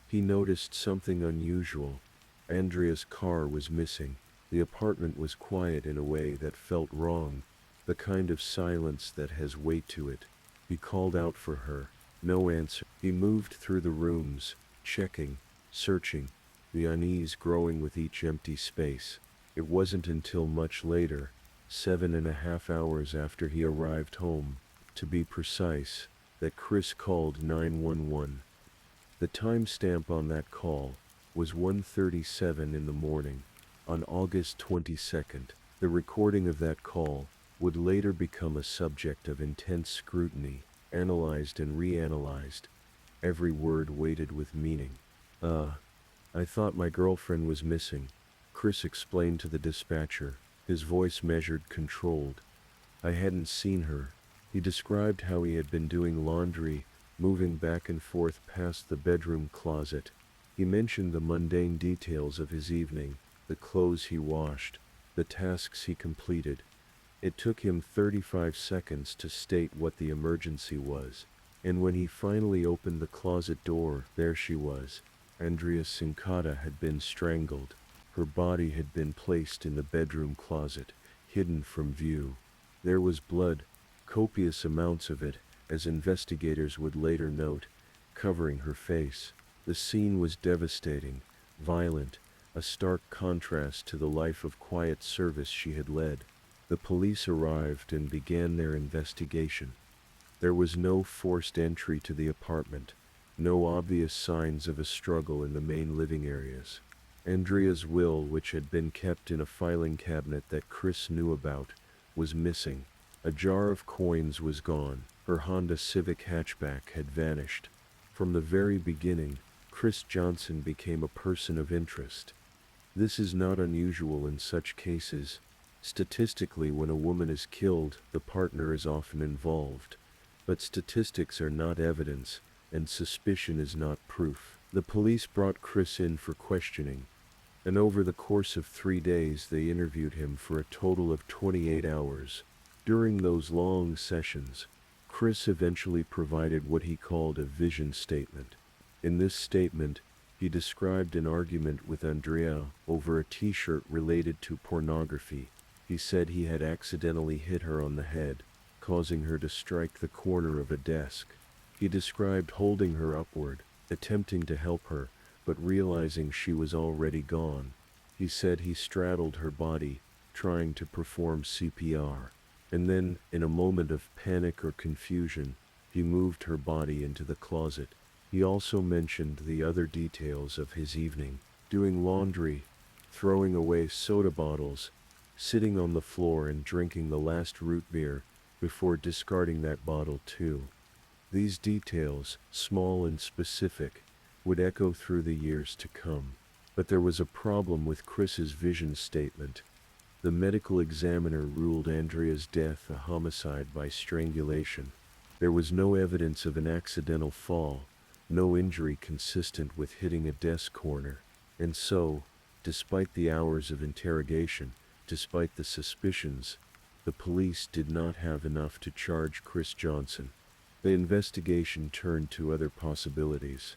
he noticed something unusual. Andrea's car was missing. The apartment was quiet in a way that felt wrong, the kind of silence that has weight to it. He called out for her. No answer. He moved through the rooms, checking, searching, the unease growing with each empty space. It wasn't until much later, 7.5 hours after he arrived home, to be precise, that Chris called 911. The timestamp on that call was 1:37 in the morning, on August 22nd. The recording of that call would later become a subject of intense scrutiny, analyzed and reanalyzed, every word weighted with meaning. I thought my girlfriend was missing," Chris explained to the dispatcher, his voice measured, controlled. "I hadn't seen her." He described how he had been doing laundry, moving back and forth past the bedroom closet. He mentioned the mundane details of his evening, the clothes he washed, the tasks he completed. It took him 35 seconds to state what the emergency was, and when he finally opened the closet door, there she was. Andrea Sincata had been strangled. Her body had been placed in the bedroom closet, hidden from view. There was blood, copious amounts of it, as investigators would later note, covering her face. The scene was devastating, violent, a stark contrast to the life of quiet service she had led. The police arrived and began their investigation. There was no forced entry to the apartment, no obvious signs of a struggle in the main living areas. Andrea's will, which had been kept in a filing cabinet that Chris knew about, was missing. A jar of coins was gone. Her Honda Civic hatchback had vanished. From the very beginning, Chris Johnson became a person of interest. This is not unusual in such cases. Statistically, when a woman is killed, the partner is often involved. But statistics are not evidence, and suspicion is not proof. The police brought Chris in for questioning, and over the course of 3 days they interviewed him for a total of 28 hours. During those long sessions, Chris eventually provided what he called a vision statement. In this statement, he described an argument with Andrea over a t-shirt related to pornography. He said he had accidentally hit her on the head, causing her to strike the corner of a desk. He described holding her upward, attempting to help her, but realizing she was already gone. He said he straddled her body, trying to perform CPR. And then, in a moment of panic or confusion, he moved her body into the closet. He also mentioned the other details of his evening: doing laundry, throwing away soda bottles, sitting on the floor and drinking the last root beer, before discarding that bottle too. These details, small and specific, would echo through the years to come. But there was a problem with Chris's vision statement. The medical examiner ruled Andrea's death a homicide by strangulation. There was no evidence of an accidental fall, no injury consistent with hitting a desk corner. And so, despite the hours of interrogation, despite the suspicions, the police did not have enough to charge Chris Johnson. The investigation turned to other possibilities.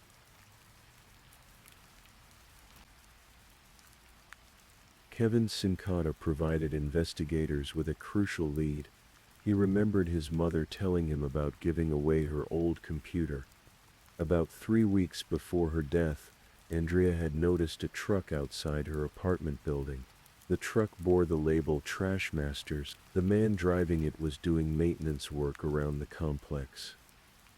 Kevin Sincata provided investigators with a crucial lead. He remembered his mother telling him about giving away her old computer. About 3 weeks before her death, Andrea had noticed a truck outside her apartment building. The truck bore the label Trash Masters. The man driving it was doing maintenance work around the complex.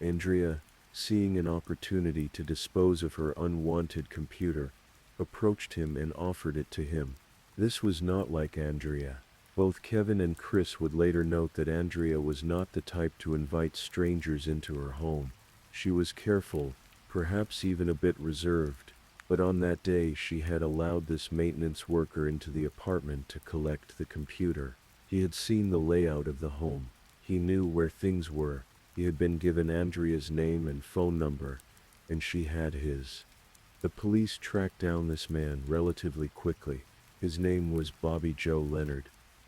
Andrea, seeing an opportunity to dispose of her unwanted computer, approached him and offered it to him. This was not like Andrea. Both Kevin and Chris would later note that Andrea was not the type to invite strangers into her home. She was careful, perhaps even a bit reserved, but on that day she had allowed this maintenance worker into the apartment to collect the computer. He had seen the layout of the home. He knew where things were. He had been given Andrea's name and phone number, and she had his. The police tracked down this man relatively quickly. His name was Bobby Joe Leonard.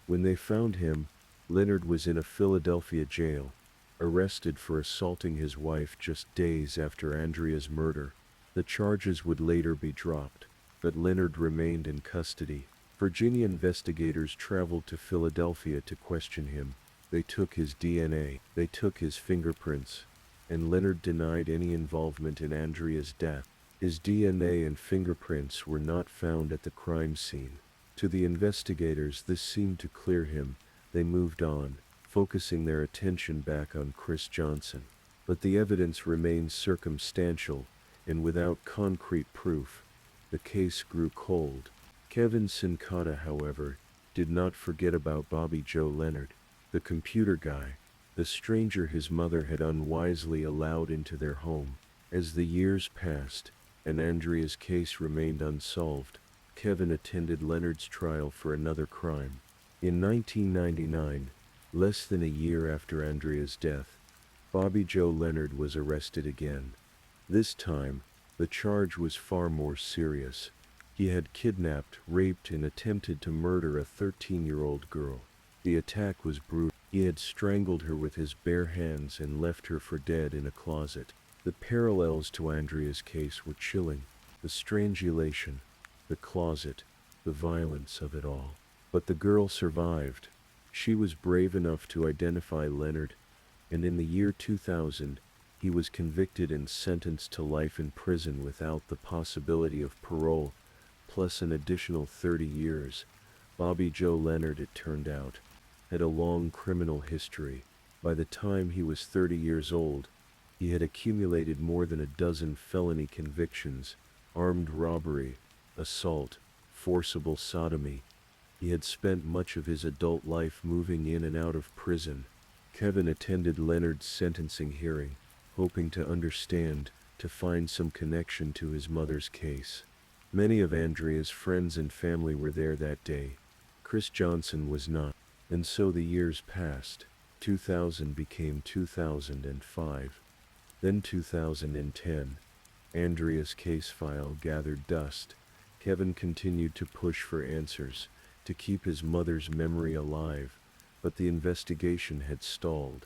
When they found him, Leonard was in a Philadelphia jail, arrested for assaulting his wife just days after Andrea's murder. The charges would later be dropped, but Leonard remained in custody. Virginia investigators traveled to Philadelphia to question him. They took his DNA, they took his fingerprints, and Leonard denied any involvement in Andrea's death. His DNA and fingerprints were not found at the crime scene. To the investigators, this seemed to clear him. They moved on, focusing their attention back on Chris Johnson. But the evidence remained circumstantial, and without concrete proof, the case grew cold. Kevin Sincata, however, did not forget about Bobby Joe Leonard, the computer guy, the stranger his mother had unwisely allowed into their home. As the years passed, and Andrea's case remained unsolved, Kevin attended Leonard's trial for another crime. In 1999, less than a year after Andrea's death, Bobby Joe Leonard was arrested again. This time, the charge was far more serious. He had kidnapped, raped, and attempted to murder a 13-year-old girl. The attack was brutal. He had strangled her with his bare hands and left her for dead in a closet. The parallels to Andrea's case were chilling. The strangulation, the closet, the violence of it all. But the girl survived. She was brave enough to identify Leonard, and in the year 2000, he was convicted and sentenced to life in prison without the possibility of parole, plus an additional 30 years. Bobby Joe Leonard, it turned out, had a long criminal history. By the time he was 30 years old, he had accumulated more than a dozen felony convictions: armed robbery, assault, forcible sodomy. He had spent much of his adult life moving in and out of prison. Kevin attended Leonard's sentencing hearing, hoping to understand, to find some connection to his mother's case. Many of Andrea's friends and family were there that day. Chris Johnson was not. And so the years passed. 2000 became 2005. Then 2010. Andrea's case file gathered dust. Kevin continued to push for answers, to keep his mother's memory alive, but the investigation had stalled.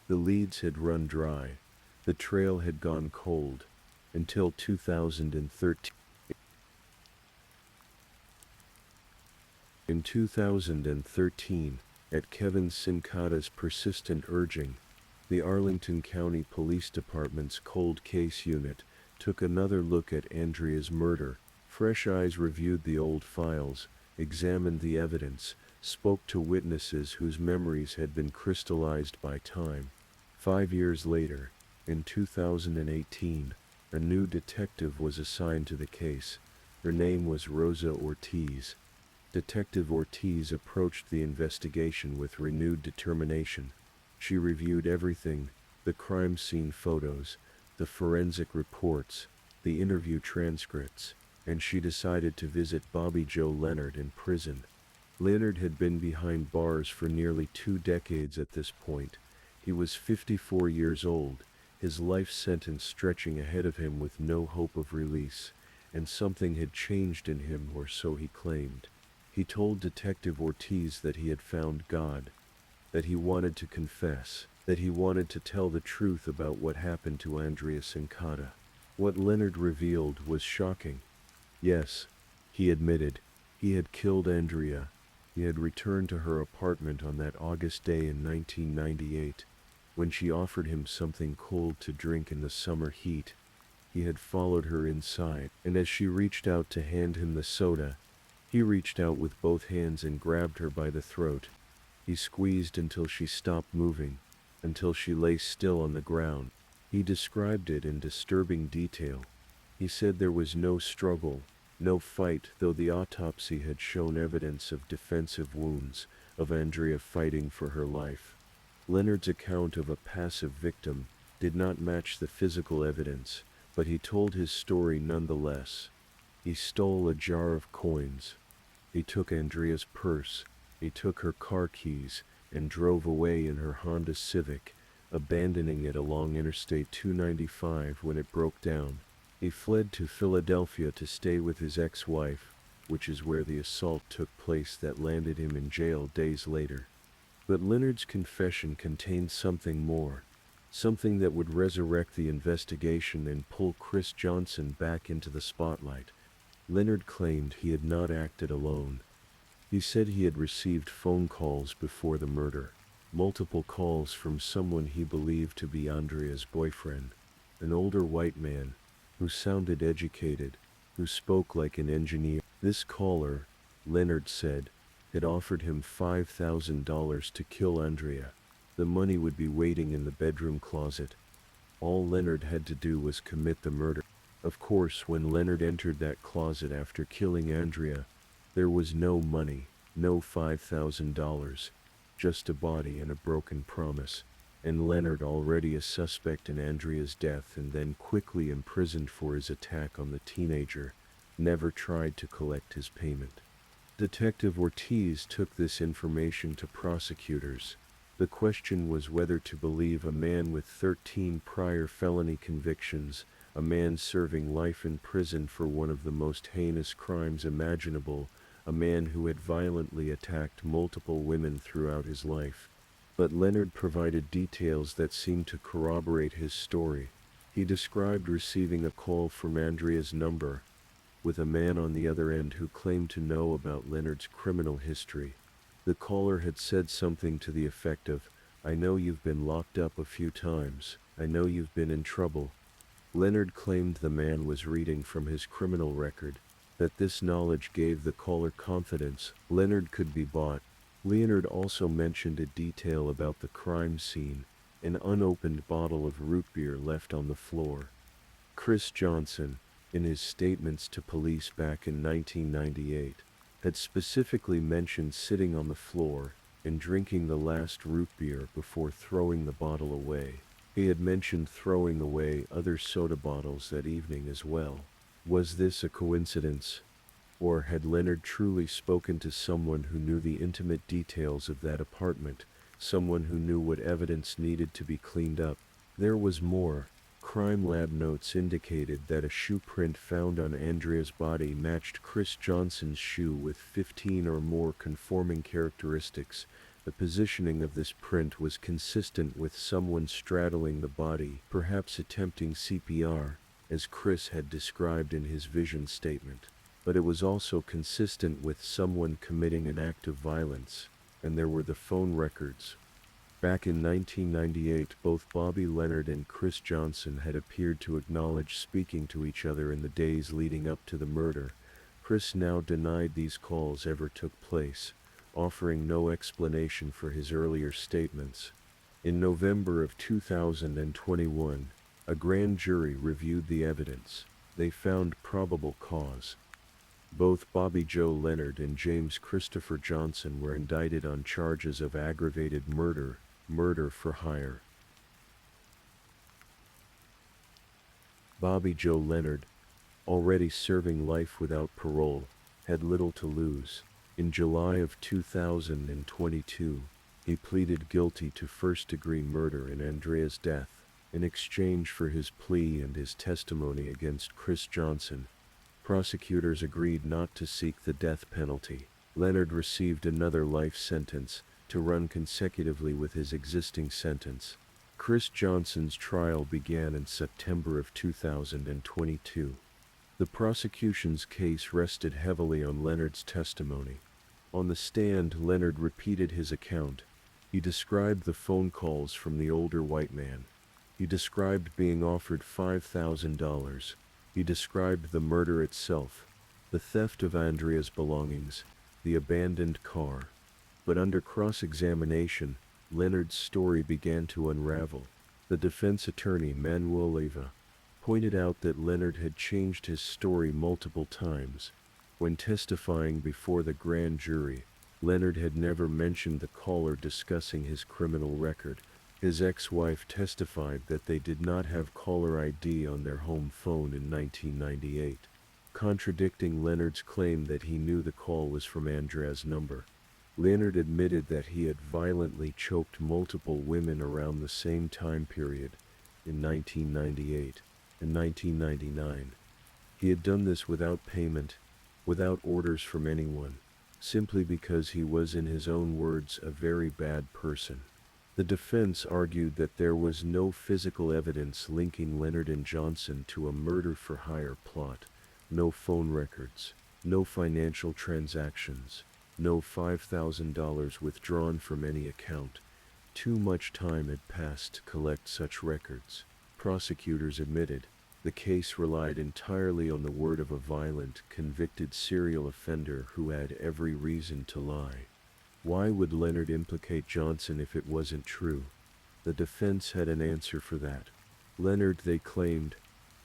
The leads had run dry. The trail had gone cold, until 2013. In 2013, at Kevin Sincata's persistent urging, the Arlington County Police Department's cold case unit took another look at Andrea's murder. Fresh eyes reviewed the old files, examined the evidence, spoke to witnesses whose memories had been crystallized by time. 5 years later, in 2018, a new detective was assigned to the case. Her name was Rosa Ortiz. Detective Ortiz approached the investigation with renewed determination. She reviewed everything, The crime scene photos, the forensic reports, the interview transcripts, and she decided to visit Bobby Joe Leonard in prison. Leonard had been behind bars for nearly 2 decades at this point. He was 54 years old, his life sentence stretching ahead of him with no hope of release, and something had changed in him, or so he claimed. He told Detective Ortiz that he had found God, that he wanted to confess, that he wanted to tell the truth about what happened to Andrea Sincata. What Leonard revealed was shocking. Yes, he admitted, he had killed Andrea. He had returned to her apartment on that August day in 1998, when she offered him something cold to drink in the summer heat. He had followed her inside, and as she reached out to hand him the soda, he reached out with both hands and grabbed her by the throat. He squeezed until she stopped moving, until she lay still on the ground. He described it in disturbing detail. He said there was no struggle, no fight, though the autopsy had shown evidence of defensive wounds, of Andrea fighting for her life. Leonard's account of a passive victim did not match the physical evidence, but he told his story nonetheless. He stole a jar of coins. He took Andrea's purse. He took her car keys and drove away in her Honda Civic, abandoning it along Interstate 295 when it broke down. He fled to Philadelphia to stay with his ex-wife, which is where the assault took place that landed him in jail days later. But Leonard's confession contained something more, something that would resurrect the investigation and pull Chris Johnson back into the spotlight. Leonard claimed he had not acted alone. He said he had received phone calls before the murder, multiple calls from someone he believed to be Andrea's boyfriend, an older white man, who sounded educated, who spoke like an engineer. This caller, Leonard said, had offered him $5,000 to kill Andrea. The money would be waiting in the bedroom closet. All Leonard had to do was commit the murder. Of course, when Leonard entered that closet after killing Andrea, there was no money, no $5,000, just a body and a broken promise, and Leonard, already a suspect in Andrea's death and then quickly imprisoned for his attack on the teenager, never tried to collect his payment. Detective Ortiz took this information to prosecutors. The question was whether to believe a man with 13 prior felony convictions, a man serving life in prison for one of the most heinous crimes imaginable, a man who had violently attacked multiple women throughout his life. But Leonard provided details that seemed to corroborate his story. He described receiving a call from Andrea's number, with a man on the other end who claimed to know about Leonard's criminal history. The caller had said something to the effect of, "I know you've been locked up a few times. I know you've been in trouble." Leonard claimed the man was reading from his criminal record, that this knowledge gave the caller confidence Leonard could be bought. Leonard also mentioned a detail about the crime scene, an unopened bottle of root beer left on the floor. Chris Johnson, in his statements to police back in 1998, had specifically mentioned sitting on the floor and drinking the last root beer before throwing the bottle away. He had mentioned throwing away other soda bottles that evening as well. Was this a coincidence? Or had Leonard truly spoken to someone who knew the intimate details of that apartment, someone who knew what evidence needed to be cleaned up? There was more. Crime lab notes indicated that a shoe print found on Andrea's body matched Chris Johnson's shoe with 15 or more conforming characteristics. The positioning of this print was consistent with someone straddling the body, perhaps attempting CPR, as Chris had described in his vision statement. But it was also consistent with someone committing an act of violence, and there were the phone records. Back in 1998, both Bobby Leonard and Chris Johnson had appeared to acknowledge speaking to each other in the days leading up to the murder. Chris now denied these calls ever took place, offering no explanation for his earlier statements. In November of 2021, a grand jury reviewed the evidence. They found probable cause. Both Bobby Joe Leonard and James Christopher Johnson were indicted on charges of aggravated murder, murder for hire. Bobby Joe Leonard, already serving life without parole, had little to lose. In July of 2022, he pleaded guilty to first-degree murder in Andrea's death. In exchange for his plea and his testimony against Chris Johnson, prosecutors agreed not to seek the death penalty. Leonard received another life sentence to run consecutively with his existing sentence. Chris Johnson's trial began in September of 2022. The prosecution's case rested heavily on Leonard's testimony. On the stand, Leonard repeated his account. He described the phone calls from the older white man. He described being offered $5,000. He described the murder itself, the theft of Andrea's belongings, the abandoned car. But under cross-examination, Leonard's story began to unravel. The defense attorney, Manuel Leyva, pointed out that Leonard had changed his story multiple times. When testifying before the grand jury, Leonard had never mentioned the caller discussing his criminal record. His ex-wife testified that they did not have caller ID on their home phone in 1998, contradicting Leonard's claim that he knew the call was from Andrea's number. Leonard admitted that he had violently choked multiple women around the same time period, in 1998 and 1999. He had done this without payment, without orders from anyone, simply because he was, in his own words, a very bad person. The defense argued that there was no physical evidence linking Leonard and Johnson to a murder-for-hire plot, no phone records, no financial transactions, no $5,000 withdrawn from any account. Too much time had passed to collect such records. Prosecutors admitted the case relied entirely on the word of a violent, convicted serial offender who had every reason to lie. Why would Leonard implicate Johnson if it wasn't true? The defense had an answer for that. Leonard, they claimed,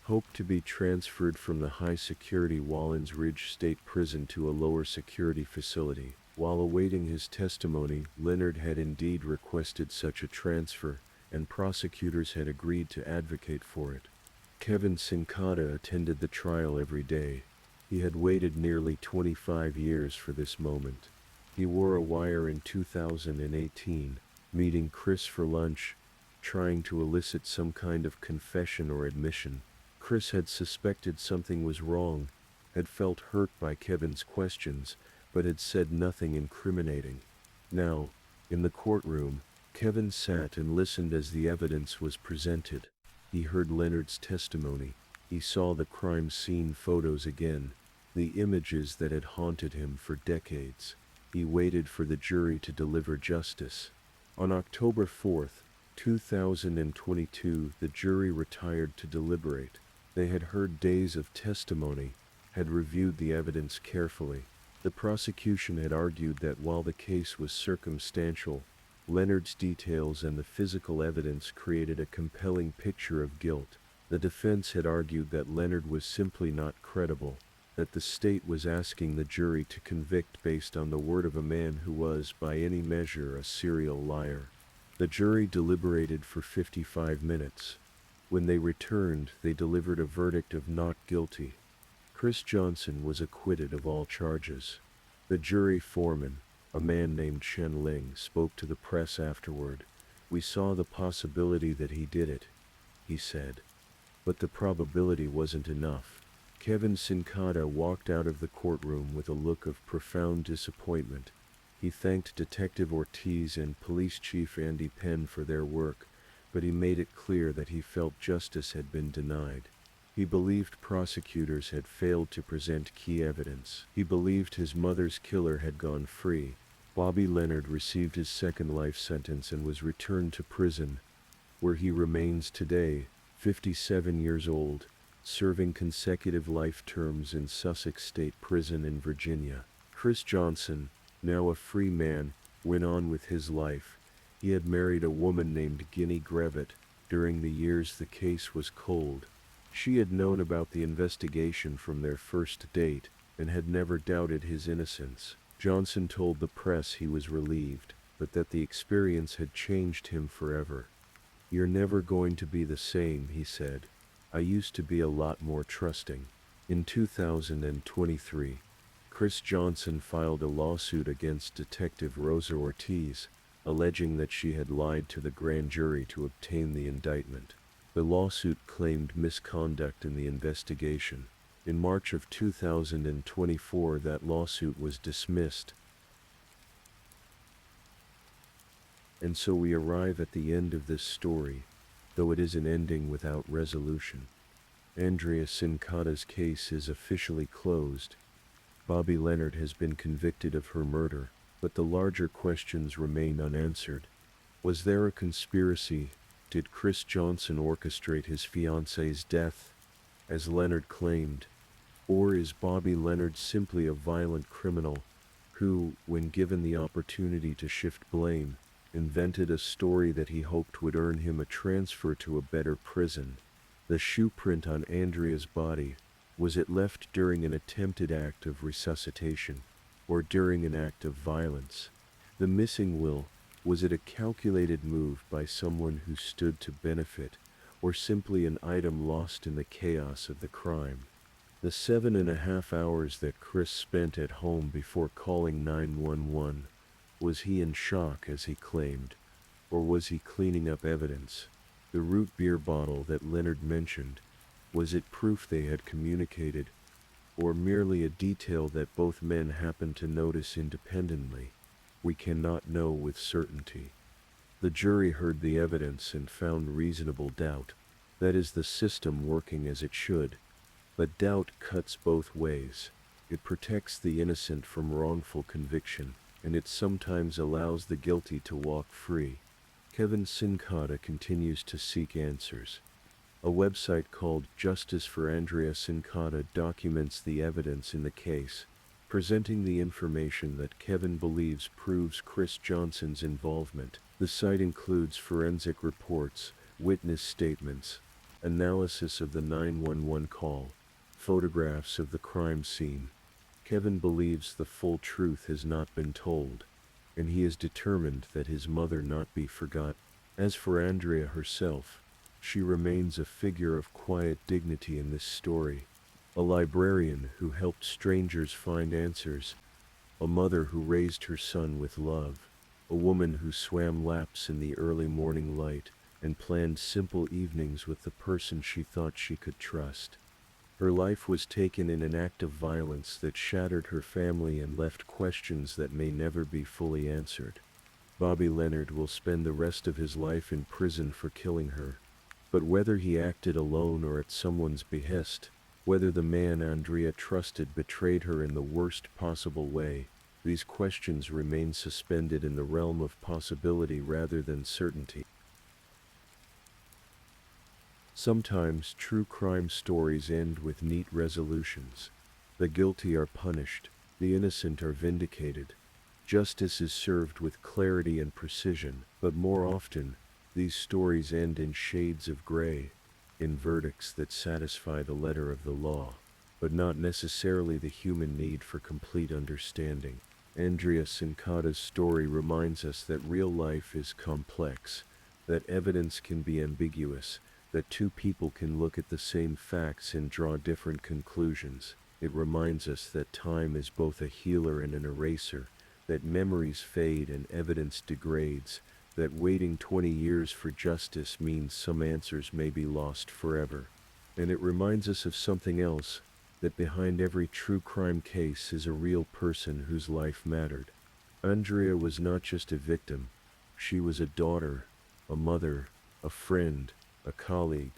hoped to be transferred from the high-security Wallens Ridge State Prison to a lower-security facility. While awaiting his testimony, Leonard had indeed requested such a transfer, and prosecutors had agreed to advocate for it. Kevin Sincata attended the trial every day. He had waited nearly 25 years for this moment. He wore a wire in 2018, meeting Chris for lunch, trying to elicit some kind of confession or admission. Chris had suspected something was wrong, had felt hurt by Kevin's questions, but had said nothing incriminating. Now, in the courtroom, Kevin sat and listened as the evidence was presented. He heard Leonard's testimony. He saw the crime scene photos again, the images that had haunted him for decades. He waited for the jury to deliver justice. On October 4, 2022, the jury retired to deliberate. They had heard days of testimony, had reviewed the evidence carefully. The prosecution had argued that while the case was circumstantial, Leonard's details and the physical evidence created a compelling picture of guilt. The defense had argued that Leonard was simply not credible, that the state was asking the jury to convict based on the word of a man who was, by any measure, a serial liar. The jury deliberated for 55 minutes. When they returned, they delivered a verdict of not guilty. Chris Johnson was acquitted of all charges. The jury foreman, a man named Chen Ling, spoke to the press afterward. "We saw the possibility that he did it," he said. But the probability wasn't enough. Kevin Sincata walked out of the courtroom with a look of profound disappointment. He thanked Detective Ortiz and Police Chief Andy Penn for their work, but he made it clear that he felt justice had been denied. He believed prosecutors had failed to present key evidence. He believed his mother's killer had gone free. Bobby Leonard received his second life sentence and was returned to prison, where he remains today, 57 years old, serving consecutive life terms in Sussex State Prison in Virginia. Chris Johnson, now a free man, went on with his life. He had married a woman named Ginny Grevitt. During the years the case was cold, she had known about the investigation from their first date and had never doubted his innocence. Johnson told the press he was relieved, but that the experience had changed him forever. "You're never going to be the same," he said. I used to be a lot more trusting. In 2023, Chris Johnson filed a lawsuit against Detective Rosa Ortiz, alleging that she had lied to the grand jury to obtain the indictment. The lawsuit claimed misconduct in the investigation. In March of 2024, that lawsuit was dismissed. And so we arrive at the end of this story, though it is an ending without resolution. Andrea Sincata's case is officially closed. Bobby Leonard has been convicted of her murder, but the larger questions remain unanswered. Was there a conspiracy? Did Chris Johnson orchestrate his fiance's death, as Leonard claimed? Or is Bobby Leonard simply a violent criminal who, when given the opportunity to shift blame, invented a story that he hoped would earn him a transfer to a better prison? The shoe print on Andrea's body, was it left during an attempted act of resuscitation, or during an act of violence? The missing will, was it a calculated move by someone who stood to benefit, or simply an item lost in the chaos of the crime? The 7.5 hours that Chris spent at home before calling 911, was he in shock as he claimed, or was he cleaning up evidence? The root beer bottle that Leonard mentioned, was it proof they had communicated, or merely a detail that both men happened to notice independently? We cannot know with certainty. The jury heard the evidence and found reasonable doubt. That is the system working as it should. But doubt cuts both ways. It protects the innocent from wrongful conviction, and it sometimes allows the guilty to walk free. Kevin Sincata continues to seek answers. A website called Justice for Andrea Sincata documents the evidence in the case, presenting the information that Kevin believes proves Chris Johnson's involvement. The site includes forensic reports, witness statements, analysis of the 911 call, photographs of the crime scene. Kevin believes the full truth has not been told, and he is determined that his mother not be forgotten. As for Andrea herself, she remains a figure of quiet dignity in this story. A librarian who helped strangers find answers, a mother who raised her son with love, a woman who swam laps in the early morning light and planned simple evenings with the person she thought she could trust. Her life was taken in an act of violence that shattered her family and left questions that may never be fully answered. Bobby Leonard will spend the rest of his life in prison for killing her. But whether he acted alone or at someone's behest, whether the man Andrea trusted betrayed her in the worst possible way, these questions remain suspended in the realm of possibility rather than certainty. Sometimes true crime stories end with neat resolutions. The guilty are punished, the innocent are vindicated. Justice is served with clarity and precision, but more often, these stories end in shades of gray, in verdicts that satisfy the letter of the law, but not necessarily the human need for complete understanding. Andrea Sincata's story reminds us that real life is complex, that evidence can be ambiguous, that two people can look at the same facts and draw different conclusions. It reminds us that time is both a healer and an eraser, that memories fade and evidence degrades, that waiting 20 years for justice means some answers may be lost forever. And it reminds us of something else, that behind every true crime case is a real person whose life mattered. Andrea was not just a victim, she was a daughter, a mother, a friend, a colleague.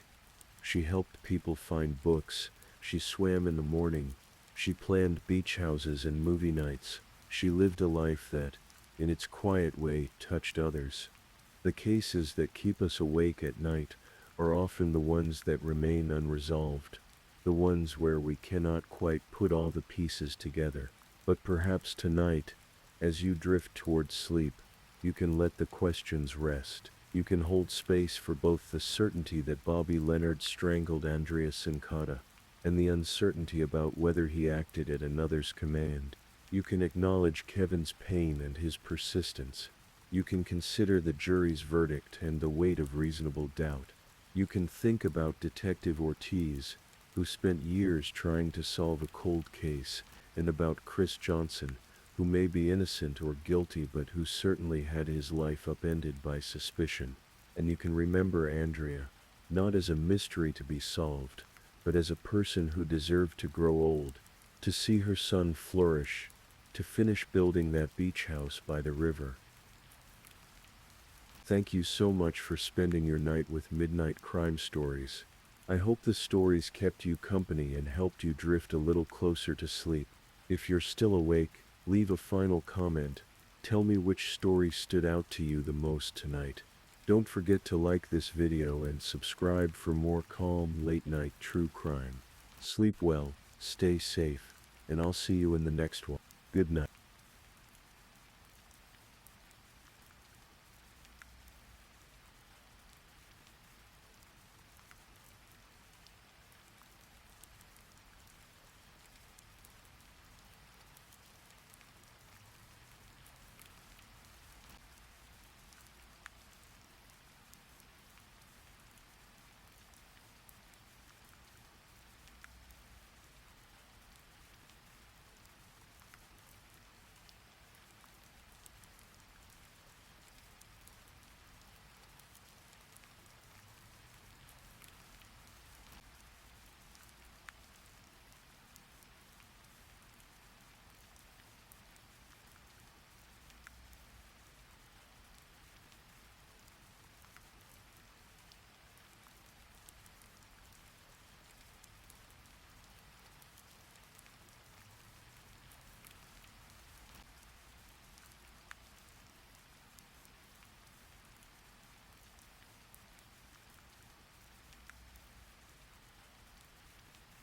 She helped people find books, she swam in the morning, she planned beach houses and movie nights, she lived a life that, in its quiet way, touched others. The cases that keep us awake at night are often the ones that remain unresolved, the ones where we cannot quite put all the pieces together. But perhaps tonight, as you drift towards sleep, you can let the questions rest. You can hold space for both the certainty that Bobby Leonard strangled Andrea Sincata, and the uncertainty about whether he acted at another's command. You can acknowledge Kevin's pain and his persistence. You can consider the jury's verdict and the weight of reasonable doubt. You can think about Detective Ortiz, who spent years trying to solve a cold case, and about Chris Johnson, who may be innocent or guilty but who certainly had his life upended by suspicion. And you can remember Andrea, not as a mystery to be solved, but as a person who deserved to grow old, to see her son flourish, to finish building that beach house by the river. Thank you so much for spending your night with Midnight Crime Stories. I hope the stories kept you company and helped you drift a little closer to sleep. If you're still awake, leave a final comment. Tell me which story stood out to you the most tonight. Don't forget to like this video and subscribe for more calm, late-night true crime. Sleep well, stay safe, and I'll see you in the next one. Good night.